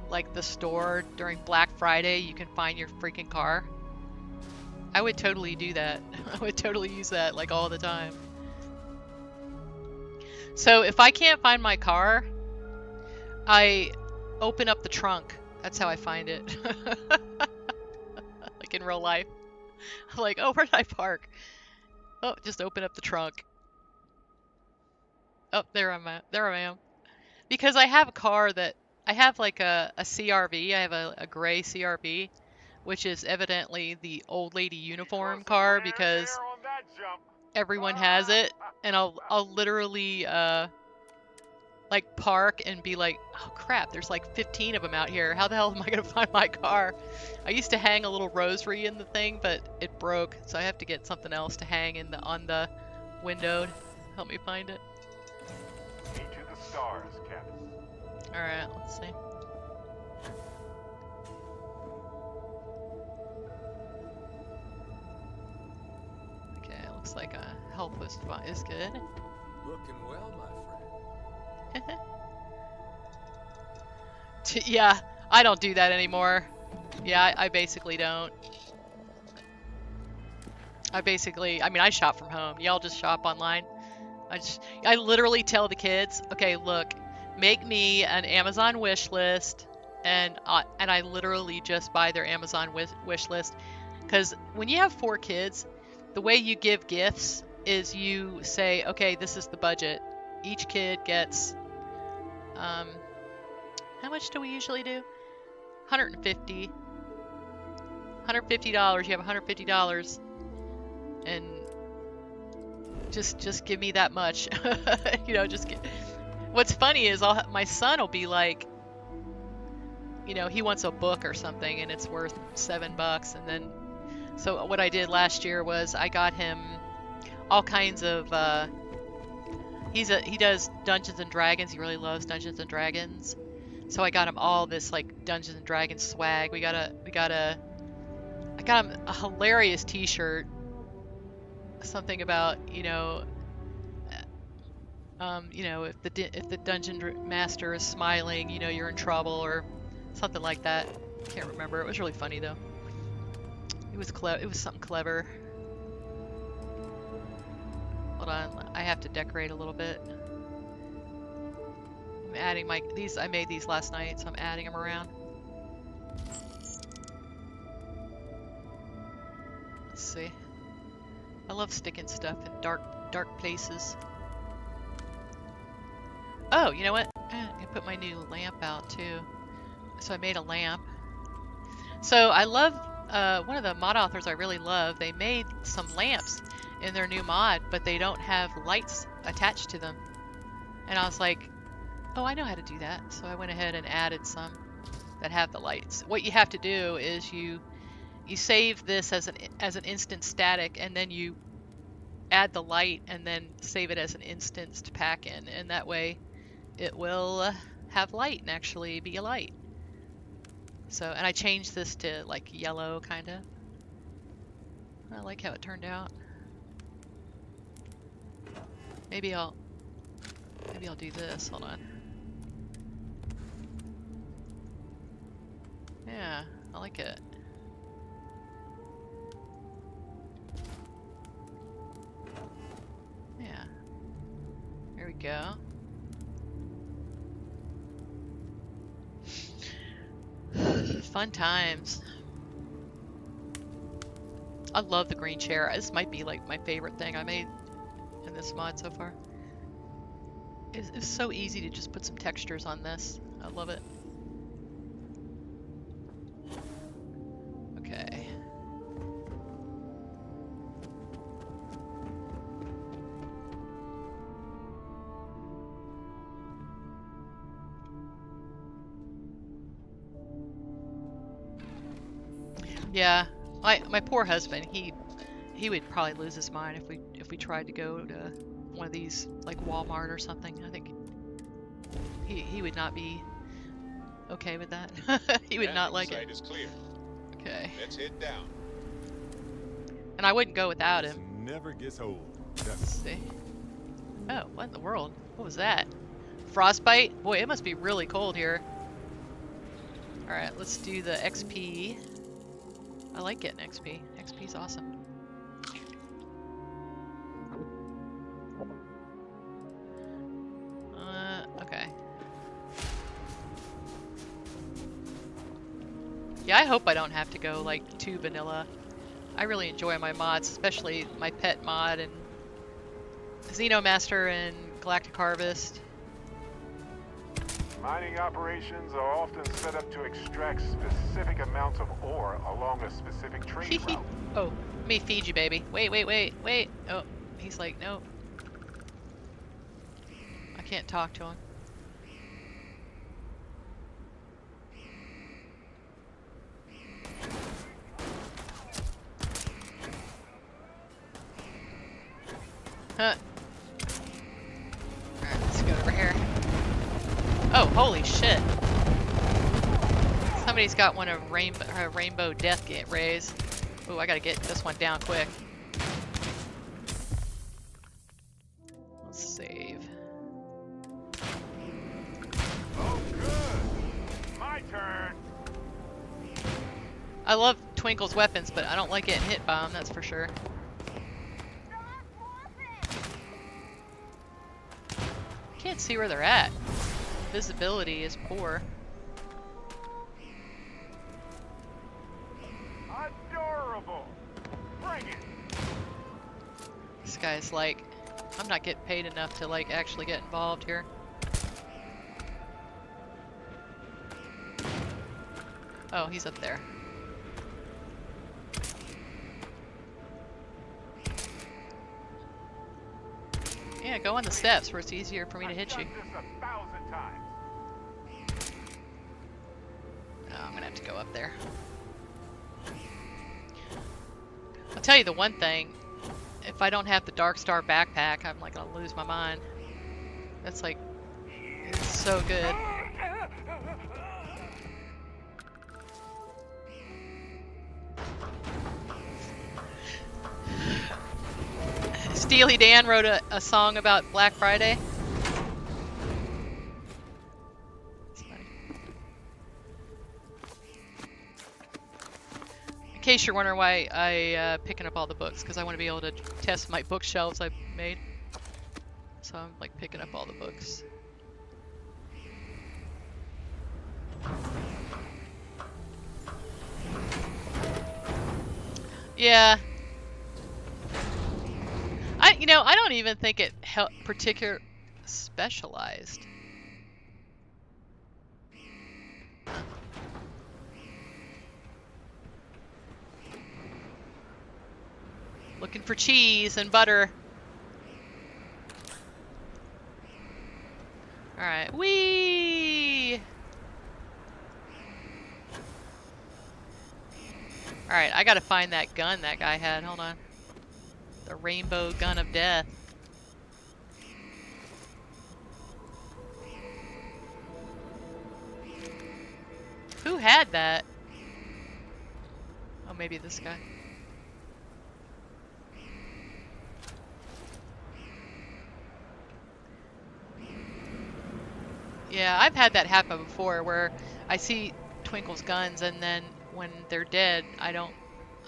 like the store during Black Friday, you can find your freaking car? I would totally do that. I would totally use that like all the time. So if I can't find my car, I open up the trunk. That's how I find it. Like in real life. I'm like, oh, where did I park? Oh, just open up the trunk. Oh, there I am. Because I have a car that I have like a CRV. I have a gray CRV, which is evidently the old lady uniform car because everyone has it, and I'll literally like park and be like, oh crap, there's like 15 of them out here. How the hell am I gonna find my car? I used to hang a little rosary in the thing, but it broke, so I have to get something else to hang on the window to help me find it. the stars, Candace. Alright, let's see. Okay, looks like a health is good. Looking well, my friend. Yeah, I don't do that anymore. Yeah, I basically don't. I mean, I shop from home. Y'all just shop online. I literally tell the kids, okay, look, make me an Amazon wish list, and I literally just buy their Amazon wish list. Because when you have 4 kids, the way you give gifts is you say, okay, this is the budget. Each kid gets, how much do we usually do? $150. $150. You have $150, and just give me that much. You know, just get. What's funny is my son will be like, you know, he wants a book or something, and it's worth $7, and then. So what I did last year was I got him all kinds of. He does Dungeons and Dragons. He really loves Dungeons and Dragons. So I got him all this like Dungeons and Dragons swag. I got him a hilarious T-shirt. Something about, you know, if the dungeon master is smiling, you know, you're in trouble, or something like that. Can't remember. It was really funny though. It was It was something clever. Hold on, I have to decorate a little bit. I'm adding I made these last night, so I'm adding them around. Let's see. I love sticking stuff in dark places. Oh, you know what? I put my new lamp out too. So I made a lamp. So I love, one of the mod authors I really love, they made some lamps in their new mod, but they don't have lights attached to them. And I was like, oh, I know how to do that. So I went ahead and added some that have the lights. What you have to do is you save this as an instant static, and then you add the light and then save it as an instanced pack-in, and that way it will have light and actually be a light. So, and I changed this to like yellow kind of. I like how it turned out. Maybe I'll do this. Hold on. Yeah, I like it. Yeah. There we go. Fun times. I love the green chair. This might be like my favorite thing I made in this mod so far. It's so easy to just put some textures on this. I love it. Okay. Yeah, my poor husband, he would probably lose his mind if we tried to go to one of these like Walmart or something. I think he would not be okay with that. He would not like it. Is clear. Okay. Let's head down. And I wouldn't go without him. Never gets old. Let's see. Oh, what in the world? What was that? Frostbite? Boy, it must be really cold here. Alright, let's do the XP. I like getting XP. XP's awesome. Okay. Yeah, I hope I don't have to go like too vanilla. I really enjoy my mods, especially my pet mod and Xenomaster and Galactic Harvest. Mining operations are often set up to extract specific amounts of ore along a specific trade route. Oh, let me feed you, baby. Wait. Oh, he's like, no. I can't talk to him. Huh. Alright, let's go over here. Oh, holy shit. Somebody's got one of rainbow death rays. Ooh, I gotta get this one down quick. Let's save. Oh, good. My turn. I love Twinkle's weapons, but I don't like getting hit by them, that's for sure. Can't see where they're at. Visibility is poor. Adorable. Bring it. This guy's like, I'm not getting paid enough to like actually get involved here. Oh, he's up there. Yeah, go on the steps where it's easier for me to hit you. I've done this 1,000 times. Oh, I'm gonna have to go up there. I'll tell you the one thing, if I don't have the Dark Star backpack, I'm like gonna lose my mind. That's like, it's so good. Steely Dan wrote a song about Black Friday. In case you're wondering why I picking up all the books, because I want to be able to test my bookshelves I've made. So I'm like picking up all the books. Yeah. I don't even think it particular specialized. Looking for cheese and butter. All right, whee! All right, I gotta find that gun that guy had. Hold on. The rainbow gun of death. Who had that? Oh, maybe this guy. Yeah, I've had that happen before where I see Twinkle's guns and then when they're dead, I'm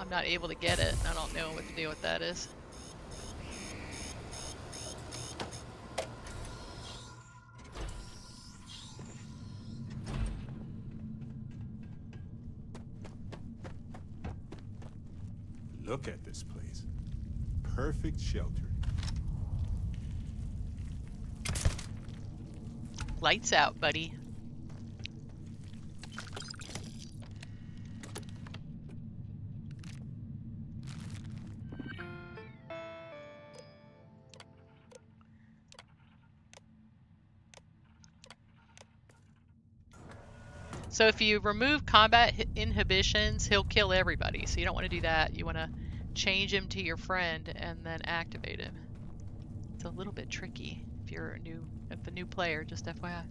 not able to get it. I don't know what to do with that is. Look at this place. Perfect shelter. Lights out, buddy. So if you remove combat inhibitions, he'll kill everybody. So you don't want to do that. You want to change him to your friend and then activate him. It's a little bit tricky if you're a new player, just FYI.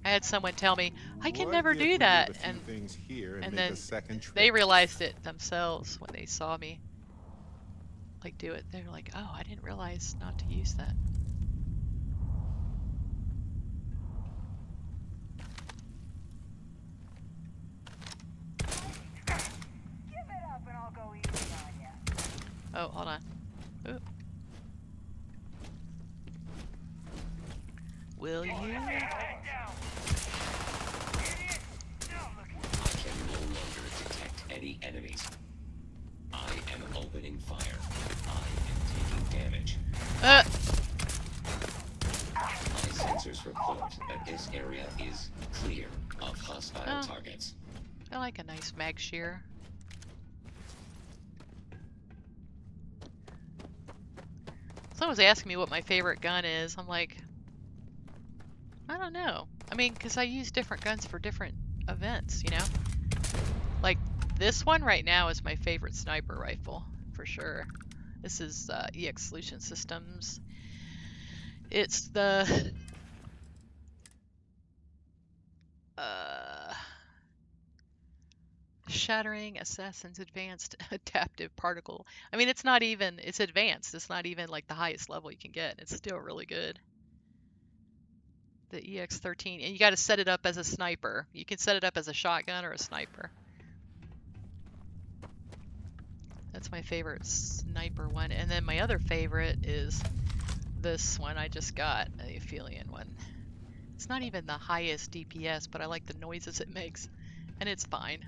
I had someone tell me, I can never do that, and then they realized it themselves when they saw me like do it. They're like, oh, I didn't realize not to use that. Oh, hold on. Ooh. Will you? I can no longer detect any enemies. I am opening fire. I am taking damage. My sensors report that this area is clear of hostile targets. I like a nice mag shear. Someone was asking me what my favorite gun is. I'm like, I don't know. I mean, because I use different guns for different events, you know? Like, this one right now is my favorite sniper rifle, for sure. This is EX Solution Systems. It's the Shattering Assassin's Advanced Adaptive Particle. I mean, it's not even, it's advanced. It's not even like the highest level you can get. It's still really good. The EX13, and you got to set it up as a sniper. You can set it up as a shotgun or a sniper. That's my favorite sniper one. And then my other favorite is this one I just got, the Aphelion one. It's not even the highest DPS, but I like the noises it makes, and it's fine.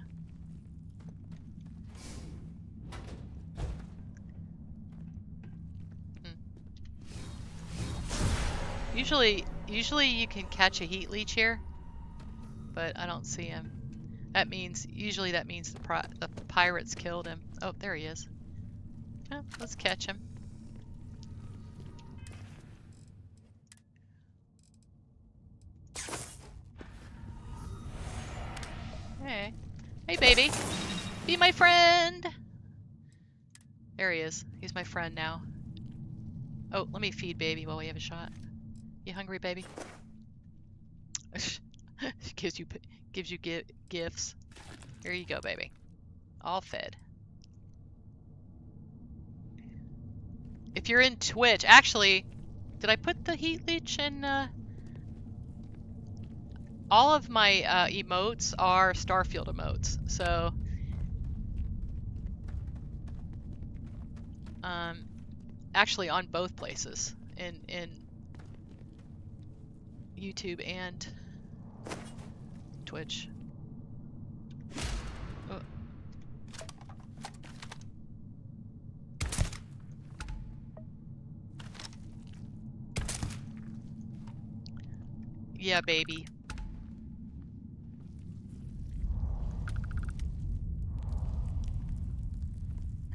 Usually you can catch a heat leech here, but I don't see him. That means the pirates killed him. Oh, there he is. Oh, let's catch him. Hey. Hey, baby. Be my friend. There he is. He's my friend now. Oh, let me feed baby while we have a shot. You hungry, baby? gives you gifts. Here you go, baby. All fed. If you're in Twitch, actually, did I put the heat leech in? All of my emotes are Starfield emotes, so actually on both places, in YouTube and Twitch. Oh. Yeah, baby.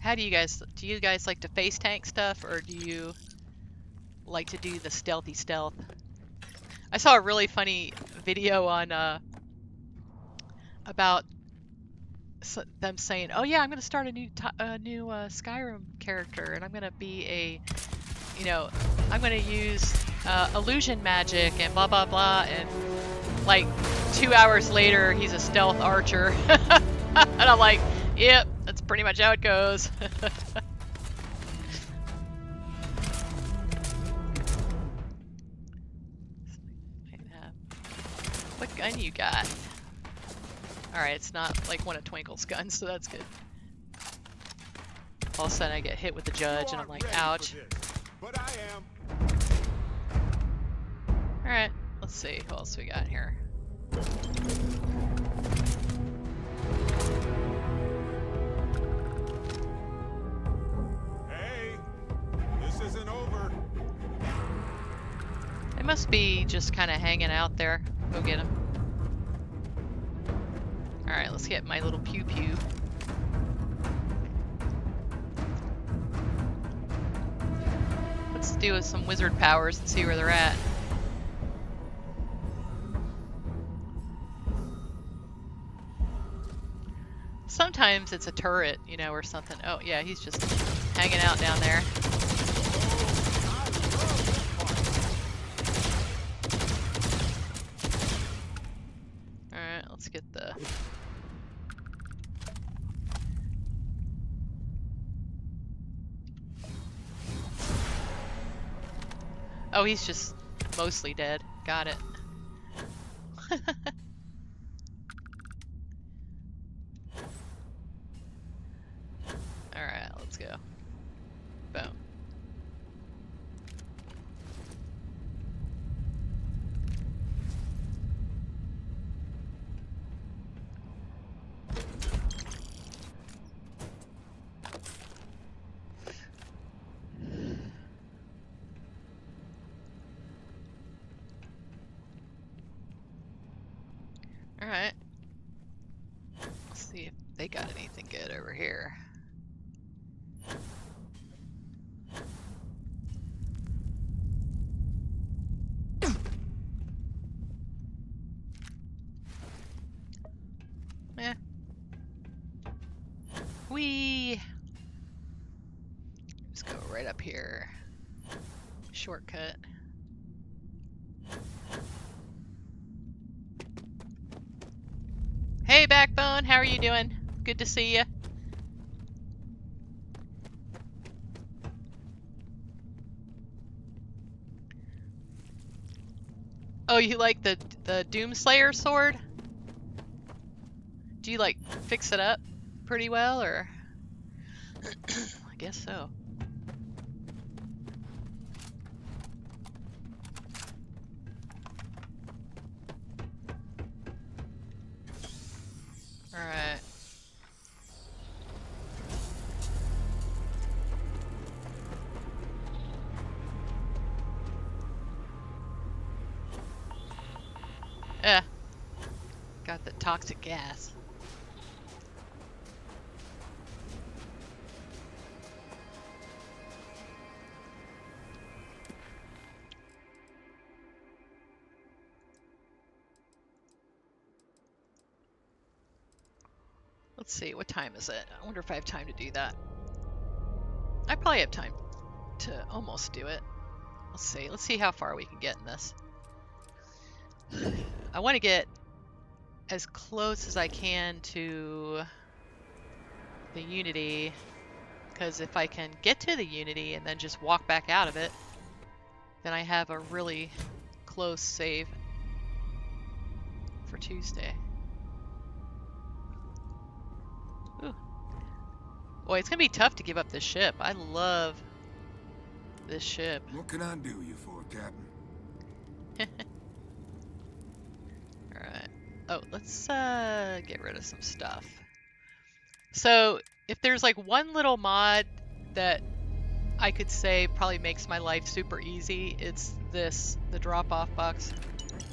How do you guys like to face tank stuff, or do you like to do the stealthy stealth? I saw a really funny video on about them saying, "Oh yeah, I'm gonna start a new Skyrim character, and I'm gonna be I'm gonna use illusion magic and blah blah blah," and like 2 hours later, he's a stealth archer, and I'm like, "Yep, that's pretty much how it goes." What gun you got? Alright, it's not like one of Twinkle's guns, so that's good. All of a sudden I get hit with the judge and I'm like, ouch. But I am. Alright, let's see who else we got here. Hey, this isn't over. They must be just kind of hanging out there. Go get them. Alright, let's get my little pew pew. Let's do some wizard powers and see where they're at. Sometimes it's a turret, or something. Oh yeah, he's just hanging out down there. Alright, let's get the... Oh, he's just mostly dead. Got it. Alright, let's go. Boom. Alright. Let's see if they got anything good over here. Eh. Whee! Just go right up here. Shortcut. Hey, Backbone, how are you doing? Good to see you. Oh, you like the Doomslayer sword? Do you like fix it up pretty well, or? I guess so. All right. Got the toxic gas. Let's see, what time is it? I wonder if I have time to do that. I probably have time to almost do it. Let's see. Let's see how far we can get in this. I want to get as close as I can to the Unity, because if I can get to the Unity and then just walk back out of it, then I have a really close save for Tuesday. Ooh. Boy, it's gonna be tough to give up this ship. I love this ship. What can I do you for, Captain? Alright. Oh, let's get rid of some stuff. So, if there's like one little mod that I could say probably makes my life super easy, it's this, the drop-off box.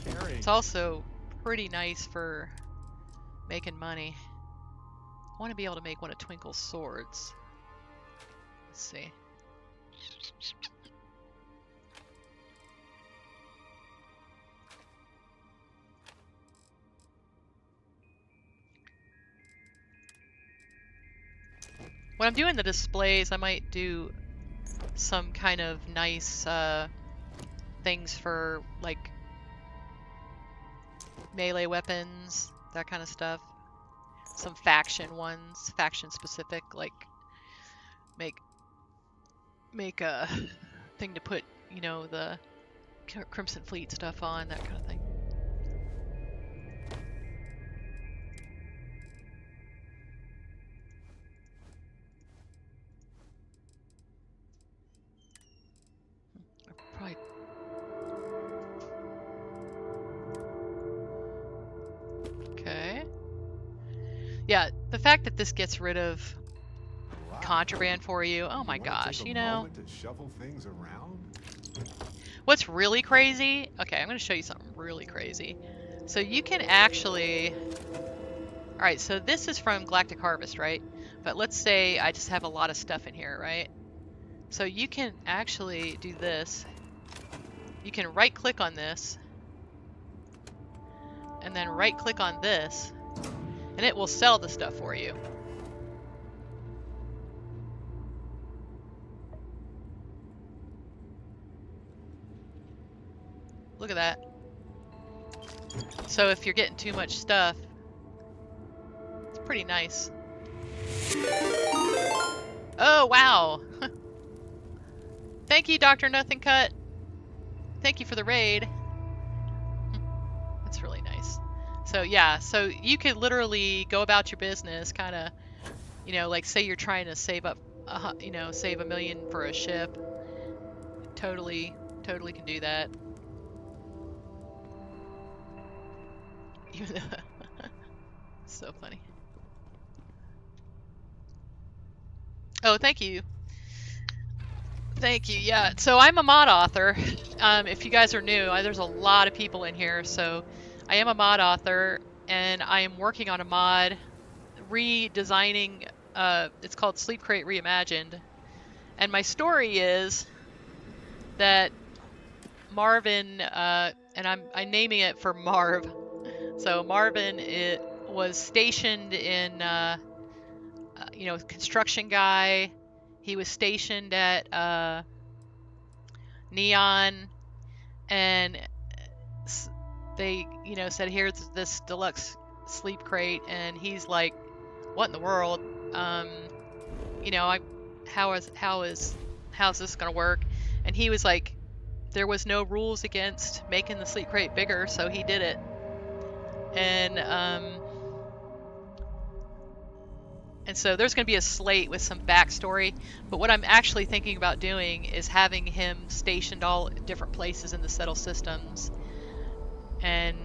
It's also pretty nice for making money. I want to be able to make one of Twinkle's swords. Let's see. When I'm doing the displays, I might do some kind of nice things for like melee weapons, that kind of stuff. Some faction ones, faction specific, like make a thing to put, you know, the Crimson Fleet stuff on, that kind of thing. Probably. Okay. Yeah, the fact that this gets rid of contraband for you, oh my gosh, you know. To shuffle things around? What's really crazy? Okay, I'm going to show you something really crazy. So you can actually... Alright, so this is from Galactic Harvest, right? But let's say I just have a lot of stuff in here, right? So you can actually do this. You can right-click on this. And then right-click on this. And it will sell the stuff for you. Look at that. So if you're getting too much stuff, it's pretty nice. Oh, wow. Thank you, Dr. Nothing Cut. Thank you for the raid. That's really nice. So yeah, so you could literally go about your business, kind of, you know, like say you're trying to save up, you know, save $1 million for a ship. Totally can do that. So funny. Oh, thank you. Thank you. Yeah, so I'm a mod author. If you guys are new, there's a lot of people in here. So I am a mod author, and I am working on a mod redesigning. It's called Sleep Crate Reimagined. And my story is that Marvin, and I'm naming it for Marv. So Marvin was stationed in, you know, construction guy. He was stationed at Neon, and they, you know, said, here's this deluxe sleep crate, and he's like, "What in the world? You know, how's this gonna work?" And he was like, there was no rules against making the sleep crate bigger, so he did it. And so there's going to be a slate with some backstory, but what I'm actually thinking about doing is having him stationed all different places in the Settle systems, and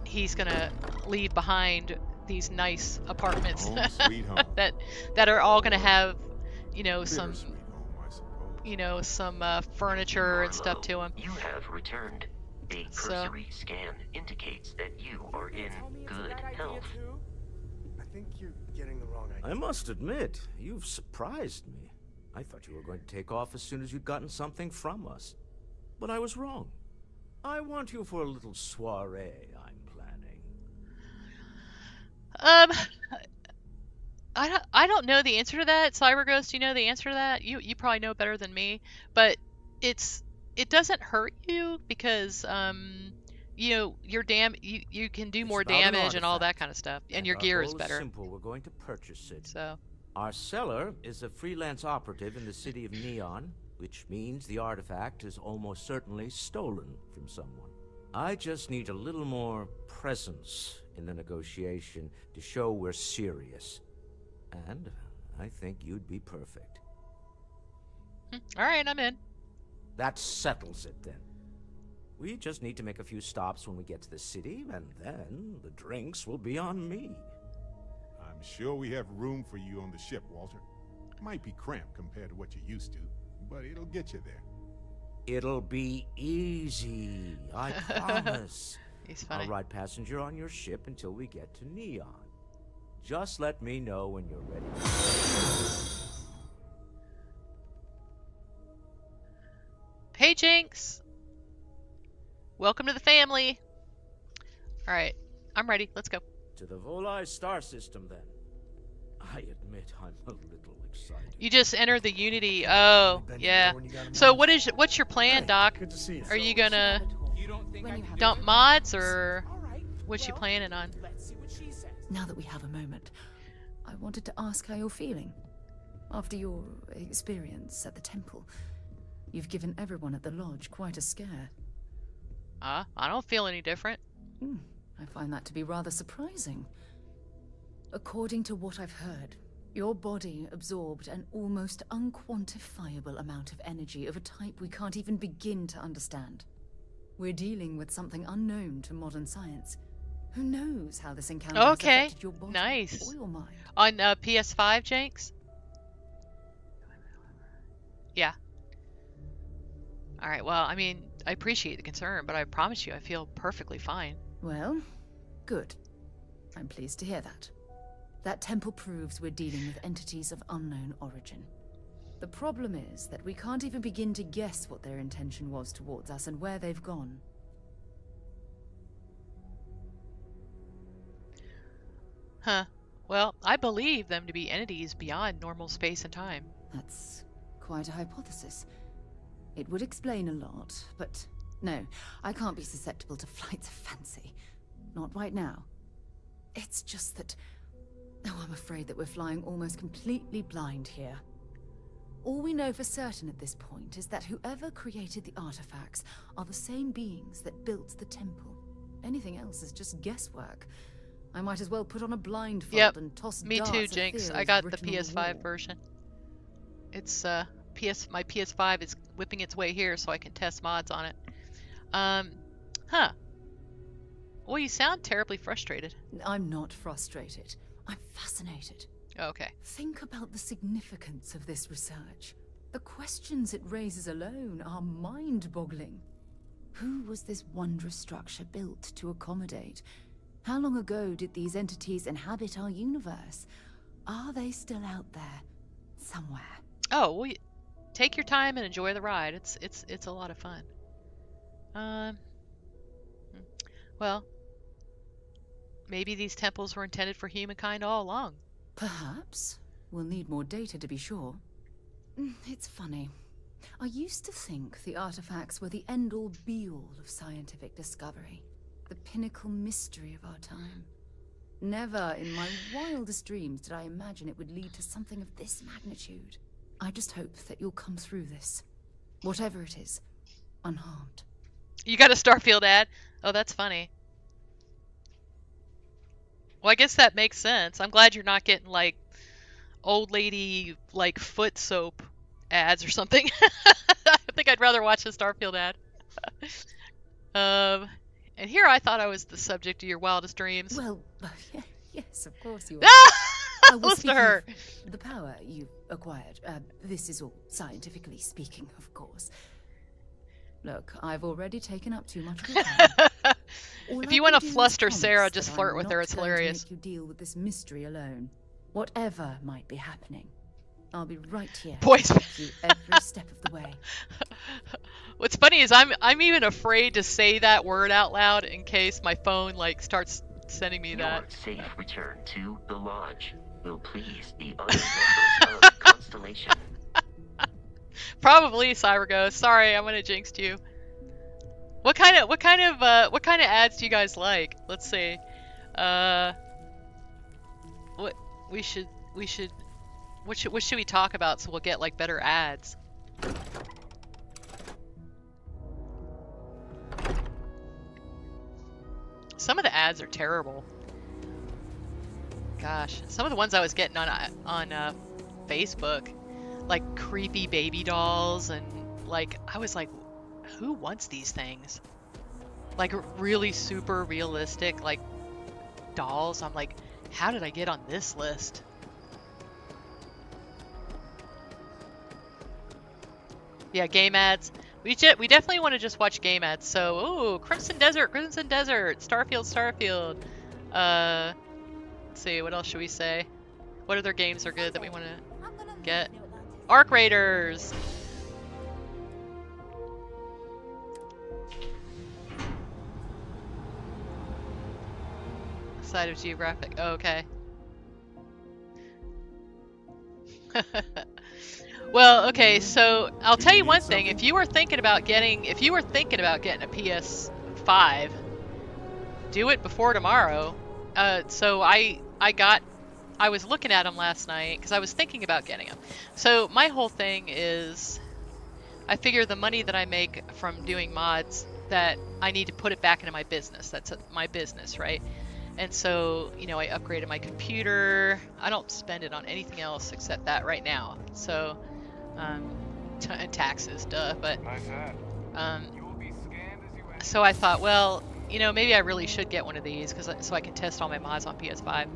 he's going to leave behind these nice apartments Home sweet home. that are all going to have, you know, some, Bittersweet home, I suppose. you know, some furniture and stuff to him. You have returned. A cursory scan indicates that you are in good health. I think you're getting the wrong idea. I must admit, you've surprised me. I thought you were going to take off as soon as you'd gotten something from us. But I was wrong. I want you for a little soiree I'm planning. I don't know the answer to that. CyberGhost, you know the answer to that? You probably know better than me, but it doesn't hurt you because you know, you can do more damage and all that kind of stuff, and your gear is better. Simple. We're going to purchase it. So our seller is a freelance operative in the city of Neon, which means the artifact is almost certainly stolen from someone. I just need a little more presence in the negotiation to show we're serious. And I think you'd be perfect. All right, I'm in. That settles it then. We just need to make a few stops when we get to the city, and then the drinks will be on me. I'm sure we have room for you on the ship, Walter. Might be cramped compared to what you're used to, but it'll get you there. It'll be easy, I promise. He's funny. I'll ride passenger on your ship until we get to Neon. Just let me know when you're ready. Hey, Jinx! Welcome to the family. All right, I'm ready. Let's go. To the Volai star system, then. I admit I'm a little excited. You just entered the Unity. Oh, yeah. So what's your plan, Doc? Good to see you. Are you gonna dump mods, or what's you planning on? Now that we have a moment, I wanted to ask how you're feeling. After your experience at the temple, you've given everyone at the lodge quite a scare. I don't feel any different. I find that to be rather surprising. According to what I've heard, your body absorbed an almost unquantifiable amount of energy of a type we can't even begin to understand. We're dealing with something unknown to modern science. Who knows how this encounter has affected your body or your mind? On PS5, Jenks? Yeah. All right, well, I mean, I appreciate the concern, but I promise you I feel perfectly fine. Well, good. I'm pleased to hear that. That temple proves we're dealing with entities of unknown origin. The problem is that we can't even begin to guess what their intention was towards us and where they've gone. Huh. Well, I believe them to be entities beyond normal space and time. That's quite a hypothesis. It would explain a lot, but no, I can't be susceptible to flights of fancy. Not right now. It's just that... Oh, I'm afraid that we're flying almost completely blind here. All we know for certain at this point is that whoever created the artifacts are the same beings that built the temple. Anything else is just guesswork. I might as well put on a blindfold and toss me darts too, at Jinx. I theories got the written on the PS5 wall. version. It's my PS5 is whipping its way here so I can test mods on it. Huh. Well, you sound terribly frustrated. I'm not frustrated. I'm fascinated. Okay. Think about the significance of this research. The questions it raises alone are mind-boggling. Who was this wondrous structure built to accommodate? How long ago did these entities inhabit our universe? Are they still out there, somewhere? Oh, well, take your time and enjoy the ride. It's a lot of fun. Well, maybe these temples were intended for humankind all along. Perhaps. We'll need more data to be sure. It's funny. I used to think the artifacts were the end-all be-all of scientific discovery. The pinnacle mystery of our time. Never in my wildest dreams did I imagine it would lead to something of this magnitude. I just hope that you'll come through this, whatever it is, unharmed. You got a Starfield ad? Oh, that's funny. Well, I guess that makes sense. I'm glad you're not getting like old lady like foot soap ads or something. I think I'd rather watch a Starfield ad. And here I thought I was the subject of your wildest dreams. Well, yes, of course you are. Listen to her. The power you acquired. This is all scientifically speaking, of course. Look, I've already taken up too much of your time. If you want to fluster Sarah, just flirt with her. It's hilarious. Make you deal with this mystery alone. Whatever might be happening, I'll be right here. Boys, you every step of the way. What's funny is I'm even afraid to say that word out loud in case my phone like starts sending me that. Your safe return to the lodge will please the other members of the Constellation. Probably, CyberGhost. Sorry, I'm gonna jinx you. What kind of ads do you guys like? Let's see. What should we talk about so we'll get like better ads? Some of the ads are terrible. Gosh, some of the ones I was getting on Facebook, like creepy baby dolls, and like I was like, who wants these things? Like really super realistic like dolls. I'm like, how did I get on this list? Yeah, game ads. We definitely want to just watch game ads. So, ooh, Crimson Desert, Starfield. Let's see, what else should we say? What other games are good that we want to get? Arc Raiders. Side of Geographic. Oh, okay. Well, okay, so I'll tell you one thing. If you were thinking about getting a PS5, do it before tomorrow. So I was looking at them last night because I was thinking about getting them. So my whole thing is, I figure the money that I make from doing mods, that I need to put it back into my business. That's my business, right? And so, you know, I upgraded my computer. I don't spend it on anything else except that right now. So, taxes, duh. But, so I thought, well, you know, maybe I really should get one of these so I can test all my mods on PS5.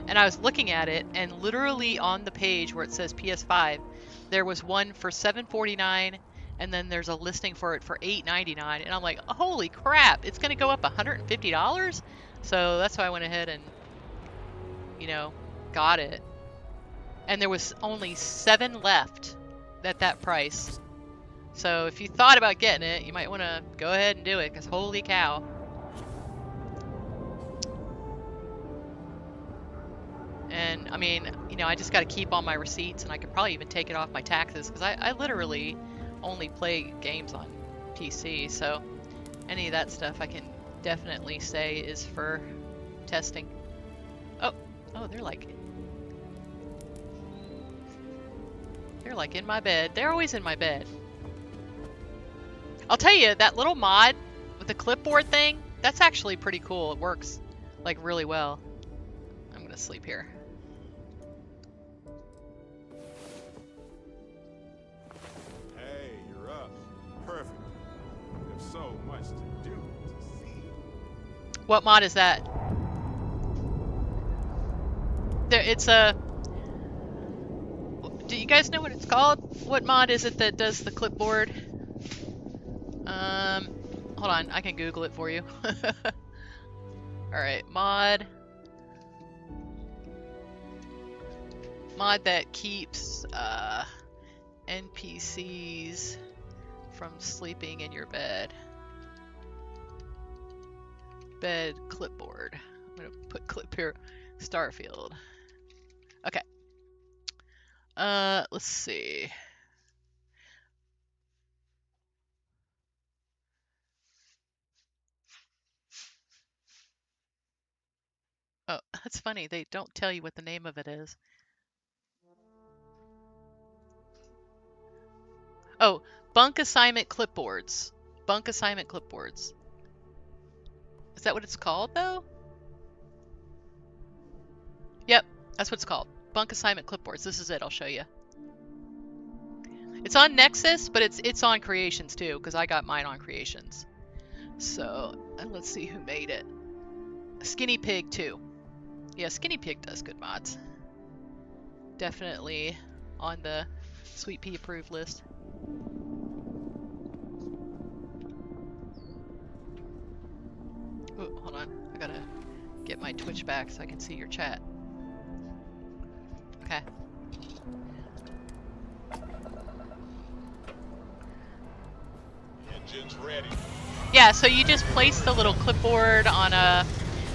And I was looking at it, and literally on the page where it says PS5, there was one for $749, and then there's a listing for it for $899. And I'm like, holy crap, it's going to go up $150? So that's why I went ahead and, you know, got it. And there was only 7 left at that price. So if you thought about getting it, you might want to go ahead and do it, because holy cow. And I mean, you know, I just got to keep all my receipts, and I could probably even take it off my taxes, because I literally only play games on PC. So any of that stuff I can definitely say is for testing. Oh, they're like in my bed. They're always in my bed. I'll tell you, that little mod with the clipboard thing, that's actually pretty cool. It works like really well. I'm gonna sleep here. Hey, you're up. Perfect. There's so much to do, to see. What mod is that? It's a... Do you guys know what it's called? What mod is it that does the clipboard? Hold on, I can Google it for you. Alright, mod that keeps NPCs from sleeping in your bed. Bed clipboard. I'm gonna put clip here. Starfield. Okay. Let's see. Oh. That's funny. They don't tell you what the name of it is. Oh, bunk assignment clipboards. Bunk assignment clipboards. Is that what it's called, though? Yep, that's what it's called. Bunk assignment clipboards. This is it. I'll show you. It's on Nexus, but it's on Creations too, because I got mine on Creations. So, let's see who made it. Skinny Pig 2. Yeah, Skinny Pig does good mods. Definitely on the Sweet Pea approved list. Ooh, hold on. I gotta get my Twitch back so I can see your chat. Okay. Engine's ready. Yeah, so you just place the little clipboard on a,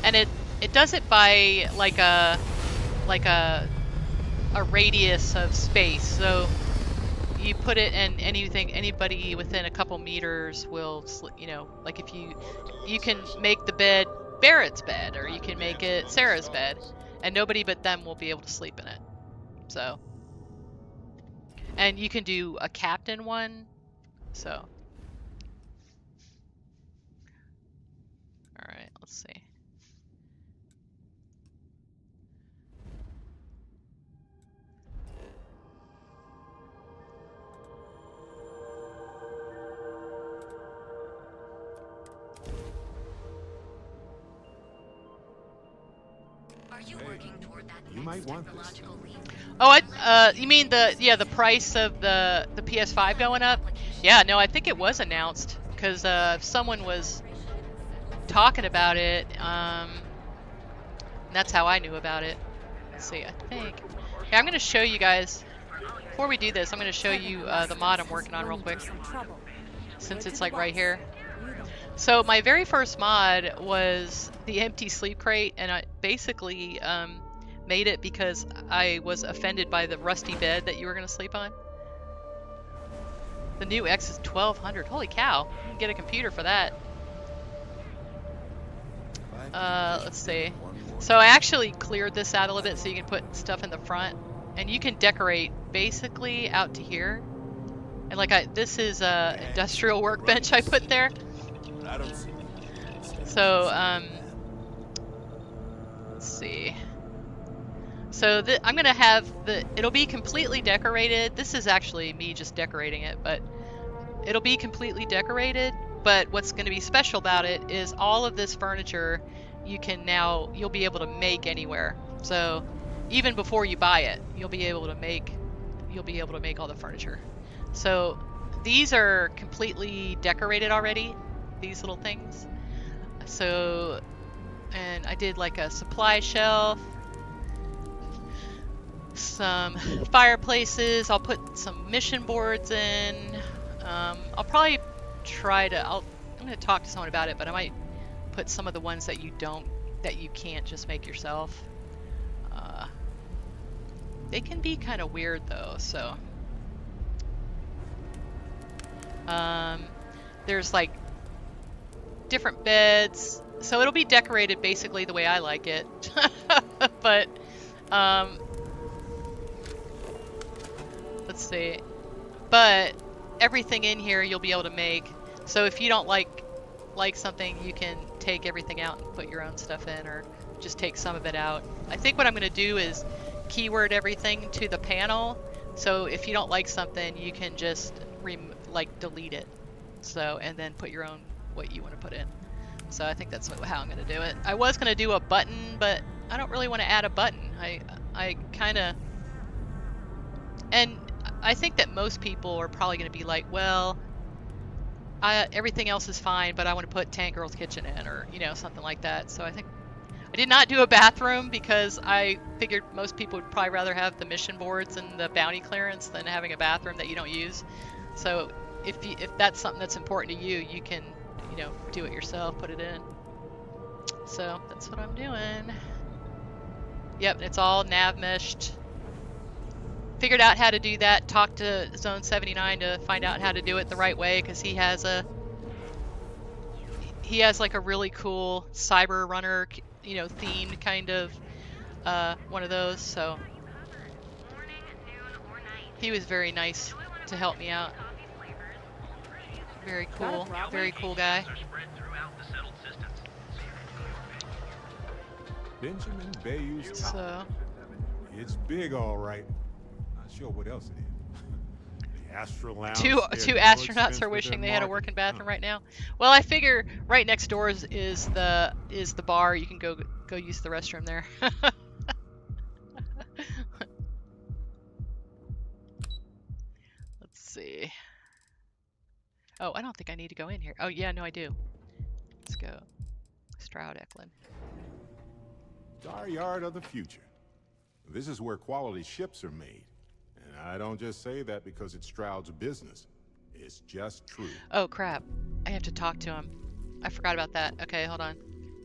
and it does it by like a radius of space. So you put it in anybody within a couple meters will, you know, like if you can make the bed Barrett's bed, or you can make it Sarah's bed, and nobody but them will be able to sleep in it. So, and you can do a captain one. So, all right, let's see. You might want this. Oh, you mean the price of the PS5 going up? Yeah, no, I think it was announced because someone was talking about it. That's how I knew about it. Let's see, I think. Okay, I'm going to show you guys. Before we do this, I'm going to show you the mod I'm working on real quick, since it's like right here. So my very first mod was the empty sleep crate, and I basically made it because I was offended by the rusty bed that you were going to sleep on. The new X is 1200. Holy cow, you can get a computer for that. Let's see. So I actually cleared this out a little bit so you can put stuff in the front, and you can decorate basically out to here. And like this is a industrial workbench I put there. So let's see. So I'm gonna have it'll be completely decorated. This is actually me just decorating it, but it'll be completely decorated. But what's gonna be special about it is all of this furniture you'll be able to make anywhere. So even before you buy it, you'll be able to make all the furniture. So these are completely decorated already, these little things. So, and I did like a supply shelf, some fireplaces. I'll put some mission boards in. I'll probably I'm gonna talk to someone about it, but I might put some of the ones that you can't just make yourself. They can be kind of weird though, so. There's like different beds, so it'll be decorated basically the way I like it. But let's see. But everything in here you'll be able to make. So if you don't like something, you can take everything out and put your own stuff in, or just take some of it out. I think what I'm going to do is keyword everything to the panel. So if you don't like something, you can just delete it. So, and then put your own what you want to put in. So I think that's how I'm going to do it. I was going to do a button, but I don't really want to add a button. I kind of, and I think that most people are probably going to be like, well, everything else is fine, but I want to put Tank Girl's Kitchen in, or something like that. So I think I did not do a bathroom because I figured most people would probably rather have the mission boards and the bounty clearance than having a bathroom that you don't use. So if that's something that's important to you, you can do it yourself, put it in. So that's what I'm doing. Yep, it's all nav meshed. Figured out how to do that. Talked to Zone 79 to find out how to do it the right way, because he has like a really cool cyber runner, themed kind of one of those, so he was very nice to help me out. Very cool guy. Benjamin Bayou's So Tower. It's big, all right. Not sure what else it is. The Astral Lounge. Two astronauts are wishing they had a working bathroom right now. Well, I figure right next door is the bar. You can go use the restroom there. Let's see. Oh, I don't think I need to go in here. Oh yeah, no, I do. Let's go. Stroud Eklund. Star Yard of the future. This is where quality ships are made. And I don't just say that because it's Stroud's business. It's just true. Oh crap. I have to talk to him. I forgot about that. Okay, hold on.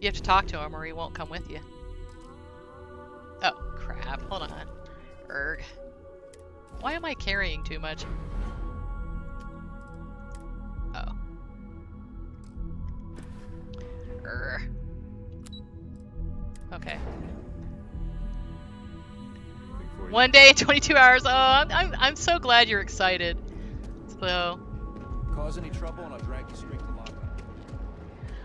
You have to talk to him or he won't come with you. Oh crap. Hold on. Erg. Why am I carrying too much? Oh. Okay. One day, 22 hours. Oh, I'm so glad you're excited. So. Cause any trouble and I'll drag you straight to locker.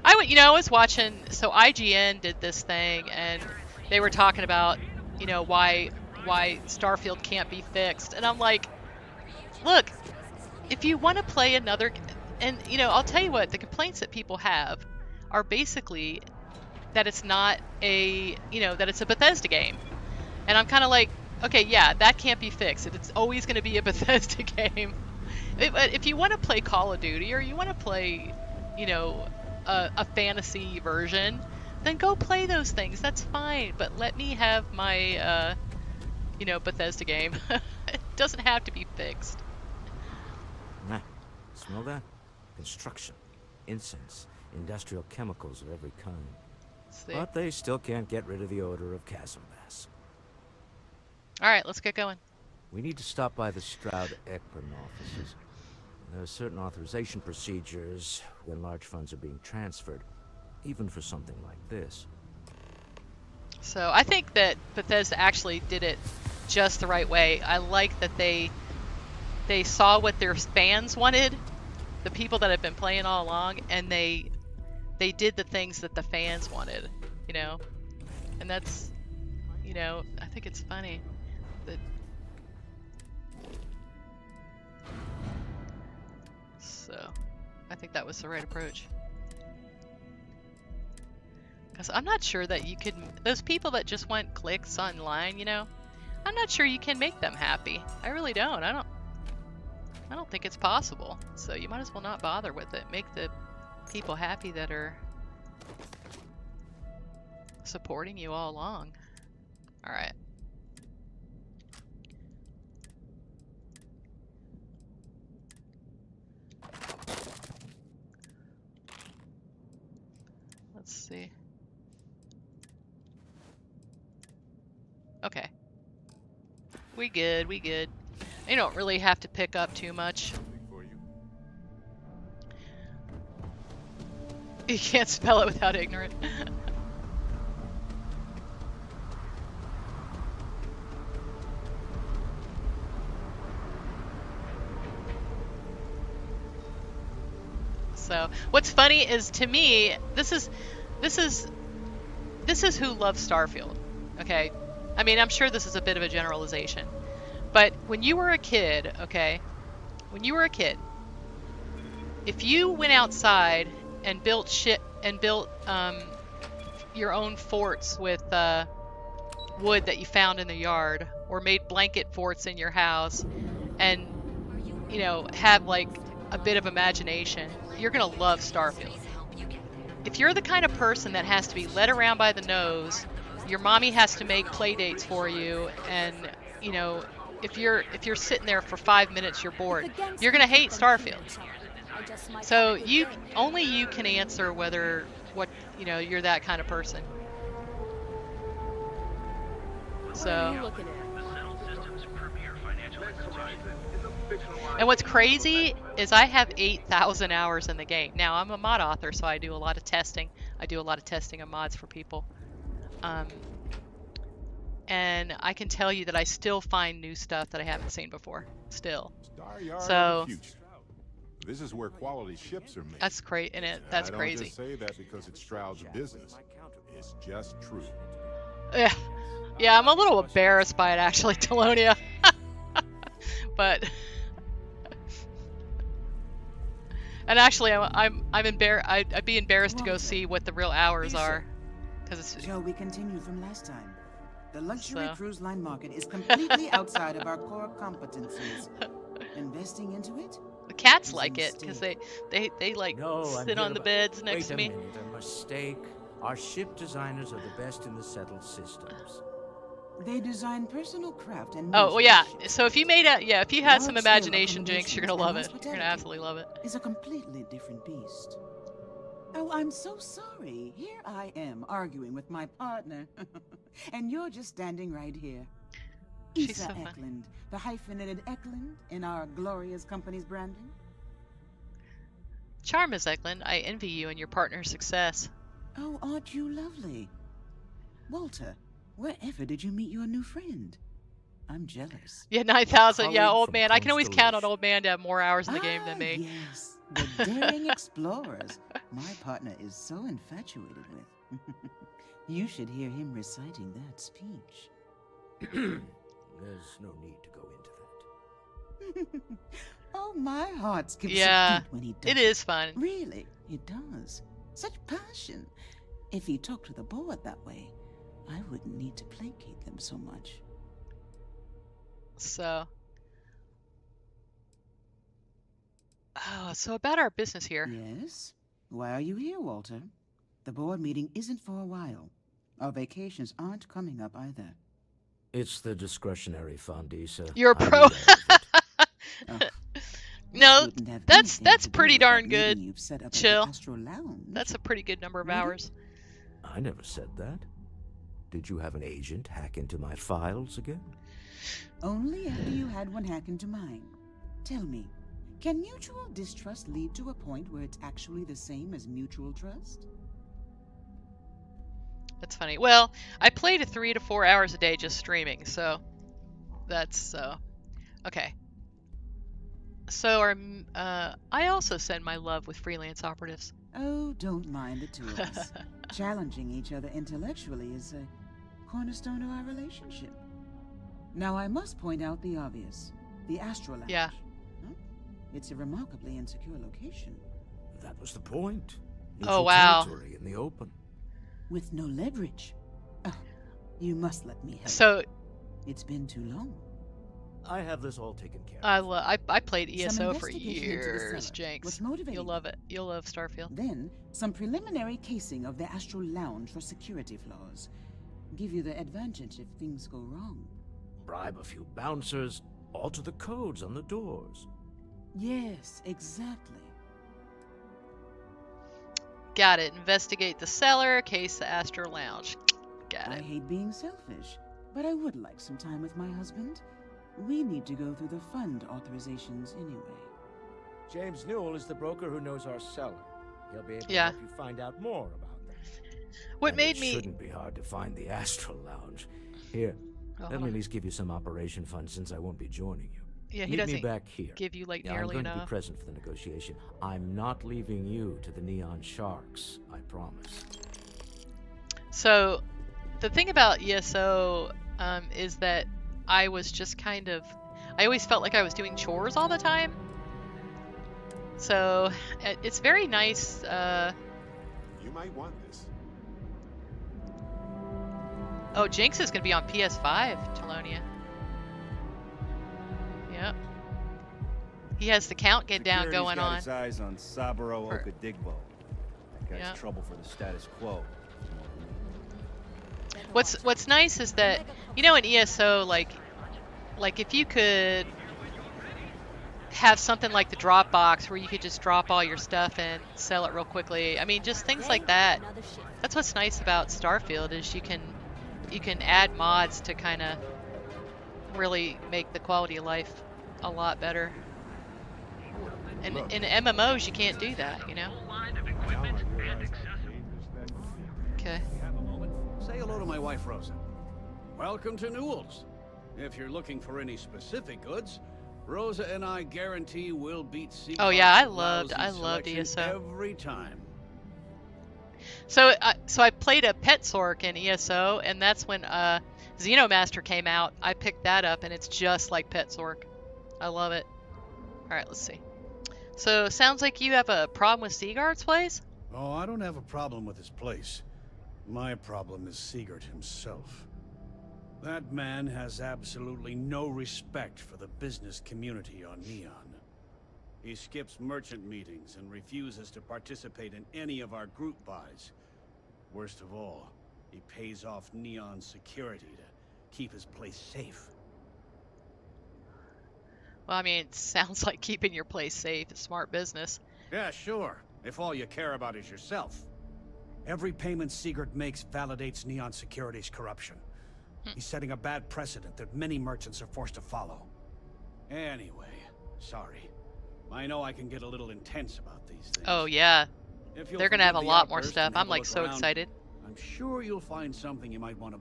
I was watching. So IGN did this thing, and they were talking about, why Starfield can't be fixed, and I'm like, look, if you want to play another, and I'll tell you what, the complaints that people have are basically that it's not that it's a Bethesda game. And I'm kind of like, okay, yeah, that can't be fixed. It's always going to be a Bethesda game. If you want to play Call of Duty or you want to play, a fantasy version, then go play those things. That's fine. But let me have my, Bethesda game. It doesn't have to be fixed. Nah, smell that? Construction, incense, industrial chemicals of every kind. But they still can't get rid of the odor of chasm bass. All right, let's get going. We need to stop by the Stroud Eklund offices. There are certain authorization procedures when large funds are being transferred, even for something like this. So I think that Bethesda actually did it just the right way. I like that they saw what their fans wanted, the people that have been playing all along, and they did the things that the fans wanted, and that's, I think it's funny that. So, I think that was the right approach. Because I'm not sure that you could, those people that just want clicks online, I'm not sure you can make them happy. I really don't. I don't think it's possible. So you might as well not bother with it. Make the people happy that are supporting you all along. All right. Let's see. Okay. We good. You don't really have to pick up too much. You can't spell it without ignorant. So, what's funny is, to me, this is who loves Starfield. Okay? I mean, I'm sure this is a bit of a generalization. But when you were a kid, okay? When you were a kid, if you went outside and built your own forts with wood that you found in the yard, or made blanket forts in your house, and have like a bit of imagination, you're gonna love Starfield. If you're the kind of person that has to be led around by the nose, your mommy has to make play dates for you, and if you're sitting there for 5 minutes, you're bored, you're gonna hate Starfield. So only you can answer whether you're that kind of person. So, and what's crazy is I have 8,000 hours in the game. Now, I'm a mod author, so I do a lot of testing. I do a lot of testing of mods for people. and I can tell you that I still find new stuff that I haven't seen before. Still. Star Yard So of the future. This is where quality ships are made. that's great, and that's I don't crazy. just say that because it's Stroud's business. It's just true. Yeah, yeah, I'm a little embarrassed by it actually, Telonia. But and actually, I'm embarrassed. I'd be embarrassed to go see what the real hours are, because it's. Shall we continue from last time? The luxury cruise line market is completely outside of our core competencies. Investing into it? The cats like it because they like No, sit on the beds next to me. Wait a minute, a mistake. Our ship designers are the best in the settled systems. They design personal craft and Oh well, yeah. So if you made if you had some imagination, Jinx, you're gonna love it. You're gonna absolutely love it. Is a completely different beast. Oh, I'm so sorry. Here I am arguing with my partner, and you're just standing right here. She's Issa so fun. Eklund, the hyphenated Eklund in our glorious company's branding. Charm is Eklund. I envy you and your partner's success. Oh, aren't you lovely? Walter, wherever did you meet your new friend? I'm jealous. Yeah, 9,000. Yeah, Colleague old from man. I can always count on Constellation. old man to have more hours in the game than me. Yes, the daring explorers. My partner is so infatuated with. You should hear him reciting that speech. There's no need to go into that. Oh, my heart skips Yeah, a beat when he does it is fun. Really, it does. Such passion. If he talked to the board that way, I wouldn't need to placate them so much. So. Oh, so about our business here. Yes? Why are you here, Walter? The board meeting isn't for a while. Our vacations aren't coming up either. It's the discretionary fund, Issa. You're a I pro. need all of it. No, Wouldn't have that's anything to do pretty with that darn meeting good. you've set up at the Chill. Astro Lounge. That's a pretty good number of Really? hours. I never said that. Did you have an agent hack into my files again? Only after you had one hack into mine. Tell me, can mutual distrust lead to a point where it's actually the same as mutual trust? That's funny. Well, I play to 3 to 4 hours a day just streaming, so that's okay. So I also send my love with freelance operatives. Oh, don't mind the two of us. Challenging each other intellectually is a cornerstone of our relationship. Now, I must point out the obvious. The Astro Lounge. Yeah. Huh? It's a remarkably insecure location. That was the point. Oh, Neutral wow. territory in the open. With no leverage. Oh, you must let me help. So It's been too long. I have this all taken care of. I played Some ESO for investigation into the years, cellar. Jenks. What's motivating You'll you? love it. You'll love Starfield. Then, some preliminary casing of the Astral Lounge for security flaws. Give you the advantage if things go wrong. Bribe a few bouncers, alter the codes on the doors. Yes, exactly. Got it. Investigate the cellar, case the Astro Lounge. Got I it. hate being selfish, but I would like some time with my husband. We need to go through the fund authorizations anyway. James Newell is the broker who knows our cellar. He'll be able to Yeah. help you find out more about them. What And made it me shouldn't be hard to find the Astral Lounge. Here, Oh, let hold me on. at least give you some operation funds since I won't be joining you. Yeah, he Meet doesn't me back here. give you like Yeah, I'm nearly going to be enough. present for the negotiation. I'm not leaving you to the Neon Sharks, I promise. So, the thing about ESO is that I was just I always felt like I was doing chores all the time. So, it's very nice. You might want this. Oh, Jinx is going to be on PS5, Telonia. Yep. He has the count get down Security's going got on. His eyes on Saburo For- Okadigbo. That guy's Yeah. trouble for the status quo. What's nice is that in ESO like if you could have something like the Dropbox where you could just drop all your stuff and sell it real quickly. I mean, just things like that. That's what's nice about Starfield is you can add mods to kind of really make the quality of life a lot better. And in MMOs you can't do that, you know. Okay. Say hello to my wife, Rosa. Welcome to Newell's. If you're looking for any specific goods, Rosa and I guarantee we'll beat Seagart's Oh yeah, I lousy loved selection ESO. every time. So I played a Pet Sork in ESO, and that's when Xenomaster came out. I picked that up, and it's just like Pet Sork. I love it. All right, let's see. So sounds like you have a problem with Seagart's place? Oh, I don't have a problem with his place. My problem is Sigurd himself. That man has absolutely no respect for the business community on Neon. He skips merchant meetings and refuses to participate in any of our group buys. Worst of all, he pays off Neon security to keep his place safe. Well, I mean, it sounds like keeping your place safe is smart business. Yeah, sure, if all you care about is yourself. Every payment Sigurd makes validates Neon Security's corruption. He's setting a bad precedent that many merchants are forced to follow. Anyway, sorry. I know I can get a little intense about these things. Oh yeah, they're gonna have a lot more stuff. I'm like so excited. I'm sure you'll find something you might want to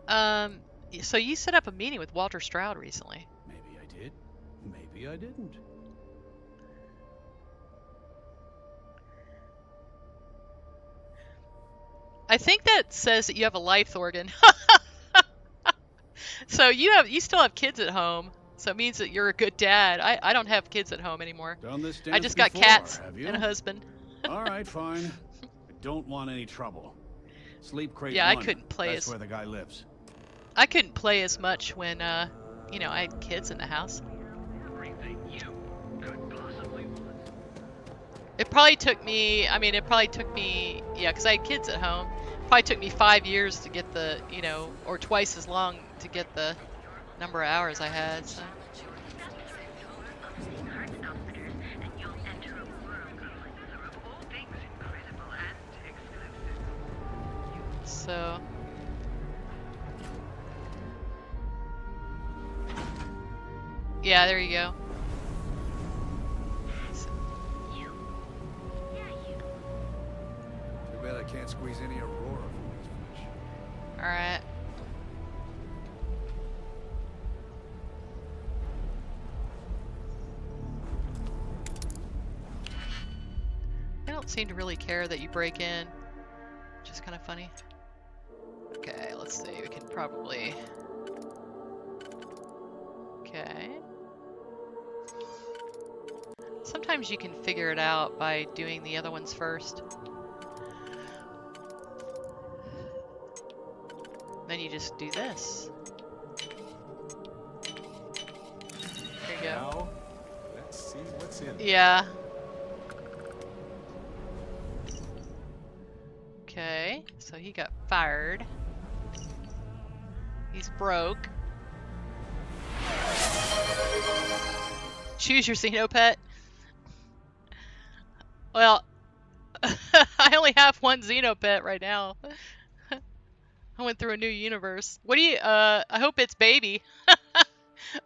buy. So you set up a meeting with Walter Stroud recently. Maybe I did. Maybe I didn't. I think that says that you have a life organ. So you still have kids at home. So it means that you're a good dad. I don't have kids at home anymore. Done this dance I just got before, cats have you? and a husband. All right, fine. I don't want any trouble. Sleep crate Yeah, I 1, couldn't play that's where the guy lives. I couldn't play as much when you know, I had kids in the house. It probably took me, yeah, because I had kids at home. It probably took me 5 years to get the, you know, or twice as long to get the number of hours I had. So. So. Yeah, there you go. Too bad I can't squeeze any Aurora from these fish. Alright. They don't seem to really care that you break in, which is kind of funny. Okay, let's see. We can probably... Okay. Sometimes you can figure it out by doing the other ones first. Then you just do this. There you go. Now, let's see what's in. Yeah. Okay, so he got fired. He's broke. Choose your Xenopet. Well, I only have one Xenopet right now. I went through a new universe. What do you, I hope it's baby.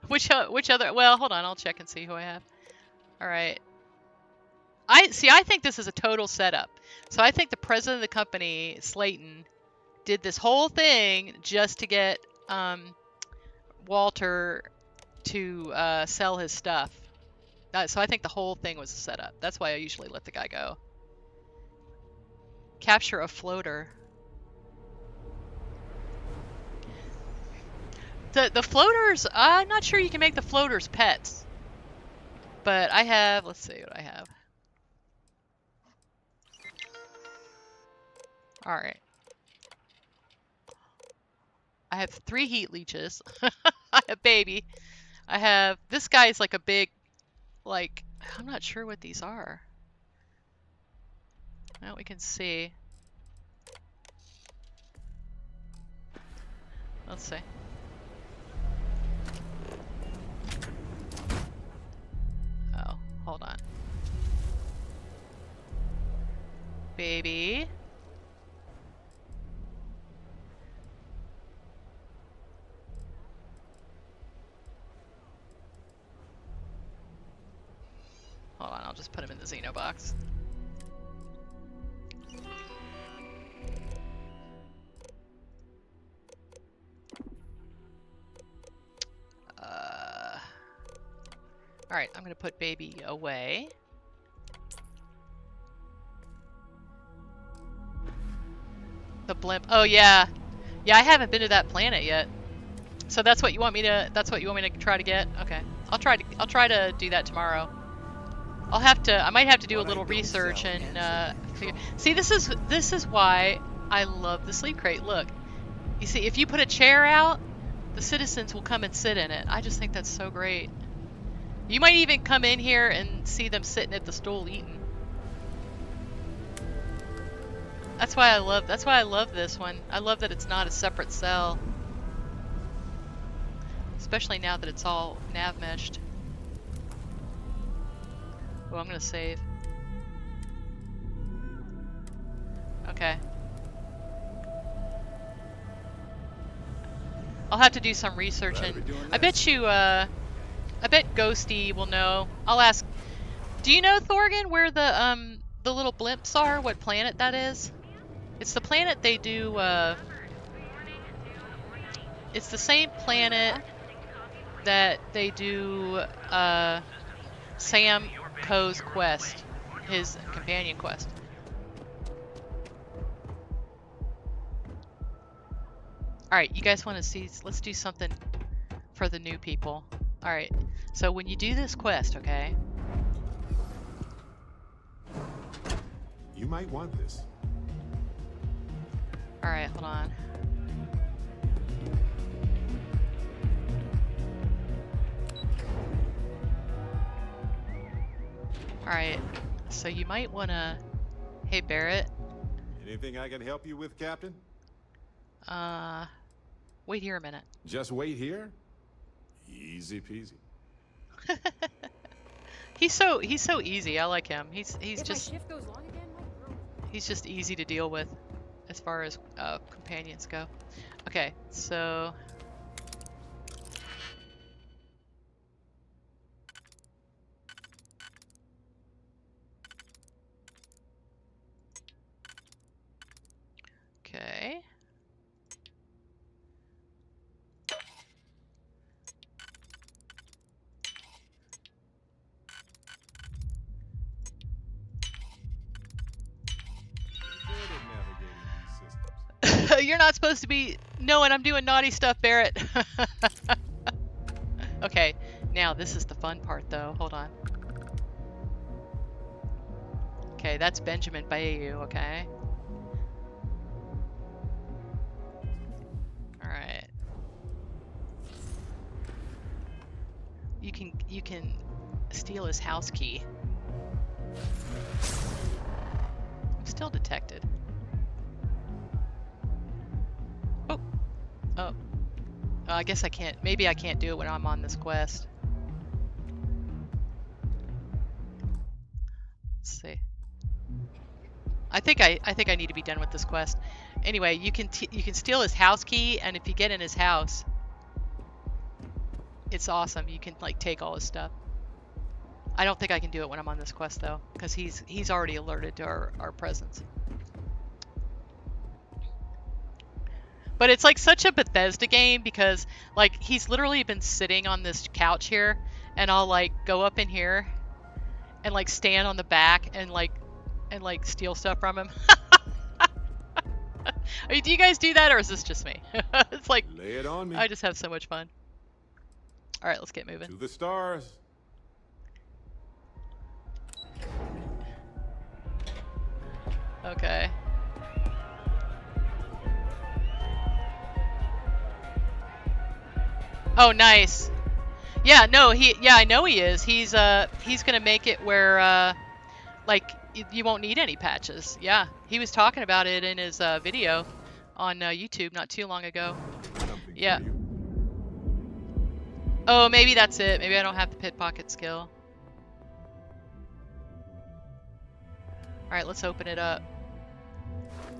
Which other, well, hold on, I'll check and see who I have. Alright. I think this is a total setup. So I think the president of the company, Slayton, did this whole thing just to get, Walter to, sell his stuff. So I think the whole thing was a setup. That's why I usually let the guy go. Capture a floater. The floaters, I'm not sure you can make the floaters pets. But I have, let's see what I have. Alright. I have 3 heat leeches. I have baby. I have, this guy's like a big, like, I'm not sure what these are. Well, we can see. Let's see. Oh, hold on. Baby. Hold on, I'll just put him in the Xeno box. Alright, I'm gonna put baby away. The blimp. Oh yeah. Yeah, I haven't been to that planet yet. So that's what you want me to try to get? Okay. I'll try to do that tomorrow. I might have to do a little research and figure. See, this is why I love the sleep crate. Look. You see, if you put a chair out, the citizens will come and sit in it. I just think that's so great. You might even come in here and see them sitting at the stool eating. That's why I love this one. I love that it's not a separate cell. Especially now that it's all nav meshed. Oh, I'm gonna save. Okay. I'll have to do some research and I bet Ghosty will know. I'll ask. Do you know, Thorgan, where the little blimps are? What planet that is? It's the planet they do. It's the same planet that they do Sam Coe's quest, his companion quest. Alright, you guys want to see? Let's do something for the new people. Alright, so when you do this quest, okay? You might want this. Alright, hold on. Alright, so you might want to... Hey, Barrett. Anything I can help you with, Captain? Wait here a minute. Just wait here? Easy peasy. He's so easy. I like him. He's just easy to deal with as far as companions go. Okay, so okay. You're not supposed to be knowing I'm doing naughty stuff, Barrett. Okay, now this is the fun part though. Hold on. Okay, that's Benjamin Bayou, okay? Alright. You can steal his house key. I'm still detected. Oh. Oh, I guess I can't. Maybe I can't do it when I'm on this quest. Let's see. I think I need to be done with this quest. Anyway, you can steal his house key, and if you get in his house, it's awesome. You can like take all his stuff. I don't think I can do it when I'm on this quest though, because he's already alerted to our presence. But it's like such a Bethesda game because like he's literally been sitting on this couch here, and I'll like go up in here and like stand on the back and like steal stuff from him. I mean, do you guys do that, or is this just me? It's like lay it on me. I just have so much fun. All right, let's get moving. To the stars. Okay. Oh, nice. Yeah, no, I know he is. He's gonna make it where like you won't need any patches. Yeah, he was talking about it in his video on YouTube not too long ago. Yeah. Oh, maybe that's it. Maybe I don't have the pickpocket skill. All right, let's open it up.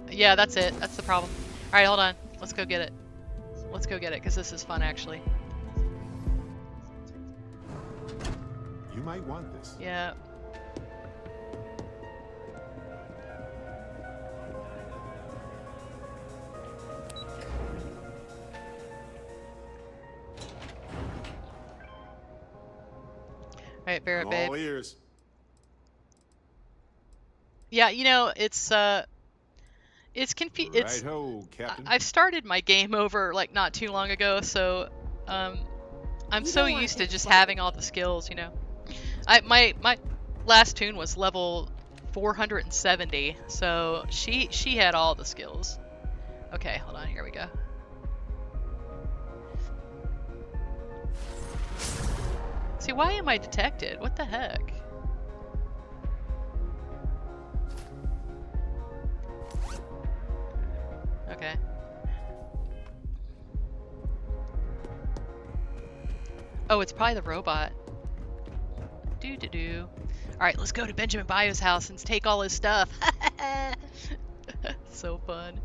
Yeah, that's it. That's the problem. All right, hold on. Let's go get it. Let's go get it because this is fun actually. You might want this. Yeah. Alright, Barrett, I'm babe. all ears. Yeah, you know, it's Right ho, Captain. I've started my game over like not too long ago, so I'm so used to just having all the skills, you know. My last tune was level 470, so she had all the skills. Okay, hold on, here we go. See, why am I detected? What the heck? Okay. Oh, it's probably the robot. Do. Alright, let's go to Benjamin Bayou's house and take all his stuff. So fun.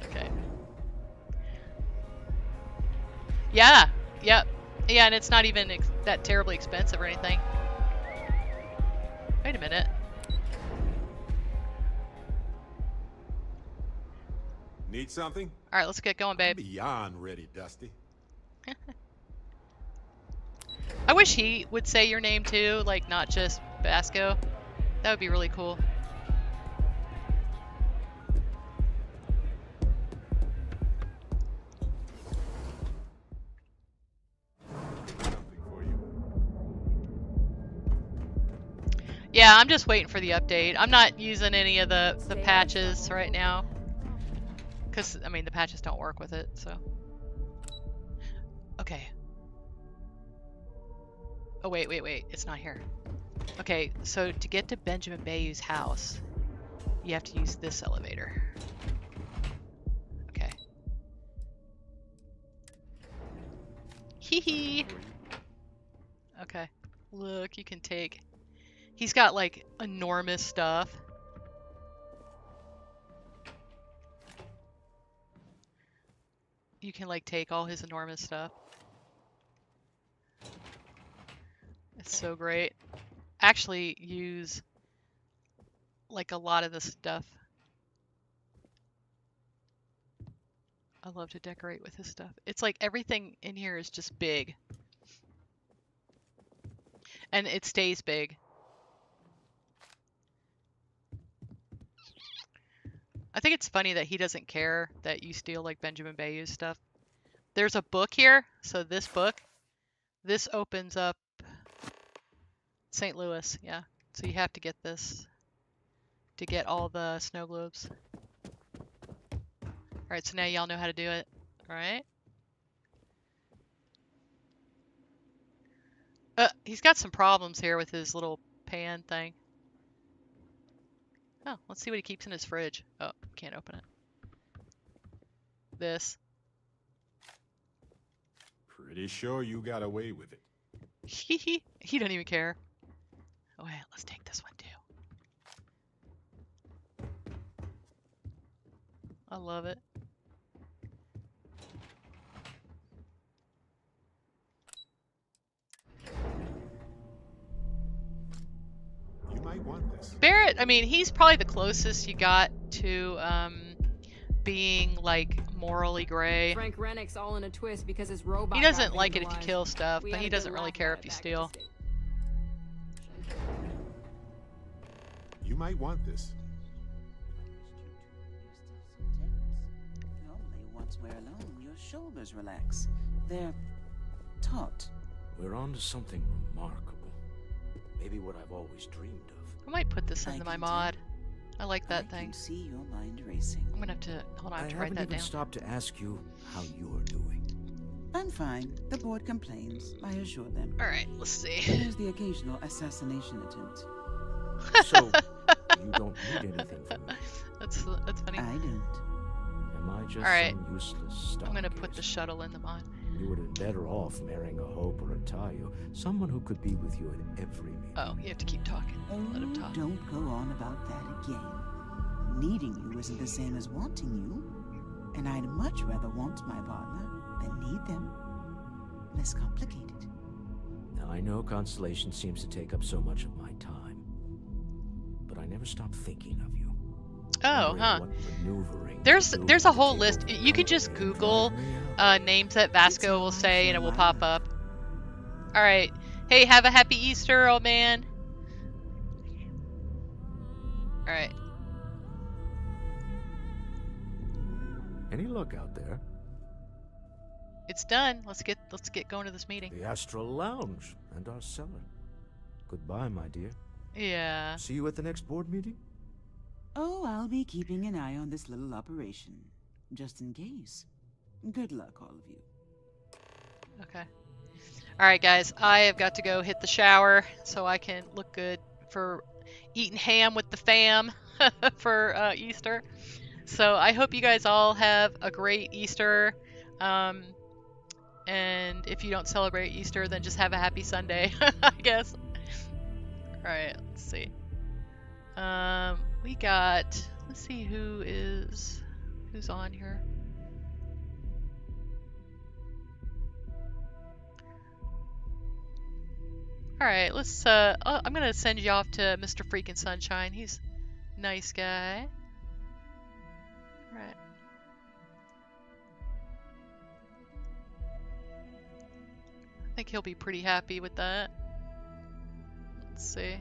Okay. Yeah. Yep. Yeah, and it's not even that terribly expensive or anything. Wait a minute. Need something? Alright, let's get going, babe. I'm beyond ready, Dusty. I wish he would say your name too, like not just Vasco. That would be really cool. Yeah, I'm just waiting for the update. I'm not using any of the patches right now. Because, I mean, the patches don't work with it, so. Okay. Oh, wait. It's not here. Okay, so to get to Benjamin Bayou's house, you have to use this elevator. Okay. Hee hee. Okay. Look, you can take... He's got, like, enormous stuff. You can, like, take all his enormous stuff. It's so great. Actually, use, like, a lot of the stuff. I love to decorate with his stuff. It's like everything in here is just big. And it stays big. I think it's funny that he doesn't care that you steal like Benjamin Bayou's stuff. There's a book here, so this book, this opens up St. Louis, yeah. So you have to get this to get all the snow globes. Alright, so now y'all know how to do it, alright? He's got some problems here with his little pan thing. Oh, let's see what he keeps in his fridge. Oh, can't open it. This. Pretty sure you got away with it. He don't even care. Oh, wait, let's take this one too. I love it. You might want this. Barrett, I mean, he's probably the closest you got to being like morally gray. Frank Rennick's all in a twist because his robot. He doesn't like it if you kill stuff, but he doesn't really care if you steal. You might want this. Normally, once we're alone, your shoulders relax. They're taut. We're on to something remarkable. Maybe what I've always dreamed of. I might put this into my mod. I like that thing. I can see your mind racing. I'm gonna have to hold on. I have to write that haven't even down. stopped to ask you how you're doing. I'm fine. The board complains. I assure them. All right, let's see. There's the occasional assassination attempt. So you don't need anything from me. That's funny. I don't. Am I just some useless stuff? I'm gonna put the shuttle in the mod. You would have been better off marrying a Hope or a Tayo, someone who could be with you at every meal. Oh, you have to keep talking. Let him talk. Don't go on about that again. Needing you isn't the same as wanting you. And I'd much rather want my partner than need them. Less complicated. Now, I know Constellation seems to take up so much of my time, but I never stop thinking of you. Oh, huh. What maneuvering There's a whole list. You could just Google names that Vasco will say and it will pop up. Alright, Hey, have a happy Easter, old man. All right. Any luck out there? It's done. Let's get going to this meeting. The Astral Lounge and our cellar. Goodbye, my dear. Yeah. See you at the next board meeting? Oh, I'll be keeping an eye on this little operation, just in case. Good luck, all of you. Okay. All right, guys. I have got to go hit the shower so I can look good for eating ham with the fam for Easter. So I hope you guys all have a great Easter. And if you don't celebrate Easter, then just have a happy Sunday, I guess. All right, let's see. We got, let's see who's on here. All right, let's, I'm gonna send you off to Mr. Freaking Sunshine. He's a nice guy. All right. I think he'll be pretty happy with that. Let's see.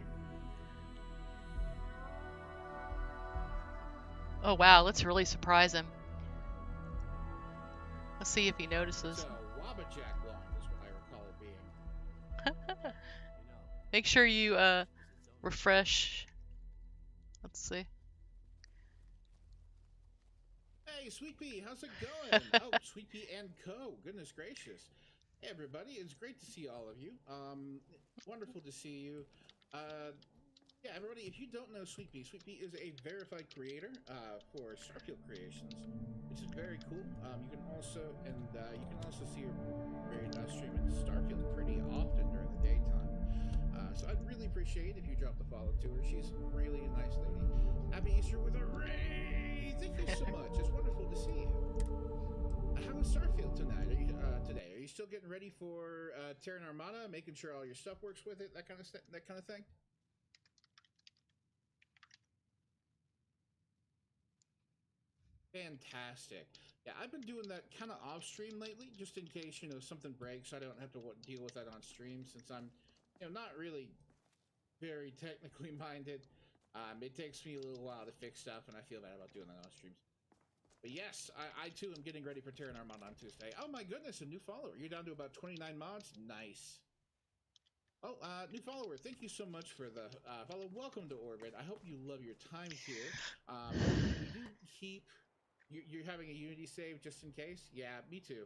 Oh wow, let's really surprise him. Let's see if he notices. So, Wabbajack Lawn is what I recall it being. Make sure you refresh. Let's see. Hey, Sweet Pea, how's it going? Oh, Sweet Pea and Co. Goodness gracious. Hey, everybody. It's great to see all of you. Wonderful to see you. Yeah, everybody, if you don't know Sweet Pea is a verified creator for Starfield Creations, which is very cool. You can also see her streaming Starfield pretty often during the daytime. So I'd really appreciate if you drop the follow to her. She's really a nice lady. Happy Easter with a ray! Thank you so much. It's wonderful to see you. How is Starfield tonight? Today? Are you still getting ready for Terran Armada? Making sure all your stuff works with it, that kind of thing. Fantastic. Yeah, I've been doing that kind of off stream lately, just in case something breaks. I don't have to deal with that on stream, since I'm not really very technically minded. It takes me a little while to fix stuff, and I feel bad about doing that on streams. But yes, I too am getting ready for Terran Armada on Tuesday. Oh my goodness, a new follower. You're down to about 29 mods. Nice. Oh, new follower. Thank you so much for the follow. Welcome to Orbit. I hope you love your time here. We do keep. You're having a Unity save just in case? Yeah, me too.